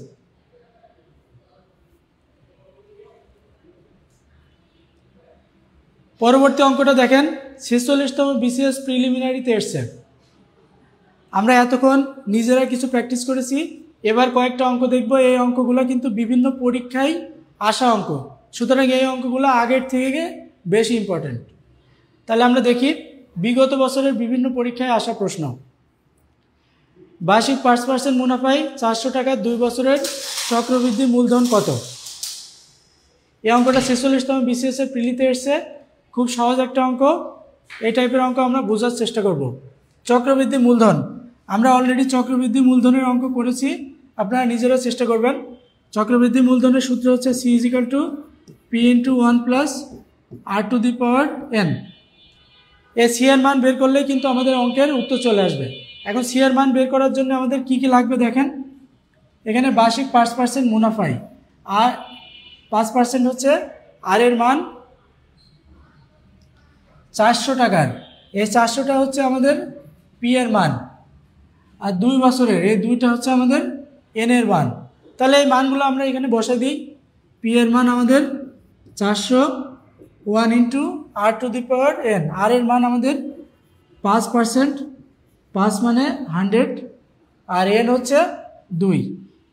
পরবর্তী অঙ্কটা দেখেন, 46তম বিসিএস প্রিলিমিনারিতে এসছে। আমরা এতক্ষণ নিজেরা কিছু প্র্যাকটিস করেছি, এবার কয়েকটা অঙ্ক দেখব। এই অঙ্কগুলো কিন্তু বিভিন্ন পরীক্ষায় আসা অঙ্ক, সুতরাং এই অঙ্কগুলো আগের থেকে বেশি ইম্পর্ট্যান্ট। তাহলে আমরা দেখি বিগত বছরের বিভিন্ন পরীক্ষায় আসা প্রশ্ন। বার্ষিক 5% মুনাফায় 400 টাকার 2 বছরের চক্রবৃদ্ধি মূলধন কত? এই অঙ্কটা 46তম বিসিএসের প্রিলিতে এসছে। খুব সহজ একটা অঙ্ক। এই টাইপের অঙ্ক আমরা বোঝার চেষ্টা করব। চক্রবৃদ্ধি মূলধন, আমরা অলরেডি চক্রবৃদ্ধি মূলধনের অঙ্ক করেছি, আপনারা নিজেরা চেষ্টা করবেন। চক্রবৃদ্ধি মূলধনের সূত্র হচ্ছে C is equal to P into 1 plus R to the power N. এই সি এর মান বের করলেই কিন্তু আমাদের অঙ্কের উত্তর চলে আসবে। এখন সি এর মান বের করার জন্য আমাদের কি কি লাগবে দেখেন। এখানে বার্ষিক 5% মুনাফায়, আর 5% হচ্ছে আর এর মান 400 টাকার। এই 400টা হচ্ছে আমাদের পি এর মান, আর 2 বছরের এই 2টা হচ্ছে আমাদের এন এর মান। তাহলে এই মানগুলো আমরা এখানে বসে দিই। পি এর মান আমাদের 400, 1 into R to the power N. R এর মান আমাদের 5%, 5 মানে 100, আর এন হচ্ছে 2।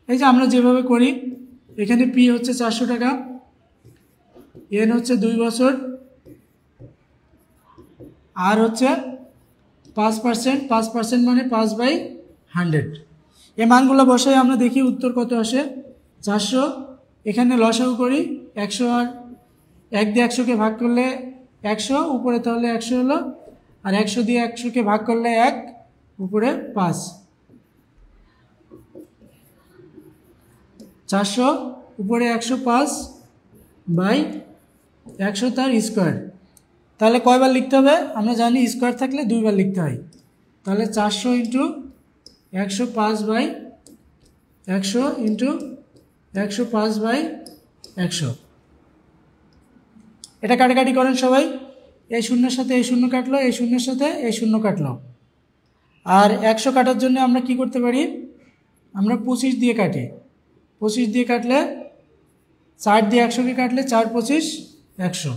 এই যে আমরা যেভাবে করি, এখানে পি হচ্ছে 400 টাকা, এন হচ্ছে 2 বছর, আর হচ্ছে 5%, 5% মানে 5/100। এই মানগুলো বসাই আমরা দেখি উত্তর কত আসে। 400, এখানে লসাগু করি, 100 আর 1 দিয়ে 100কে ভাগ করলে 100, উপরে তাহলে 100 হলো, আর 100 দিয়ে 100কে ভাগ করলে 1, উপরে 5। 400 উপরে 105/100 তার স্কোয়ার। তাহলে কয়বার লিখতে হবে? আমরা জানি স্কোয়ার থাকলে 2 বার লিখতে হয়। তাহলে 400 ইন্টু 105/100 ইন্টু 105/100। এটা কাটাকাটি করেন সবাই। এই শূন্যের সাথে এই শূন্য কাটলো, এই শূন্যের সাথে এই শূন্য কাটলো। আর 100 কাটার জন্য আমরা কি করতে পারি? আমরা 25 দিয়ে কাটি। 25 দিয়ে কাটলে 4 দিয়ে 100কে কাটলে 4 25 100।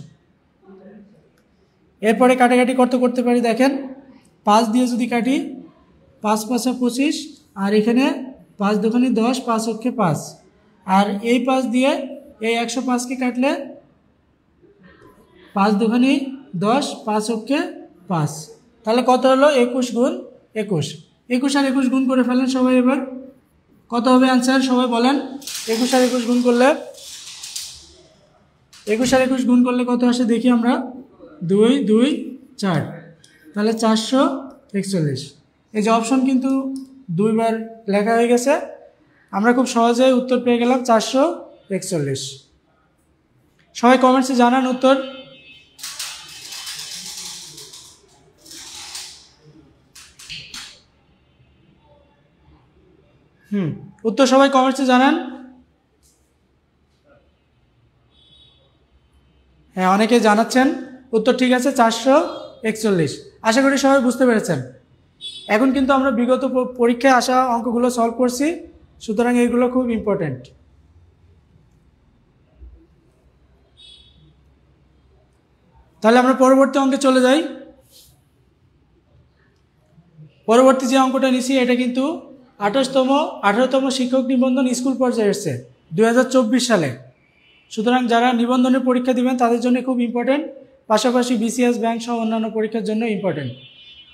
এরপরে কাটাকাটি করতে পারি। দেখেন 5 দিয়ে যদি কাটি 5 5 25, আর এখানে 5 দুগুণে 10, 5 অক্ষে 5, আর এই 5 দিয়ে এই 105কে কাটলে 5 দুগুণে 10, 5 অক্ষে 5। তাহলে কত হলো? 21 গুণ 21। 21 আর 21 গুণ করে ফেলেন সবাই। এবার কত হবে অ্যান্সার? সবাই বলেন। 21 আর 21 গুণ করলে 21 আর 21 গুণ করলে কত আসে দেখি আমরা। 2 2 4, তাহলে 441। এই যে অপশন কিন্তু 2 বার লেখা হয়ে গেছে। আমরা খুব সহজেই উত্তর পেয়ে গেলাম 441। সবাই কমেন্টসে জানান উত্তর। উত্তর সবাই কমেন্টসে জানান। হ্যাঁ, অনেকে জানাচ্ছেন উত্তর ঠিক আছে 441। আশা করি সবাই বুঝতে পেরেছেন। এখন কিন্তু আমরা বিগত পরীক্ষায় আসা অঙ্কগুলো সলভ করছি, সুতরাং এইগুলো খুব ইম্পর্টেন্ট। তাহলে আমরা পরবর্তী অঙ্কে চলে যাই। পরবর্তী যে অঙ্কটা নিছি এটা কিন্তু 18তম শিক্ষক নিবন্ধন স্কুল পর্যায়ে এসছে 2024 সালে। সুতরাং যারা নিবন্ধনের পরীক্ষা দিবেন তাদের জন্য খুব ইম্পর্টেন্ট, পাশাপাশি বিসিএস ব্যাংক সহ অন্যান্য পরীক্ষার জন্য ইম্পর্টেন্ট।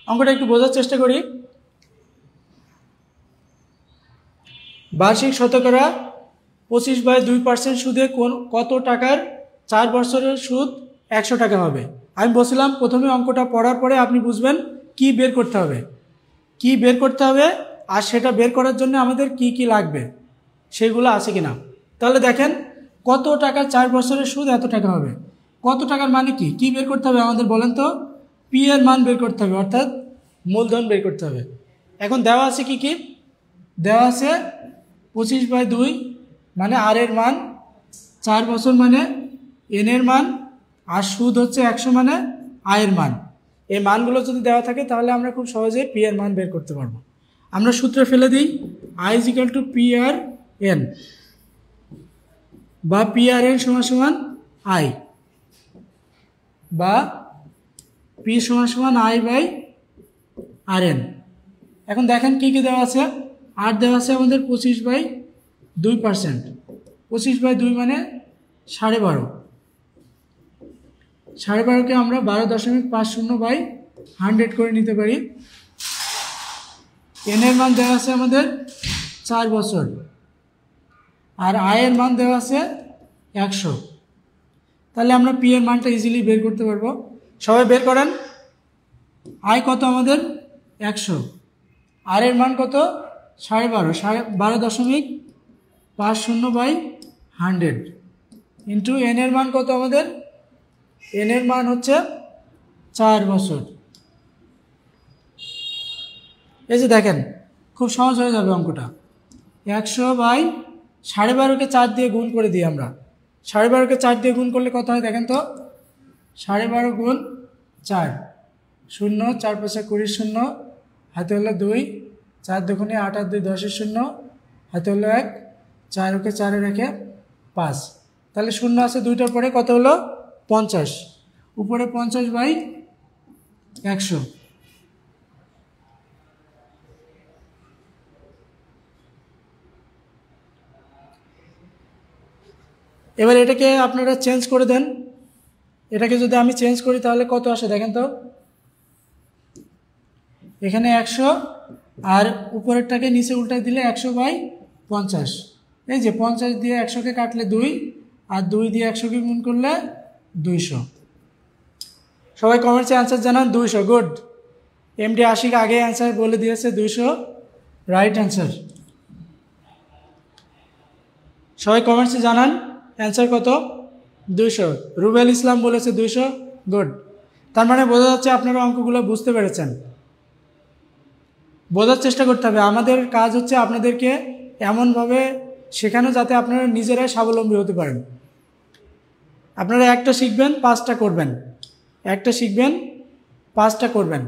অঙ্কটা একটু বোঝার চেষ্টা করি। বার্ষিক শতকরা 25/2% সুদে কত টাকার 4 বছরের সুদ 100 টাকা হবে? আমি বলছিলাম প্রথমে অঙ্কটা পড়ার পরে আপনি বুঝবেন কি বের করতে হবে, আর সেটা বের করার জন্য আমাদের কি কি লাগবে সেগুলো আছে কিনা। তাহলে দেখেন কত টাকা 4 বছরের সুদ এত টাকা হবে। কত টাকার মানে কি বের করতে হবে আমাদের বলেন তো? পি এর মান বের করতে হবে, অর্থাৎ মূলধন বের করতে হবে। এখন দেওয়া আছে কি দেওয়া আছে 25/2 মানে আর এর মান, 4 বছর মানে এন এর মান, আর সুদ হচ্ছে 100 মানে আয়ের মান। এই মানগুলো যদি দেওয়া থাকে তাহলে আমরা খুব সহজে পি এর মান বের করতে পারবো। আমরা সূত্রে ফেলে দিই I is equal to P R N, বা পি আর এন সমান আই, বা পি সমান আই বাই আর এন। এখন দেখেন কি দেওয়া আছে। আর দেওয়া আছে আমাদের 25/2%। 25/2 মানে 12.5। 12.5কে আমরা 12.50/100 করে নিতে পারি। এন এর মান দেওয়া আছে আমাদের 4 বছর, আর আয়ের মান দেওয়া আছে 100। তাহলে আমরা পি এর মানটা ইজিলি বের করতে পারবো। সবাই বের করেন। আয় কত আমাদের 100, আর এর মান কত 12.5, 12.50/100 ইন্টু এন এর মান কত আমাদের? এন এর মান হচ্ছে 4 বছর। এই যে দেখেন খুব সহজ হয়ে যাবে অঙ্কটা। 100/12.5কে 4 দিয়ে গুণ করে দিই আমরা। 12.5কে 4 দিয়ে গুণ করলে কত হয় দেখেন তো? 12.5 গুণ 4, 0, 4 5 20, 0 হাতে হলো 2, 4 দুগুণে 8 আর 2 10, 0 হাতে হলো 1, 4 ওকে 4-এ রেখে 5। তাহলে 0 আছে 2টার পরে, কত হলো 50, উপরে 50/100। এবার এটাকে আপনারা চেঞ্জ করে দেন। এটাকে যদি আমি চেঞ্জ করি তাহলে কত আসে দেখেন তো? এখানে 100, আর উপরেরটাকে নিচে উল্টায় দিলে 100/50। এই যে 50 দিয়ে 100কে কাটলে 2, আর 2 দিয়ে 100কে গুণ করলে 200। সবাই কমেন্টসে অ্যান্সার জানান 200। গুড। এমডি আশিক আগে অ্যান্সার বলে দিয়েছে 200 রাইট অ্যান্সার। সবাই কমেন্টসে জানান অ্যান্সার কত। 200। রুবেল ইসলাম বলেছে 200। গুড। তার মানে বোঝা যাচ্ছে আপনারা অঙ্কগুলো বুঝতে পেরেছেন। বোঝার চেষ্টা করতে হবে। আমাদের কাজ হচ্ছে আপনাদেরকে এমনভাবে শেখানো যাতে আপনারা নিজেরাই স্বাবলম্বী হতে পারেন। আপনারা একটা শিখবেন 5টা করবেন, একটা শিখবেন 5টা করবেন।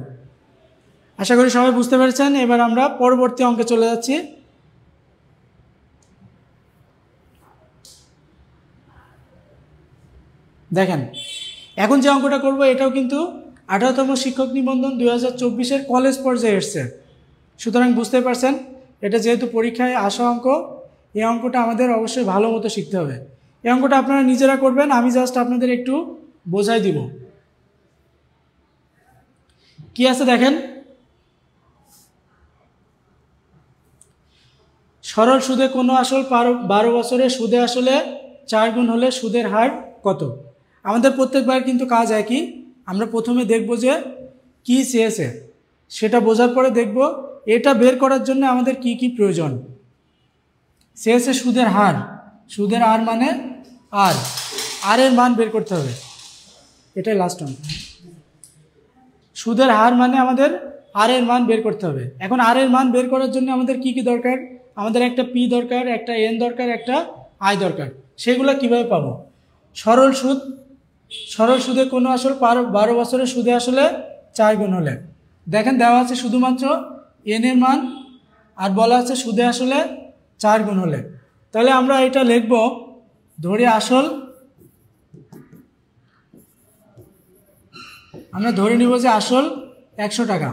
আশা করি সবাই বুঝতে পেরেছেন। এবার আমরা পরবর্তী অঙ্কে চলে যাচ্ছি। দেখেন, এখন যে অঙ্কটা করব এটাও কিন্তু 18তম শিক্ষক নিবন্ধন 2024-এর কলেজ পর্যায়ে এসছে। সুতরাং বুঝতে পারছেন এটা যেহেতু পরীক্ষায় আসা অঙ্ক, এই অঙ্কটা আমাদের অবশ্যই ভালো মতো শিখতে হবে। এই অঙ্কটা আপনারা নিজেরা করবেন, আমি জাস্ট আপনাদের একটু বোঝাই দিব। কি আছে দেখেন, সরল সুদে কোনো আসল 12 বছরে সুদে আসলে 4 গুণ হলে সুদের হার কত। আমাদের প্রত্যেকবার কিন্তু কাজ একই। আমরা প্রথমে দেখব যে কি চেয়েছে, সেটা বোঝার পরে দেখব এটা বের করার জন্য আমাদের কি কি প্রয়োজন। চেয়েছে সুদের হার, সুদের হার মানে আর এর মান বের করতে হবে। এটাই লাস্ট অঙ্ক। সুদের হার মানে আমাদের আর এর মান বের করতে হবে। এখন আর এর মান বের করার জন্য আমাদের কি কি দরকার, আমাদের একটা পি দরকার, একটা এন দরকার, একটা আই দরকার। সেগুলো কিভাবে পাবো। সরল সুদে কোনো আসল 12 বছরের সুদে আসলে 4 গুণ হলে, দেখেন দেওয়া আছে শুধুমাত্র এন এর মান আর বলা আছে সুদে আসলে 4 গুণ হলে। তাহলে আমরা এটা লিখব, ধরে আসল, আমরা ধরে নিব যে আসল 100 টাকা।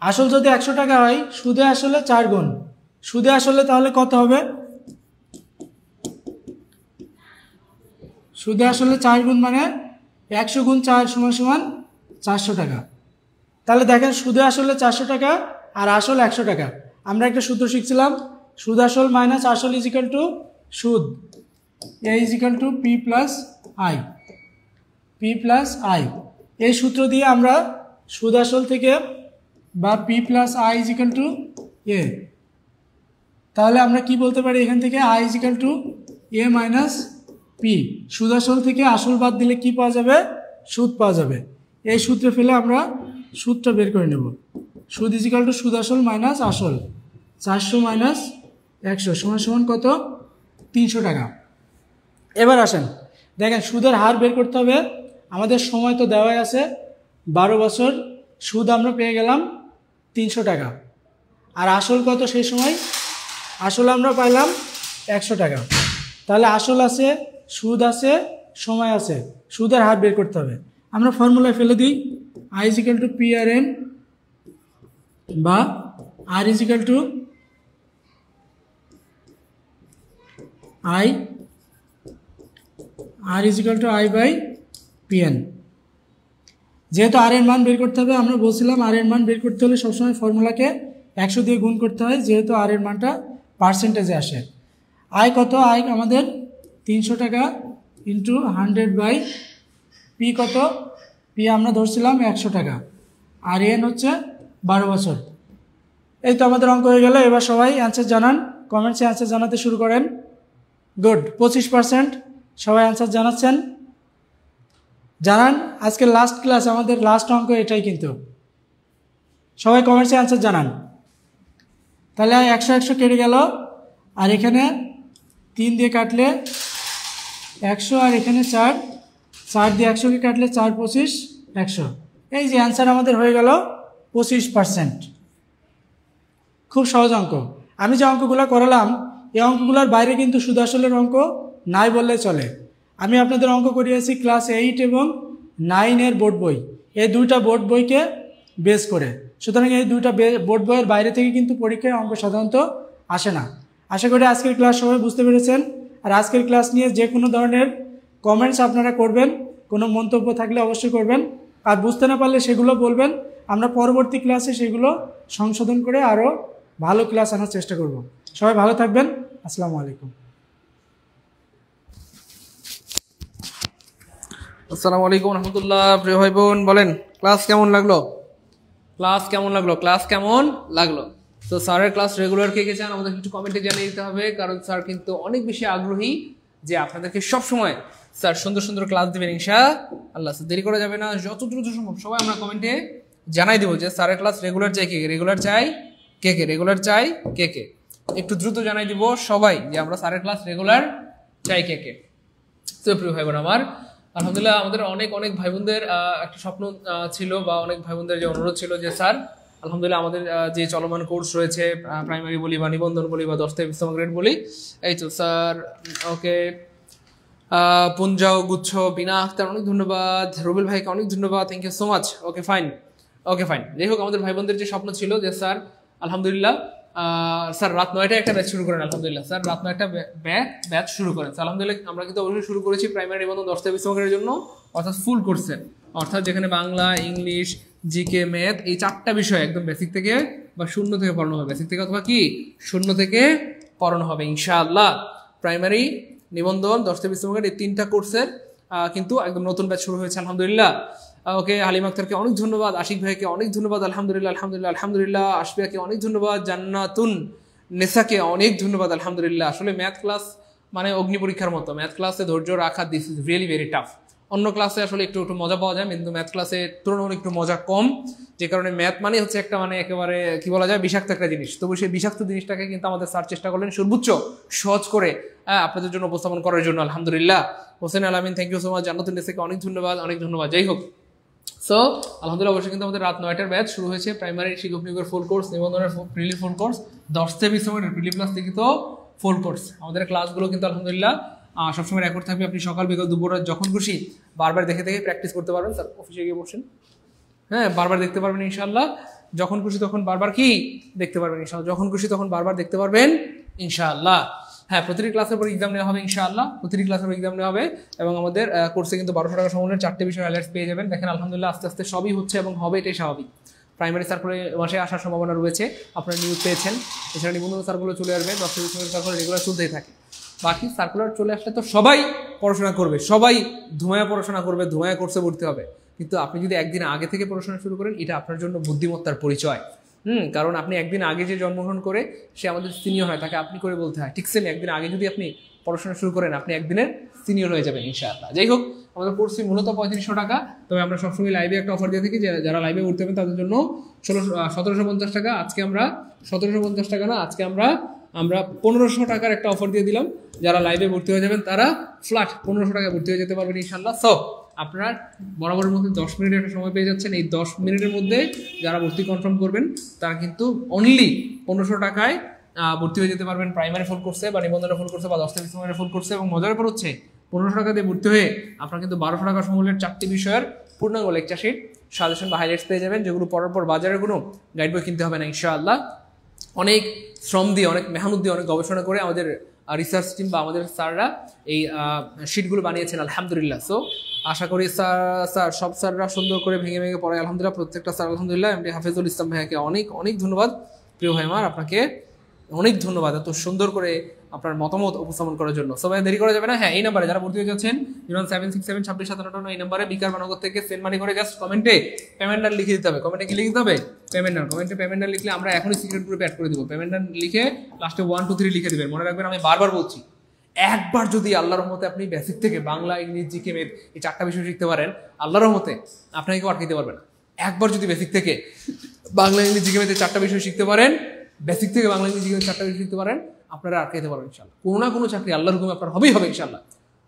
আসল যদি 100 টাকা হয়, সুদে আসলে 4 গুণ, সুদে আসলে তাহলে কত হবে, সুদে আসলে 4 গুণ মানে 100 গুণ 4 সমান সমান 400 টাকা। তাহলে দেখেন সুদে আসলে 400 টাকা আর আসল 100 টাকা। আমরা একটা সূত্র শিখছিলাম, সুদ আসল মাইনাস আসল ইজ ইকাল টু সুদ, A is equal to P plus I. এই সূত্র দিয়ে আমরা সুদ আসল থেকে বা P plus I is equal to A, তাহলে আমরা কি বলতে পারি এখান থেকে I is equal to A minus P. সুদ আসল থেকে আসল বাদ দিলে কি পাওয়া যাবে, সুদ পাওয়া যাবে। এই সূত্রে ফেলে আমরা সুদটা বের করে নেব। সুদ ইজ ইকাল টু সুদ আসল মাইনাস আসল, 400 মাইনাস 100 সমান সমান কত, 300 টাকা। এবার আসেন দেখেন সুদের হার বের করতে হবে। আমাদের সময় তো দেওয়াই আছে 12 বছর, সুদ আমরা পেয়ে গেলাম 300 টাকা। আর আসল কত সেই সময়, আসল আমরা পাইলাম 100 টাকা। তাহলে আসল আছে, সুদ আছে, সময় আছে, সুদের হার বের করতে হবে। আমরা ফর্মুলায় ফেলে দিই, I is equal to P R N বা R is equal to R is equal to I by PN. যেহেতু আর এর মান বের করতে হবে, আমরা বলছিলাম আর এর মান বের করতে হলে সবসময় ফর্মুলাকে 100 দিয়ে গুণ করতে হয়, যেহেতু আর এর মানটা পার্সেন্টেজে আসে। আয় কত, আয় আমাদের 300 টাকা ইন্টু 100 বাই পি কত, পি আমরা ধরছিলাম 100 টাকা, আর এন হচ্ছে 12 বছর। এই তো আমাদের অঙ্ক হয়ে গেল। এবার সবাই অ্যান্সার জানান, কমেন্টসে অ্যান্সার জানাতে শুরু করেন। গুড, 25% সবাই অ্যান্সার জানাচ্ছেন। জানান, আজকে লাস্ট ক্লাস, আমাদের লাস্ট অঙ্ক এটাই কিন্তু। সবাই কমেন্টসে অ্যান্সার জানান। তাহলে 100 কেটে গেল, আর এখানে 3 দিয়ে কাটলে 100, আর এখানে 4 দিয়ে 100কে কাটলে 4 25 100। এই যে অ্যান্সার আমাদের হয়ে গেল 25%। খুব সহজ অঙ্ক। আমি যে অঙ্কগুলো করালাম, এই অঙ্কগুলোর বাইরে কিন্তু সুদ আসলের অঙ্ক নাই বললে চলে। আমি আপনাদের অঙ্ক করিয়েছি ক্লাস 8 এবং 9-এর বোর্ড বই, এই দুইটা বোর্ড বইকে বেস করে। সুতরাং এই দুইটা বোর্ড বইয়ের বাইরে থেকে কিন্তু পরীক্ষায় অঙ্ক সাধারণত আসে না। আশা করি আজকের ক্লাস সবাই বুঝতে পেরেছেন। আর আজকের ক্লাস নিয়ে যে কোনো ধরনের কমেন্টস আপনারা করবেন, কোনো মন্তব্য থাকলে অবশ্যই করবেন। আর বুঝতে না পারলে সেগুলো বলবেন, আমরা পরবর্তী ক্লাসে সেগুলো সংশোধন করে আরও ভালো ক্লাস আনার চেষ্টা করব। সবাই ভালো থাকবেন। আসসালামু আলাইকুম। আসসালামু আলাইকুম রহমতুল্লাহ। প্রিয় ভাই বোন, বলেন ক্লাস কেমন লাগলো, ক্লাস কেমন লাগলো, ক্লাস কেমন লাগলো? তো স্যারের ক্লাস রেগুলার কে কে চান আমাদের কিছু কমেন্টে জানিয়ে দিতে হবে, কারণ স্যার কিন্তু অনেক বেশি আগ্রহী যে আপনাদেরকে সবসময় স্যার সুন্দর সুন্দর ক্লাস দেবেন ইনশাআল্লাহ। দেরি করা যাবে না, যত দ্রুত সম্ভব সবাই আমরা কমেন্টে জানাই দেবো যে স্যারের ক্লাস রেগুলার চাই কে কে, রেগুলার চাই কে কে, রেগুলার চাই কে কে, একটু দ্রুত জানাই দিব সবাই যে আমরা স্যারের ক্লাস রেগুলার চাই কে কে। তো প্রিয় ভাই বোন আমার, আলহামদুলিল্লাহ আমাদের অনেক অনেক ভাই বোনদের একটা স্বপ্ন ছিল বা অনেক ভাই বোনদের যে অনুরোধ ছিল যে স্যার আলহামদুলিল্লাহ আমাদের যে চলমান কোর্স রয়েছে প্রাইমারি বলি বা নিবন্ধন বলি বা 10 থেকে 20 গ্রেড বলি, এই তো স্যার ওকে পুঞ্জাও গুচ্ছ বিনা আক্তার অনেক ধন্যবাদ, রুবেল ভাইকে অনেক ধন্যবাদ, thank you so much. Okay fine, okay fine. যাই হোক আমাদের ভাই বোনদের যে স্বপ্ন ছিল যে স্যার আলহামদুলিল্লাহ স্যার রাত 9টায় একটা ব্যাচ শুরু করেন, আলহামদুলিল্লাহ স্যার রাত 9টা ব্যাচ শুরু করেন। আলহামদুলিল্লাহ আমরা কিন্তু অবশ্যই শুরু করেছি প্রাইমারি নিবন্ধন 10 থেকে 20 গ্রেডের জন্য, অর্থাৎ ফুল কোর্সে, অর্থাৎ যেখানে বাংলা, ইংলিশ, জিকে, ম্যাথ এই 4টা বিষয় একদম বেসিক থেকে বা শূন্য থেকে পড়ানো হবে, বেসিক থেকে অথবা কি শূন্য থেকে পড়ানো হবে ইনশাআল্লাহ। প্রাইমারি নিবন্ধন 10 থেকে 20 গ্রেড এই 3টা কোর্সের কিন্তু একদম নতুন ব্যাচ শুরু হয়েছে আলহামদুলিল্লাহ। ওকে হালিম আক্তারকে অনেক ধন্যবাদ, আশিক ভাইকে অনেক ধন্যবাদ, আলহামদুলিল্লাহ আলহামদুলিল্লাহ আলহামদুলিল্লাহ, আশফিয়াকে অনেক ধন্যবাদ, জান্নাতুন নেসাকে অনেক ধন্যবাদ আলহামদুলিল্লাহ। আসলে ম্যাথ ক্লাস মানে অগ্নি পরীক্ষার মতো, ম্যাথ ক্লাসে ধৈর্য রাখা this is really very tough. অন্য ক্লাসে আসলে একটু একটু মজা পাওয়া যায়, কিন্তু ম্যাথ ক্লাসে তুলনামূলক একটু মজা কম, যে কারণে ম্যাথ মানে হচ্ছে একটা মানে একেবারে কি বলা যায় বিষাক্ত একটা জিনিস। তবু সেই বিষাক্ত জিনিসটাকে কিন্তু আমাদের স্যার চেষ্টা করলেন সর্বোচ্চ সহজ করে আপনাদের জন্য উপস্থাপন করার জন্য আলহামদুলিল্লাহ। Hossain Alamin thank you so much, Jannatun নেসাকে অনেক ধন্যবাদ, অনেক ধন্যবাদ। যাই হোক সো আলহামদুলিল্লাহ অবশ্যই কিন্তু আমাদের রাত 9টার ব্যাচ শুরু হয়েছে, প্রাইমারি শিক্ষক নিয়োগের ফুল কোর্স, নিবন্ধনের প্রিলি ফুল কোর্স, 10 থেকে 20 মিনিটের প্রিলি প্লাস লিখিত ফুল কোর্স। আমাদের ক্লাসগুলো কিন্তু আলহামদুলিল্লাহ সবসময় রেকর্ড থাকবে, আপনি সকাল বিকাল দুপুর যখন খুশি বারবার দেখে দেখে প্র্যাকটিস করতে পারবেন। স্যার অফিসে গিয়ে বসেন, হ্যাঁ বারবার দেখতে পারবেন ইনশাআল্লাহ, যখন খুশি তখন বারবার কি দেখতে পারবেন ইনশাআল্লাহ, যখন খুশি তখন বারবার দেখতে পারবেন ইনশাআল্লাহ। হ্যাঁ প্রতিটি ক্লাসের পর এক্সাম নেওয়া হবে ইনশাআল্লাহ, প্রতিটি ক্লাসের পর এক্সাম নেওয়া হবে এবং আমাদের কোর্সে কিন্তু 1200 টাকা সমন্বয়ের 4টে বিষয় অ্যালার্টস পেয়ে যাবেন। দেখেন আলহামদুলিল্লাহ আস্তে আস্তে সবই হচ্ছে এবং হবে, এটাই স্বাভাবিক। প্রাইমারি সার্কুলে মাসে আসার সম্ভাবনা রয়েছে, আপনারা নিউজ পেয়েছেন। এছাড়া নিবন্ধন সার্কুলে চলে আসবে, 10 থেকে 20 সার্কুল রেগুলার চলতেই থাকে। বাকি সার্কুলার চলে আসলে তো সবাই পড়াশোনা করবে, সবাই ধুমায়া পড়াশোনা করবে, ধুমায়া কোর্সে ভর্তি হবে। কিন্তু আপনি যদি একদিন আগে থেকে পড়াশোনা শুরু করেন, এটা আপনার জন্য বুদ্ধিমত্তার পরিচয়। কারণ আপনি একদিন আগে যে জন্মগ্রহণ করে সে আমাদের সিনিয়র হয়, তাকে আপনি করে বলতে হয়। ঠিক সেম একদিন আগে যদি আপনি পড়াশোনা শুরু করেন, আপনি একদিনের সিনিয়র হয়ে যাবেন ইনশাআল্লাহ। যাই হোক আমাদের কোর্স ফি মূলত 3500 টাকা, তবে আমরা সবসময় লাইভে একটা অফার দিয়ে থাকি, যারা লাইভে উঠতে হবে তাদের জন্য 1750 টাকা। আজকে আমরা 1750 টাকা না, আজকে আমরা 1500 টাকার একটা অফার দিয়ে দিলাম। যারা লাইভে ভর্তি হয়ে যাবেন তারা ফ্ল্যাট 1500 টাকায় ভর্তি হয়ে যেতে পারবেন ইনশাআল্লাহ। সো আপনার বরাবরের মধ্যে 10 মিনিটের একটা সময় পেয়ে যাচ্ছেন। এই 10 মিনিটের মধ্যে যারা ভর্তি কনফার্ম করবেন তারা কিন্তু অনলি 1500 টাকায় ভর্তি হয়ে যেতে পারবেন প্রাইমারি ফুল কোর্সে বা নিবন্ধনের ফুল কোর্সে বা 10 থেকে 20 মিনিটের ফুল কোর্সে। এবং মজার ব্যাপার হচ্ছে 1500 টাকা দিয়ে ভর্তি হয়ে আপনার কিন্তু 1200 টাকা সমমূল্যের 4টি বিষয়ের পূর্ণাঙ্গ লেকচার শিট, সাজেশন বা হাইলাইটস পেয়ে যাবেন, যেগুলো পড়ার পর বাজারের কোনো গাইড বই কিনতে হবে না ইনশাআল্লাহ। অনেক শ্রম দিয়ে, অনেক মেহনত দিয়ে, অনেক গবেষণা করে আমাদের রিসার্চ টিম বা আমাদের স্যাররা এই শিটগুলো বানিয়েছেন আলহামদুলিল্লাহ। সো আশা করি স্যার সব স্যাররা সুন্দর করে ভেঙে ভেঙে পড়ায় আলহামদুলিল্লাহ, প্রত্যেকটা স্যার আলহামদুলিল্লাহ। এমডি হাফেজুল ইসলাম ভাইয়াকে অনেক অনেক ধন্যবাদ। প্রিয় ভাই আমার, আপনাকে অনেক ধন্যবাদ এত সুন্দর করে আপনার মতামত উপস্থাপন করার জন্য। সবাই দেরি করা যাবে না। হ্যাঁ এই নাম্বারে যারা ভর্তি হয়ে যাচ্ছেন 01767265758 এই নাম্বারে বিকাশ বানগর থেকে সেন্ড মানি করে জাস্ট কমেন্টে পেমেন্ট নাম লিখে দিতে হবে। কমেন্টে কি লিখতে হবে? পেমেন্ট নাম। কমেন্টে পেমেন্ট নাম লিখলে আমরা এখনই সিক্রেট গ্রুপে অ্যাড করে দিব। পেমেন্ট নাম লিখে লাস্টে 1 2 3 লিখে দিবেন। মনে রাখবেন আমি বারবার বলছি, একবার যদি আল্লাহর রহমতে আপনি বেসিক থেকে বাংলা, ইংলিশ, জিকে, ম্যাথ এই 4টা বিষয় শিখতে পারেন, আল্লাহর রহমতে আপনাকে কেউ আটকাতে পারবে না। একবার যদি বেসিক থেকে বাংলা, ইংলিশ, জিকে, ম্যাথ এই 4টা বিষয় শিখতে পারেন, বেসিক থেকে বাংলা, ইংলিশ, জিকে, ম্যাথ 4টা বিষয় শিখতে পারেন, আপনারা আটকাতে পারবেন ইনশাআল্লাহ। কোনো না কোনো চাকরি আল্লাহর হুকুমে আপনার হবেই হবে ইনশাআল্লাহ।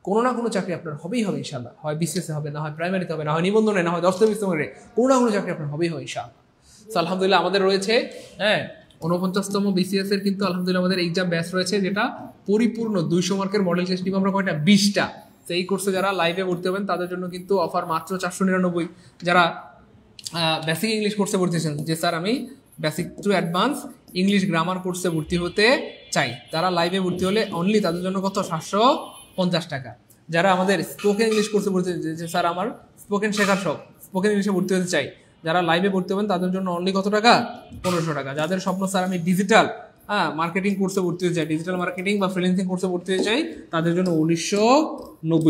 কোনো না কোনো চাকরি আপনার হবেই হবে ইনশাআল্লাহ। হয় বিসিএসে হবে, না হয় প্রাইমারিতে হবে, না হয় নিবন্ধনে, না হয় 10 থেকে 20 মিনিটে, কোনো না কোনো চাকরি আপনার হবেই হবে ইনশাআল্লাহ। তো আলহামদুলিল্লাহ আমাদের রয়েছে 49তম বিসিএস এর কিন্তু আলহামদুলিল্লাহ আমাদের এক্সাম ব্যাচ রয়েছে, যেটা পরিপূর্ণ 200 মার্কের মডেল টেস্ট নিব আমরা কয়টা 20টা। তো এই কোর্সে যারা লাইভে ভর্তি হবেন তাদের জন্য কিন্তু অফার মাত্র 499। যারা বেসিক ইংলিশ কোর্সে ভর্তি হয়েছেন, যে স্যার আমি basic to advance English grammar কোর্সে ভর্তি হতে চাই, তারা লাইভে ভর্তি হলে অনলি তাদের জন্য কত 750 টাকা। যারা আমাদের স্পোকেন ইংলিশ কোর্সে ভর্তি হয়েছে, যে স্যার আমার স্পোকেন শেখার শখ, স্পোকেন ইংলিশে ভর্তি হতে চাই, যারা লাইভে ভর্তি হবেন তাদের জন্য অনলি কত টাকা 1500 টাকা। যাদের স্বপ্ন স্যার আমি ডিজিটাল মার্কেটিং কোর্সে ভর্তি হতে চাই, ডিজিটাল মার্কেটিং বা ফ্রিল্যান্সিং কোর্সে ভর্তি হতে চাই, তাদের জন্য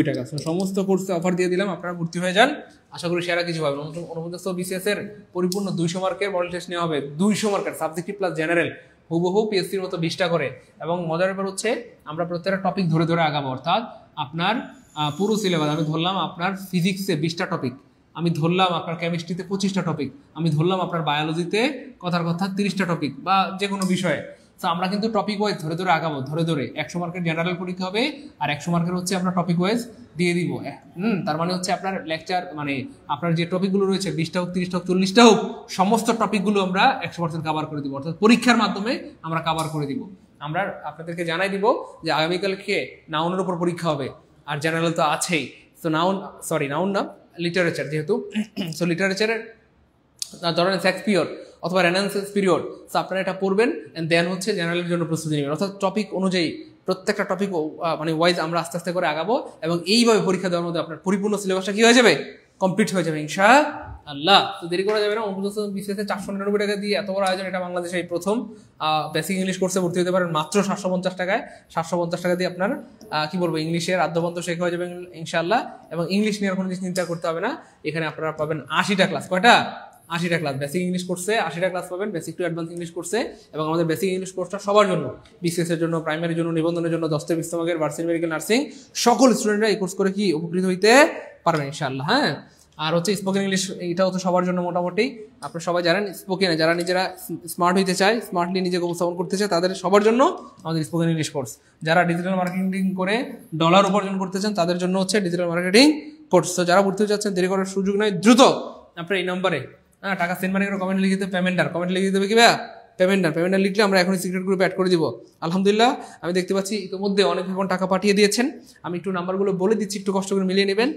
টাকা। সমস্ত কোর্সে অফার দিয়ে দিলাম, আপনারা ভর্তি হয়ে যান। আশা করি সেরা কিছু পাবেন। 49 বিসিএস এর পরিপূর্ণ 200 মার্কের মডেল টেস্ট নেওয়া হবে, 200 মার্কের সাবজেক্টিভ প্লাস জেনারেল, হুবহু পিএসসির মতো 20টা করে। এবং মজার ব্যাপার হচ্ছে আমরা প্রত্যেকটা টপিক ধরে ধরে আগাবো, অর্থাৎ আপনার পুরো সিলেবাস আমি ধরলাম, আপনার ফিজিক্সে 20টা টপিক, আমি ধরলাম আপনার কেমিস্ট্রিতে 25টা টপিক, আমি ধরলাম আপনার বায়োলজিতে কথার কথা 30টা টপিক, বা যে কোনো বিষয়ে। তো আমরা কিন্তু টপিক ওয়াইজ ধরে ধরে আগাবো, ধরে ধরে 100 মার্কের জেনারেল পরীক্ষা হবে, আর 100 মার্কের হচ্ছে আমরা টপিক ওয়াইজ দিয়ে দিব। তার মানে হচ্ছে আপনার লেকচার, মানে আপনার যে টপিকগুলো রয়েছে 20টা হোক, 30টা হোক, 40টা হোক, সমস্ত টপিকগুলো আমরা 100% কাভার করে দিব, অর্থাৎ পরীক্ষার মাধ্যমে আমরা কাভার করে দিব। আমরা আপনাদেরকে জানাই দিব যে আগামীকালকে নাউনের উপর পরীক্ষা হবে, আর জেনারেল তো আছেই। তো নাউন না, লিটারেচার যেহেতু, সো লিটারেচারের ধরেন শেক্সপিয়র অথবা রেনেসান্স পিরিয়ড, সো আপনারা এটা পড়বেন এন্ড দেন হচ্ছে জেনারেলের জন্য প্রস্তুতি নেবেন, অর্থাৎ টপিক অনুযায়ী প্রত্যেকটা টপিক মানে ওয়াইজ আমরা আস্তে আস্তে করে আগাবো, এবং এইভাবে পরীক্ষা দেওয়ার মধ্যে আপনার পরিপূর্ণ সিলেবাসটা কি হয়ে যাবে, কমপ্লিট হয়ে যাবে ইনশাআল্লাহ। তো দেরি করা যাবে না। 49 499 টাকা দিয়ে এত বড় আয়োজন, এটা বাংলাদেশে এই প্রথম। বেসিক ইংলিশ কোর্সে ভর্তি হতে পারেন মাত্র 750 টাকায়। 750 টাকা দিয়ে আপনার কি বলবো, ইংলিশের আদ্যবন্ত শেখা হয়ে যাবে ইনশাআল্লাহ। এবং ইংলিশ নিয়ে কোনো কিছু চিন্তা করতে হবে না, এখানে আপনারা পাবেন 80টা ক্লাস। কয়টা? 80টা ক্লাস। বেসিক ইংলিশ কোর্সে 80টা ক্লাস পাবেন, বেসিক টু অ্যাডভান্স ইংলিশ কোর্সে। এবং আমাদের বেসিক ইংলিশ কোর্সটা সবার জন্য, বিসিএস এর জন্য, প্রাইমারির জন্য, নিবন্ধনের জন্য, 10টা 20 মার্কের, ভার্সিটি মেডিকেল নার্সিং, সকল স্টুডেন্টরা এই কোর্স করে কি উপকৃত হইতে পারবেন ইনশাআল্লাহ। হ্যাঁ, আর হচ্ছে স্পোকেন ইংলিশ, এটাও তো সবার জন্য মোটামুটি। আপনারা সবাই জানেন স্পোকেনে যারা নিজেরা স্মার্ট হইতে চায়, স্মার্টলি নিজেকে উপস্থাপন করতে চায়, তাদের সবার জন্য আমাদের স্পোকেন ইংলিশ কোর্স। যারা ডিজিটাল মার্কেটিং করে ডলার উপার্জন করতে চান, তাদের জন্য হচ্ছে ডিজিটাল মার্কেটিং কোর্স। তো যারা ভর্তি হতে চাচ্ছেন, দেরি করার সুযোগ নাই, দ্রুত আপনার এই নম্বরে টাকা সেন্ড মানি করে কমেন্ট লিখে দিতে, কমেন্ট লিখে দিতে হবে কি ভাইয়া, পেমেন্টার লিখলে আমরা এখন সিক্রেট গ্রুপে অ্যাড করে দিব। আলহামদুলিল্লাহ, আমি দেখতে পাচ্ছি ইতিমধ্যে অনেক এখন টাকা পাঠিয়ে দিয়েছেন। আমি একটু নাম্বারগুলো বলে দিচ্ছি, একটু কষ্ট করে মিলিয়ে নেবেন।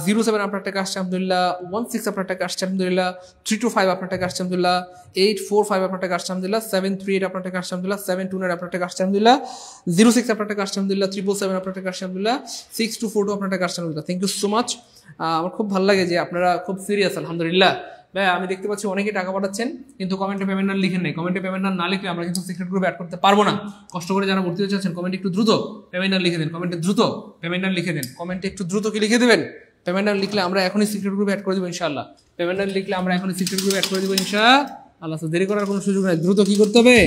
07 আপনার টাকা আসছে আলহামদুলিল্লাহ, 16 আপনার টাকা আসছে আলহামদুলিল্লাহ, 325 আপনার টাকা আসছে আলহামদুলিল্লাহ, 845 আপনার টাকা আসছে আলহামদুলিল্লাহ, 738 আপনার টাকা আসছে আলহামদুলিল্লাহ, 729 আপনার টাকা আসছে আলহামদুলিল্লাহ, 06 আপনার টাকা আসছে আলহামদুলিল্লাহ, 777 আপনার টাকা আসছে আলহামদুলিল্লাহ, 6242 আপনার টাকা আসছে আলহামদুলিল্লাহ। Thank you so much. আমার খুব ভালো লাগে যে আপনারা খুব সিরিয়াস আলহামদুলিল্লাহ। ভাই আমি দেখতে পাচ্ছি অনেকেই টাকা পাঠাচ্ছেন, কিন্তু কমেন্টে পেমেন্ট নাম লিখেন নাই। কমেন্টে পেমেন্ট নাম না লিখলে আমরা কিন্তু সিক্রেট গ্রুপে অ্যাড করতে পারবো না। কষ্ট করে যারা ভর্তি হতে চাচ্ছেন, কমেন্টে একটু দ্রুত পেমেন্ট নাম লিখে দেন, কমেন্টে দ্রুত পেমেন্ট নাম লিখে দেন, কমেন্টে একটু দ্রুত কি লিখে দেবেন, পেমেন্ট নাম লিখলে আমরা এখনই সিক্রেট গ্রুপে অ্যাড করে দেবো ইনশাআল্লাহ। পেমেন্ট নাম লিখলে আমরা এখনই সিক্রেট গ্রুপে অ্যাড করে দেবো ইনশাআল্লাহ। তো দেরি করার কোনো সুযোগ নাই, দ্রুত কি করতে হবে,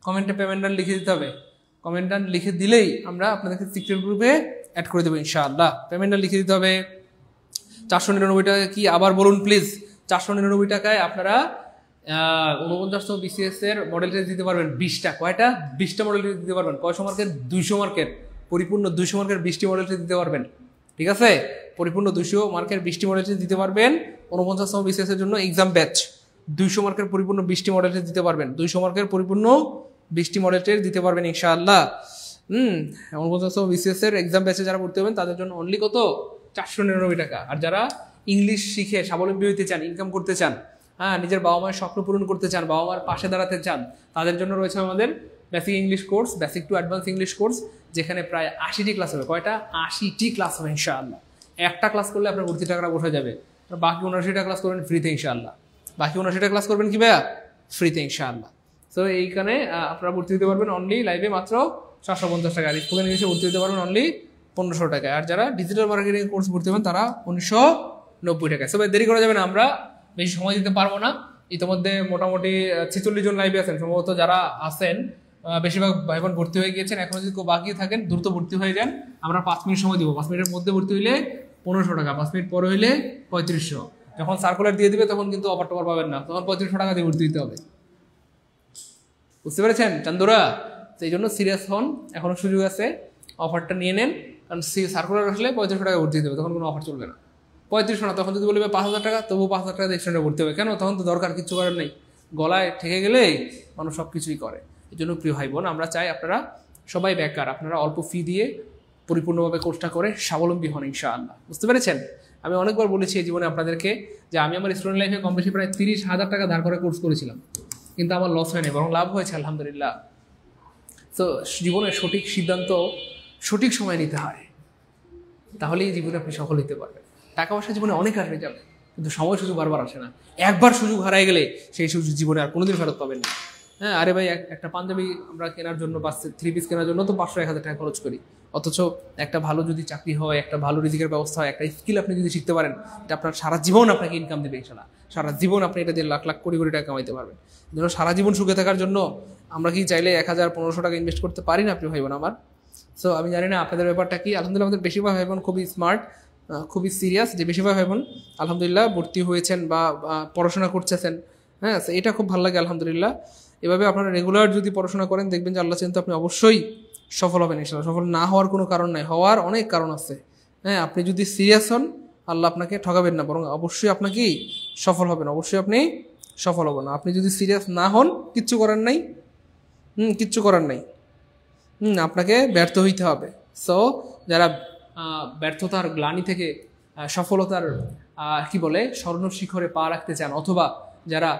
কমেন্টে পেমেন্ট নাম লিখে দিতে হবে। কমেন্ট নাম লিখে দিলেই আমরা আপনাদেরকে সিক্রেট গ্রুপে অ্যাড করে দেবো ইনশাআল্লাহ। পেমেন্ট নাম লিখে দিতে হবে। 499 টাকা কি আবার বলুন প্লিজ। 499 টাকায় আপনারা 49 বিসিএস এর মডেল টেস্ট দিতে পারবেন 20টা। কয়টা? 20টা মডেল টেস্ট দিতে পারবেন। কয়শো মার্কের? 200 মার্কের, পরিপূর্ণ 200 মার্কের 20টি মডেল টেস্ট দিতে পারবেন। ঠিক আছে, পরিপূর্ণ 200 মার্কের 20টি মডেল টেস্ট দিতে পারবেন। 49তম বিসিএস এর জন্য এক্সাম ব্যাচ 200 মার্কের পরিপূর্ণ 20টি মডেল টেস্ট দিতে পারবেন। 200 মার্কের পরিপূর্ণ 20টি মডেল টেস্ট দিতে পারবেন ইনশাআল্লাহ। 49তম বিসিএস এর এক্সাম ব্যাচে যারা ভর্তি হবেন তাদের জন্য অনলি কত? 499 টাকা। আর যারা ইংলিশ শিখে স্বাবলম্বী হতে চান, ইনকাম করতে চান, হ্যাঁ, নিজের বাবা মায়ের স্বপ্ন পূরণ করতে চান, বাবা মার পাশে দাঁড়াতে চান, তাদের জন্য রয়েছে আমাদের basic English course, basic to advance English course, যেখানে প্রায় 80টি ক্লাস হবে। কয়টা? 80টি ক্লাস হবে ইনশাআল্লাহ। একটা ক্লাস করলে আপনার ভর্তি টাকাটা বসে যাবে। বাকি 79টা ক্লাস করবেন ফ্রিতে ইনশাআল্লাহ। বাকি 79টা ক্লাস করবেন কি ভাইয়া? ফ্রিতে ইনশাআল্লাহ। তো এইখানে আপনারা ভর্তি হতে পারবেন অনলি লাইভে মাত্র 750 টাকা। আর স্পোকেন ইংলিশে ভর্তি হতে পারবেন অনলি 1500 টাকায়। আর যারা ডিজিটাল মার্কেটিং কোর্স ভর্তি হবেন তারা 1990 টাকায়। সবাই দেরি করা যাবে না, আমরা বেশি সময় দিতে পারবো না। ইতিমধ্যে মোটামুটি 46 জন লাইভে আছেন সম্ভবত। যারা আছেন বেশিরভাগ ভাই বোন ভর্তি হয়ে গিয়েছেন। এখন যদি কেউ বাকি থাকেন দ্রুত ভর্তি হয়ে যান। আমরা 5 মিনিট সময় দিব। 5 মিনিটের মধ্যে ভর্তি হইলে 1500 টাকা, 5 মিনিট পরে হইলে 3500। যখন সার্কুলার দিয়ে দিবে তখন কিন্তু অফার টফার পাবেন না, তখন 3500 টাকা দিয়ে ভর্তি দিতে হবে। বুঝতে পেরেছেন চান্দুরা? সেই জন্য সিরিয়াস হন, এখনো সুযোগ আছে, অফারটা নিয়ে নেন। কারণ সার্কুলার আসলে 3500 টাকা ভর্তি দিতে হবে, তখন কোনো অফার চলবে না। 3500 না, তখন যদি বলবে 5000 টাকা, তবুও 5000 টাকা এক্সট্রা ভর্তি হবে। কেন? তখন তো দরকার, কিছু করার নেই। গলায় ঠেকে গেলে মানুষ সব কিছুই করে। এই জন্য প্রিয় ভাই বোন, আমরা চাই আপনারা সবাই বেকার, আপনারা অল্প ফি দিয়ে পরিপূর্ণভাবে কোর্সটা করে স্বাবলম্বী হন ইনশাআল্লাহ। বুঝতে পেরেছেন? আমি অনেকবার বলেছি এই জীবনে আপনাদেরকে যে আমি আমার স্টুডেন্ট লাইফে কম বেশি প্রায় 30,000 টাকা ধার করে কোর্স করেছিলাম, কিন্তু আমার লস হয়নি, বরং লাভ হয়েছে আলহামদুলিল্লাহ। তো জীবনের সঠিক সিদ্ধান্ত সঠিক সময় নিতে হয়, তাহলেই জীবনে আপনি সফল হতে পারবেন। টাকা পয়সা জীবনে অনেক হারিয়ে যাবে, কিন্তু সময় সুযোগ বারবার আসে না। একবার সুযোগ হারাই গেলে সেই সুযোগ জীবনে আর কোনোদিন ফেরত পাবেন না। হ্যাঁ, আরে ভাই একটা পাঞ্জাবি আমরা কেনার জন্য বা 3 পিস কেনার জন্য তো 500-1000 টাকা খরচ করি, অথচ একটা ভালো যদি চাকরি হয়, একটা ভালো রিজিকের ব্যবস্থা হয়, একটা স্কিল আপনি যদি শিখতে পারেন, এটা আপনার সারা জীবন আপনাকে ইনকাম দেবে ইনশাল্লাহ। সারা জীবন আপনি এটা দিয়ে লাখ লাখ কোটি কোটি টাকা কামাইতে পারবেন। যেন সারা জীবন সুখে থাকার জন্য আমরা কি চাইলে 1000-1500 টাকা ইনভেস্ট করতে পারি না আপনি ভাই বোন আমার? সো আমি জানি না আপনাদের ব্যাপারটা কি। আলহামদুলিল্লাহ আমাদের বেশিরভাগ ভাই বোন খুবই স্মার্ট, খুবই সিরিয়াস, যে বেশিরভাগ ভাই বোন আলহামদুলিল্লাহ ভর্তি হয়েছেন বা পড়াশোনা করতেছেন। হ্যাঁ, এটা খুব ভালো লাগে আলহামদুলিল্লাহ। এভাবে আপনারা রেগুলার যদি পড়াশোনা করেন দেখবেন যে আল্লাহ চিন্তা আপনি অবশ্যই সফল হবেন ইনশাআল্লাহ। সফল না হওয়ার কোনো কারণ নাই, হওয়ার অনেক কারণ আছে। হ্যাঁ, আপনি যদি সিরিয়াস হন আল্লাহ আপনাকে ঠকাবেন না, বরং অবশ্যই আপনাকে সফল হবেন, অবশ্যই আপনি সফল হবেন। আপনি যদি সিরিয়াস না হন কিচ্ছু করার নাই, কিচ্ছু করার নাই, আপনাকে ব্যর্থ হইতে হবে। সো যারা ব্যর্থতার গ্লানি থেকে সফলতার কি বলে স্বর্ণ শিখরে পা রাখতে চান, অথবা যারা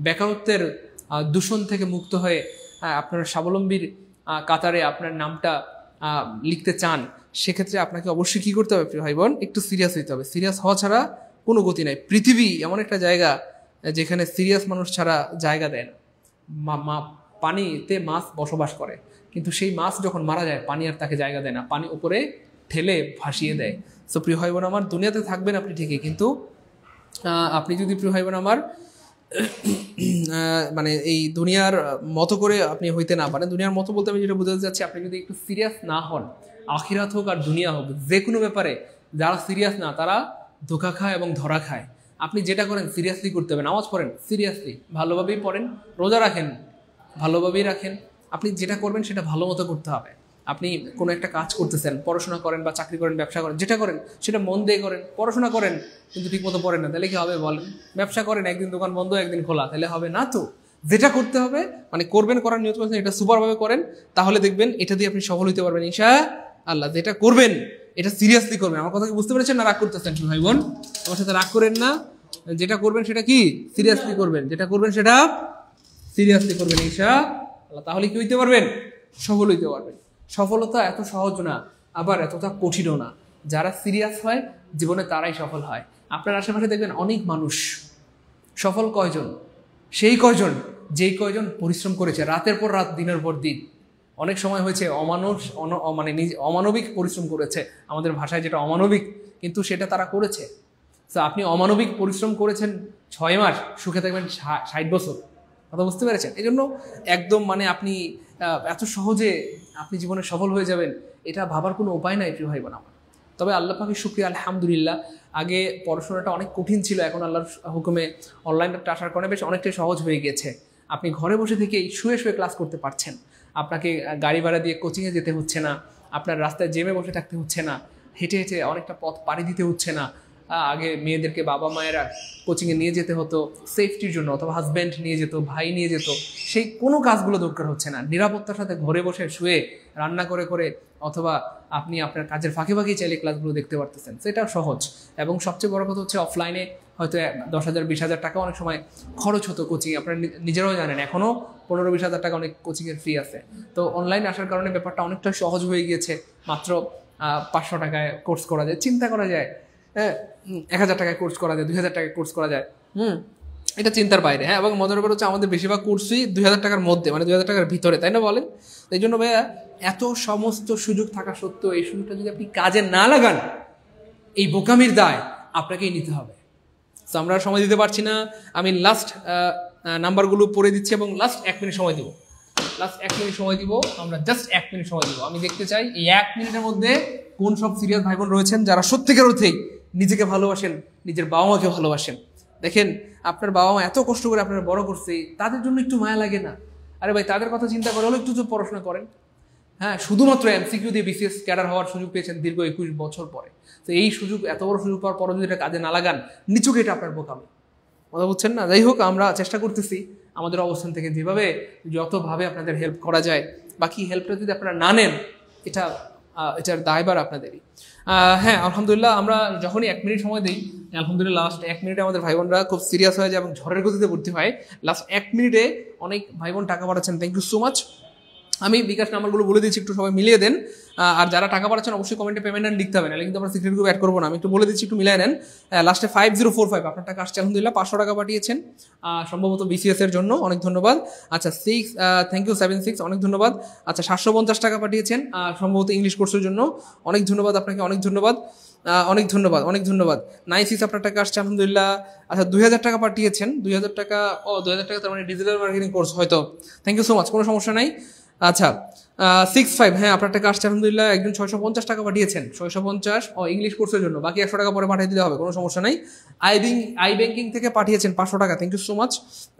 বেকারত্বের দূষণ থেকে মুক্ত হয়ে আপনার স্বাবলম্বীর কাতারে আপনার নামটা লিখতে চান, সেক্ষেত্রে আপনাকে অবশ্যই কী করতে হবে প্রিয় ভাই বোন? একটু সিরিয়াস হইতে হবে। সিরিয়াস হওয়া ছাড়া কোনো গতি নাই। পৃথিবী এমন একটা জায়গা যেখানে সিরিয়াস মানুষ ছাড়া জায়গা দেয় না। পানিতে মাছ বসবাস করে, কিন্তু সেই মাছ যখন মারা যায় পানি আর তাকে জায়গা দেয় না, পানি উপরে ঠেলে ভাসিয়ে দেয়। সো প্রিয় ভাই বোন আমার, দুনিয়াতে থাকবেন আপনি ঠিকই, কিন্তু আপনি যদি প্রিয় ভাই বোন আমার মানে এই দুনিয়ার মতো করে আপনি হইতে না পারেন, দুনিয়ার মতো বলতে আমি যেটা বোঝাতে চাচ্ছি, আপনি যদি একটু সিরিয়াস না হন, আখিরাত হোক আর দুনিয়া হোক, যে কোনো ব্যাপারে যারা সিরিয়াস না তারা ধোঁকা খায় এবং ধরা খায়। আপনি যেটা করেন সিরিয়াসলি করতে হবে। নামাজ পড়েন সিরিয়াসলি, ভালোভাবেই পড়েন, রোজা রাখেন ভালোভাবেই রাখেন, আপনি যেটা করবেন সেটা ভালো মতো করতে হবে। আপনি কোনো একটা কাজ করতেছেন, পড়াশোনা করেন বা চাকরি করেন, ব্যবসা করেন, যেটা করেন সেটা মন দিয়ে করেন। পড়াশোনা করেন কিন্তু ঠিক মতো পড়েন না, তাহলে কি হবে বলেন? ব্যবসা করেন, একদিন দোকান বন্ধ একদিন খোলা, তাহলে হবে না তো। যেটা করতে হবে মানে করবেন, করার নিয়ত করছেন, এটা সুপারভাবে করেন, তাহলে দেখবেন এটা দিয়ে আপনি সফল হতে পারবেন ইনশাআল্লাহ। যেটা করবেন এটা সিরিয়াসলি করবেন। আমার কথা কি বুঝতে পেরেছেন না? রাগ করতেছেন ভাই বোন, আমার সাথে রাগ করেন না। যেটা করবেন সেটা কি সিরিয়াসলি করবেন, যেটা করবেন সেটা সিরিয়াসলি করবেন ইনশাআল্লাহ, তাহলে কি হইতে পারবেন? সফল হইতে পারবেন। সফলতা এত সহজ না, আবার এতটা কঠিনও না। যারা সিরিয়াস হয় জীবনে তারাই সফল হয়। আপনার আশেপাশে দেখবেন অনেক মানুষ সফল কয়জন? সেই কয়জন যেই কয়জন পরিশ্রম করেছে রাতের পর রাত, দিনের পর দিন। অনেক সময় হয়েছে অমানবিক পরিশ্রম করেছে, আমাদের ভাষায় যেটা অমানবিক, কিন্তু সেটা তারা করেছে। তো আপনি অমানবিক পরিশ্রম করেছেন 6 মাস, সুখে থাকবেন 60 বছর। কথা বুঝতে পেরেছেন? এই জন্য একদম মানে আপনি এত সহজে আপনি জীবনে সফল হয়ে যাবেন এটা ভাবার কোনো উপায় নাই প্রিয় ভাই বোন আমার। তবে আল্লাহ পাকের শুকরিয়া আলহামদুলিল্লাহ, আগে পড়াশোনাটা অনেক কঠিন ছিল, এখন আল্লাহর হুকুমে অনলাইনটা আসার কারণে বেশ অনেকটাই সহজ হয়ে গেছে। আপনি ঘরে বসে থেকেই শুয়ে শুয়ে ক্লাস করতে পারছেন, আপনাকে গাড়ি ভাড়া দিয়ে কোচিংয়ে যেতে হচ্ছে না, আপনার রাস্তায় জেমে বসে থাকতে হচ্ছে না, হেঁটে হেঁটে অনেকটা পথ পাড়ি দিতে হচ্ছে না। আগে মেয়েদেরকে বাবা মায়েরা কোচিংয়ে নিয়ে যেতে হতো সেফটির জন্য, অথবা হাজব্যান্ড নিয়ে যেত, ভাই নিয়ে যেত, সেই কোনো কাজগুলো দরকার হচ্ছে না। নিরাপত্তার সাথে ঘরে বসে শুয়ে রান্না করে করে, অথবা আপনি আপনার কাজের ফাঁকে ফাঁকেই চাইলে ক্লাসগুলো দেখতে পারতেছেন। সেটা সহজ। এবং সবচেয়ে বড় কথা হচ্ছে অফলাইনে হয়তো 10,000 20,000 টাকা অনেক সময় খরচ হতো কোচিং, আপনারা নিজেরাও জানেন এখনও 15-20,000 টাকা অনেক কোচিংয়ের ফি আছে। তো অনলাইন আসার কারণে ব্যাপারটা অনেকটা সহজ হয়ে গিয়েছে। মাত্র 500 টাকায় কোর্স করা যায়, চিন্তা করা যায়। হ্যাঁ, 1000 টাকায় কোর্স করা যায়, 2000 টাকায় কোর্স করা যায়। এটা চিন্তার বাইরে। হ্যাঁ, এবং মজার ব্যাপার হচ্ছে আমাদের বেশিরভাগ কোর্সই 2000 টাকার মধ্যে, মানে 2000 টাকার ভিতরে, তাই না বলেন? এই জন্য ভাইয়া এত সমস্ত সুযোগ থাকা সত্ত্বেও এই সুযোগটা যদি আপনি কাজে না লাগান, এই বোকামির দায় আপনাকেই নিতে হবে। তো আমরা সময় দিতে পারছি না, আমি লাস্ট নাম্বারগুলো পড়ে দিচ্ছি এবং লাস্ট 1 মিনিট সময় দিব। আমরা জাস্ট 1 মিনিট সময় দিব। আমি দেখতে চাই এই 1 মিনিটের মধ্যে কোন সব সিরিয়াস ভাই বোন রয়েছেন যারা সত্যিকার অর্থেই নিজেকে ভালোবাসেন, নিজের বাবা মাকে ভালোবাসেন। দেখেন আপনার বাবা মা এত কষ্ট করে আপনারা বড় করছে, তাদের জন্য একটু মায়া লাগে না? আরে ভাই, তাদের কথা চিন্তা করে হলো একটু তো পড়াশোনা করেন। হ্যাঁ, শুধুমাত্র এমসিকিউ দিয়ে বিসিএস ক্যাডার হওয়ার সুযোগ পেয়েছেন দীর্ঘ 21 বছর পরে। তো এই সুযোগ, এত বড় সুযোগ পাওয়ার পরও যদি এটা কাজে না লাগান, নিচুকে এটা আপনার বোকামি। কথা বুঝছেন না? যাই হোক, আমরা চেষ্টা করতেছি আমাদের অবস্থান থেকে যেভাবে যতভাবে আপনাদের হেল্প করা যায়। বাকি হেল্পটা যদি আপনারা না নেন, এটার দায়ভার আপনাদেরই। হ্যাঁ, আলহামদুলিল্লাহ আমরা যখনই 1 মিনিট সময় দিই, আলহামদুলিল্লাহ লাস্ট 1 মিনিটে আমাদের ভাই বোনরা খুব সিরিয়াস হয়ে যায় এবং ঝড়ের গতিতে ভর্তি হয়। লাস্ট 1 মিনিটে অনেক ভাই বোন টাকা পাঠাচ্ছেন, থ্যাংক ইউ সো মাচ। আমি বিকাশ নাম্বারগুলো বলে দিচ্ছি, একটু সবাই মিলিয়ে দেন। আর যারা টাকা পাঠাচ্ছেন অবশ্যই কমেন্টে পেমেন্ট অ্যান্ড লিখতে হবে, নাহলে কিন্তু আমরা সিক্রেট গ্রুপ অ্যাড করবো না। আমি একটু বলে দিচ্ছি, একটু মিলিয়ে নেন। লাস্টে 5045 আপনার টাকা আসছে আলহামদুলিল্লাহ। 500 টাকা পাঠিয়েছেন সম্ভবত বিসিএস এর জন্য, অনেক ধন্যবাদ। আচ্ছা 6 থ্যাংক ইউ 76 অনেক ধন্যবাদ। আচ্ছা 750 টাকা পাঠিয়েছেন সম্ভবত ইংলিশ কোর্সের জন্য, অনেক ধন্যবাদ আপনাকে, অনেক ধন্যবাদ, অনেক ধন্যবাদ, অনেক ধন্যবাদ। 96 আপনার টাকা আসছে আলহামদুলিল্লাহ। আচ্ছা 2000 টাকা পাঠিয়েছেন, 2000 টাকা, 2000 টাকা তার মানে ডিজিটাল মার্কেটিং কোর্স হয়তো, থ্যাংক ইউ সো মাচ, কোনো সমস্যা নাই। আচ্ছা 65 হ্যাঁ আপনার টাকা আসছে আলহামদুলিল্লাহ। একজন 650 টাকা পাঠিয়েছেন, 650 ইংলিশ কোর্সের জন্য, বাকি 100 টাকা পরে পাঠিয়ে দিলে হবে, কোনো সমস্যা নাই। আই ব্যাংকিং থেকে পাঠিয়েছেন 500 টাকা, থ্যাংক ইউ সো মাচ।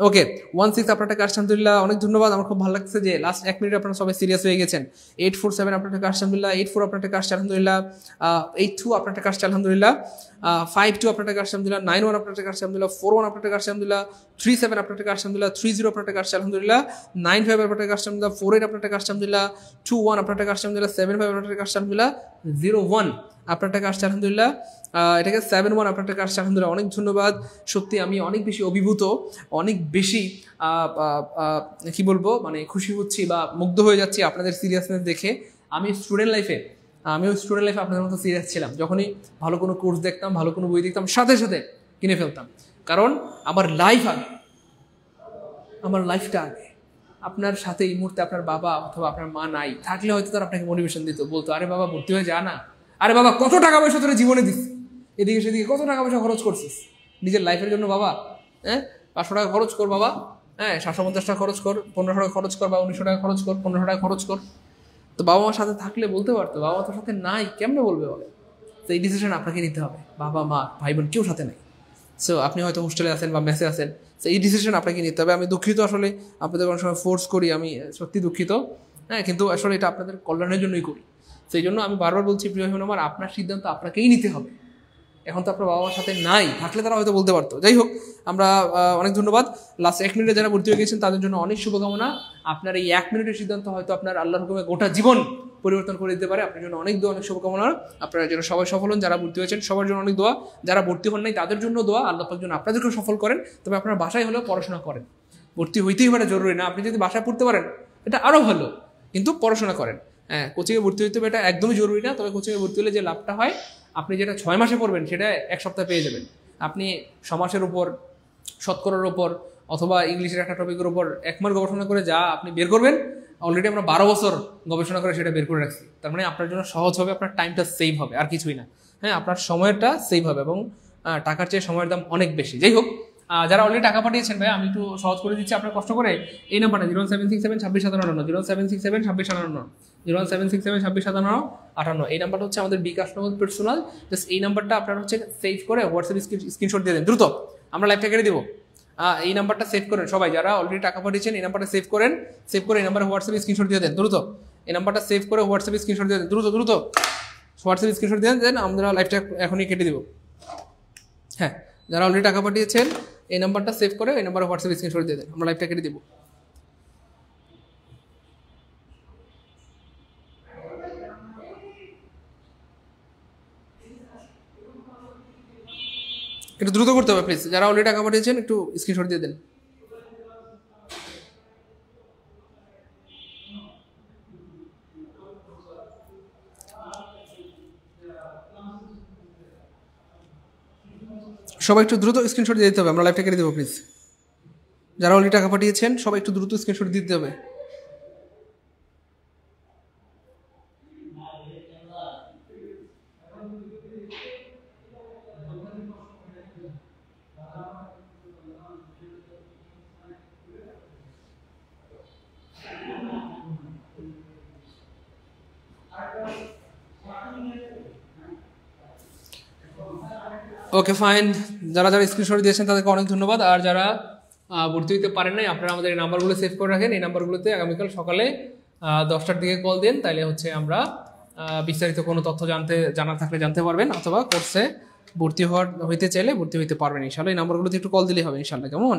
ওকে 16 আপনার টাকা আসছে আলহামদুলিল্লাহ, অনেক ধন্যবাদ। আমার খুব ভালো লাগছে যে লাস্ট 1 মিনিট আপনারা সবাই সিরিয়াস হয়ে গেছেন। 847 আপনার টাকা আসছে আলহামদুলিল্লাহ। 84 আপনার টাকা আসছে আলহামদুলিল্লাহ। 82 আপনার টাকা আসছে আলহামদুলিল্লাহ। 52 আপনার টাকা আসছে আলহামদুলিল্লাহ। 91 আপনার টাকা আসছে আলহামদুলিল্লাহ। 41 আপনার টাকা আসছে আলহামদুলিল্লাহ। 37 আপনার টাকা আসছে আলহামদুলিল্লাহ। 30 আপনার টাকা আসছে আলহামদুলিল্লাহ। 95 আপনার টাকা আসছে আলহামদুলিল্লাহ। 48 আপনার টাকা আসছে আলহামদুলিল্লাহ। 21 আপনার টাকা আসছে আলহামদুলিল্লাহ। 75 আপনার টাকা আসছে আলহামদুলিল্লাহ। 01 আপনার টাকা আসছে আলহামদুলিল্লাহ। এটাকে 71 আপনার টাকা আসছে আলহামদুলিল্লাহ, অনেক ধন্যবাদ। সত্যি আমি অনেক বেশি অভিভূত, অনেক বেশি কি বলবো মানে খুশি হচ্ছি বা মুগ্ধ হয়ে যাচ্ছি আপনাদের সিরিয়াসনেস দেখে। আমিও স্টুডেন্ট লাইফে আপনাদের মতো সিরিয়াস ছিলাম। যখনই ভালো কোনো কোর্স দেখতাম, ভালো কোনো বই দেখতাম, সাথে সাথে কিনে ফেলতাম, কারণ আমার লাইফটা আগে। আপনার সাথে এই মুহূর্তে আপনার বাবা অথবা আপনার মা নাই, থাকলে হয়তো তারা আপনাকে মোটিভেশন দিত, বলতো আরে বাবা ভর্তি হয়ে যা না, আরে বাবা কত টাকা পয়সা তোরা জীবনে দিস, এদিকে সেদিকে কত টাকা পয়সা খরচ করছিস নিজের লাইফের জন্য বাবা, 500 টাকা খরচ কর বাবা, 750 টাকা খরচ কর, 1500 টাকা খরচ কর, বা 1900 টাকা খরচ কর, 1500 টাকা খরচ কর। তো বাবা মার সাথে থাকলে বলতে পারতো, বাবা মা তোর সাথে নাই কেমনে বলবে বলে। তো এই ডিসিশন আপনাকে নিতে হবে, বাবা মা ভাই বোন কেউ সাথে নাই। সো আপনি হয়তো হোস্টেলে আছেন বা মেসে আছেন, তো এই ডিসিশন আপনাকে নিতে হবে। আমি দুঃখিত আসলে আপনাদের কোনো সময় ফোর্স করি, আমি সত্যি দুঃখিত, কিন্তু আসলে এটা আপনাদের কল্যাণের জন্যই করি। সেই জন্য আমি বারবার বলছি প্রিয় ভাই আমার, আপনার সিদ্ধান্ত আপনাকেই নিতে হবে। এখন তো আপনার বাবা মার সাথে নাই, থাকলে তারা হয়তো বলতে পারতো। যাই হোক, আমরা অনেক ধন্যবাদ। লাস্ট 1 মিনিটে যারা ভর্তি হয়ে গেছেন তাদের জন্য অনেক শুভকামনা। আপনার এই 1 মিনিটের সিদ্ধান্ত হয়তো আপনার আল্লাহর হুকুমে গোটা জীবন পরিবর্তন করে দিতে পারে। আপনার জন্য অনেক দোয়া, অনেক শুভকামনা। আপনারা যেন সবাই সফল হন, যারা ভর্তি হয়েছেন সবার জন্য অনেক দোয়া, যারা ভর্তি হন নাই তাদের জন্য দোয়া, আল্লাহ পাক যেন আপনাদেরকেও সফল করেন। তবে আপনার বাসায় হলেও পড়াশোনা করেন, ভর্তি হইতেই পারে জরুরি না, আপনি যদি বাসায় পড়তে পারেন এটা আরও ভালো, কিন্তু পড়াশোনা করেন। কোচিংয়ে ভর্তি হইতে হবে এটা একদমই জরুরি না, তবে কোচিংয়ে ভর্তি হলে যে লাভটা হয়, আপনি যেটা 6 মাসে পড়বেন সেটা 1 সপ্তাহে পেয়ে যাবেন। আপনি সমাসের উপর, শতকরার উপর, অথবা ইংলিশের একটা টপিকের উপর 1 মাস গবেষণা করে যা আপনি বের করবেন, অলরেডি আমরা 12 বছর গবেষণা করে সেটা বের করে রাখছি। তার মানে আপনার জন্য সহজ হবে, আপনার টাইমটা সেভ হবে, আর কিছুই না। আপনার সময়টা সেভ হবে, এবং টাকার চেয়ে সময়ের দাম অনেক বেশি। যাই হোক, যারা অলরেডি টাকা পাঠিয়েছেন ভাই, আমি একটু সহজ করে দিচ্ছি আপনার কষ্ট করে। এই নাম্বারটা 07667265758, 07667265758, 07667265758, এই নাম্বারটা হচ্ছে আমাদের বিকাশ নগদ পার্সোনাল। জাস্ট এই নাম্বারটা আপনার হচ্ছে সেভ করে হোয়াটসঅ্যাপ স্ক্রিনশট দিয়ে দেন দ্রুত, আমরা লাইভটা কেটে দিব। এই নাম্বারটা সেভ করেন সবাই, যারা অলরেডি টাকা পাঠিয়েছেন এই নাম্বারটা সেভ করেন, সেভ করে এই নাম্বারে হোয়াটসঅ্যাপ স্ক্রিনশট দিয়ে দেন দ্রুত। এই নাম্বারটা সেভ করে হোয়াটসঅ্যাপ স্ক্রিনশট দিয়ে দেন দ্রুত, হোয়াটসঅ্যাপ স্ক্রিনশট দিয়ে দেন, আমরা লাইভটা এখনই কেটে দিব। যারা অলরেডি টাকা পাঠিয়েছেন এই নাম্বারটা সেভ করে এই নাম্বারে হোয়াটসঅ্যাপ স্ক্রিনশট দিয়ে দেন, আমরা লাইভটা কেটে দিব। একটু দ্রুত করতে হবে প্লিজ, যারা অলরেডি টাকা পাঠিয়েছেন একটু স্ক্রিনশট দিয়ে দেন। সবাই একটু দ্রুত স্ক্রিনশট দিয়ে দিতে হবে, আমরা লাইভটা কেটে দেবো প্লিজ। যারা অলরেডি টাকা পাঠিয়েছেন সবাই একটু দ্রুত স্ক্রিনশট দিতে হবে। ওকে ফাইন, যারা স্ক্রিনশট দিয়েছেন তাদেরকে অনেক ধন্যবাদ। আর যারা ভর্তি হতে পারেন নাই, আপনারা আমাদের এই নাম্বারগুলো সেভ করে রাখেন। এই নাম্বারগুলোতে আগামীকাল সকালে 10টার দিকে কল দেন, তাইলে হচ্ছে আমরা বিস্তারিত কোনো তথ্য জানার থাকলে জানতে পারবেন, অথবা কোর্সে ভর্তি হইতে চাইলে ভর্তি হইতে পারবেন ইনশাআল্লাহ। এই নাম্বারগুলোতে একটু কল দিলেই হবে ইনশাআল্লাহ, কেমন?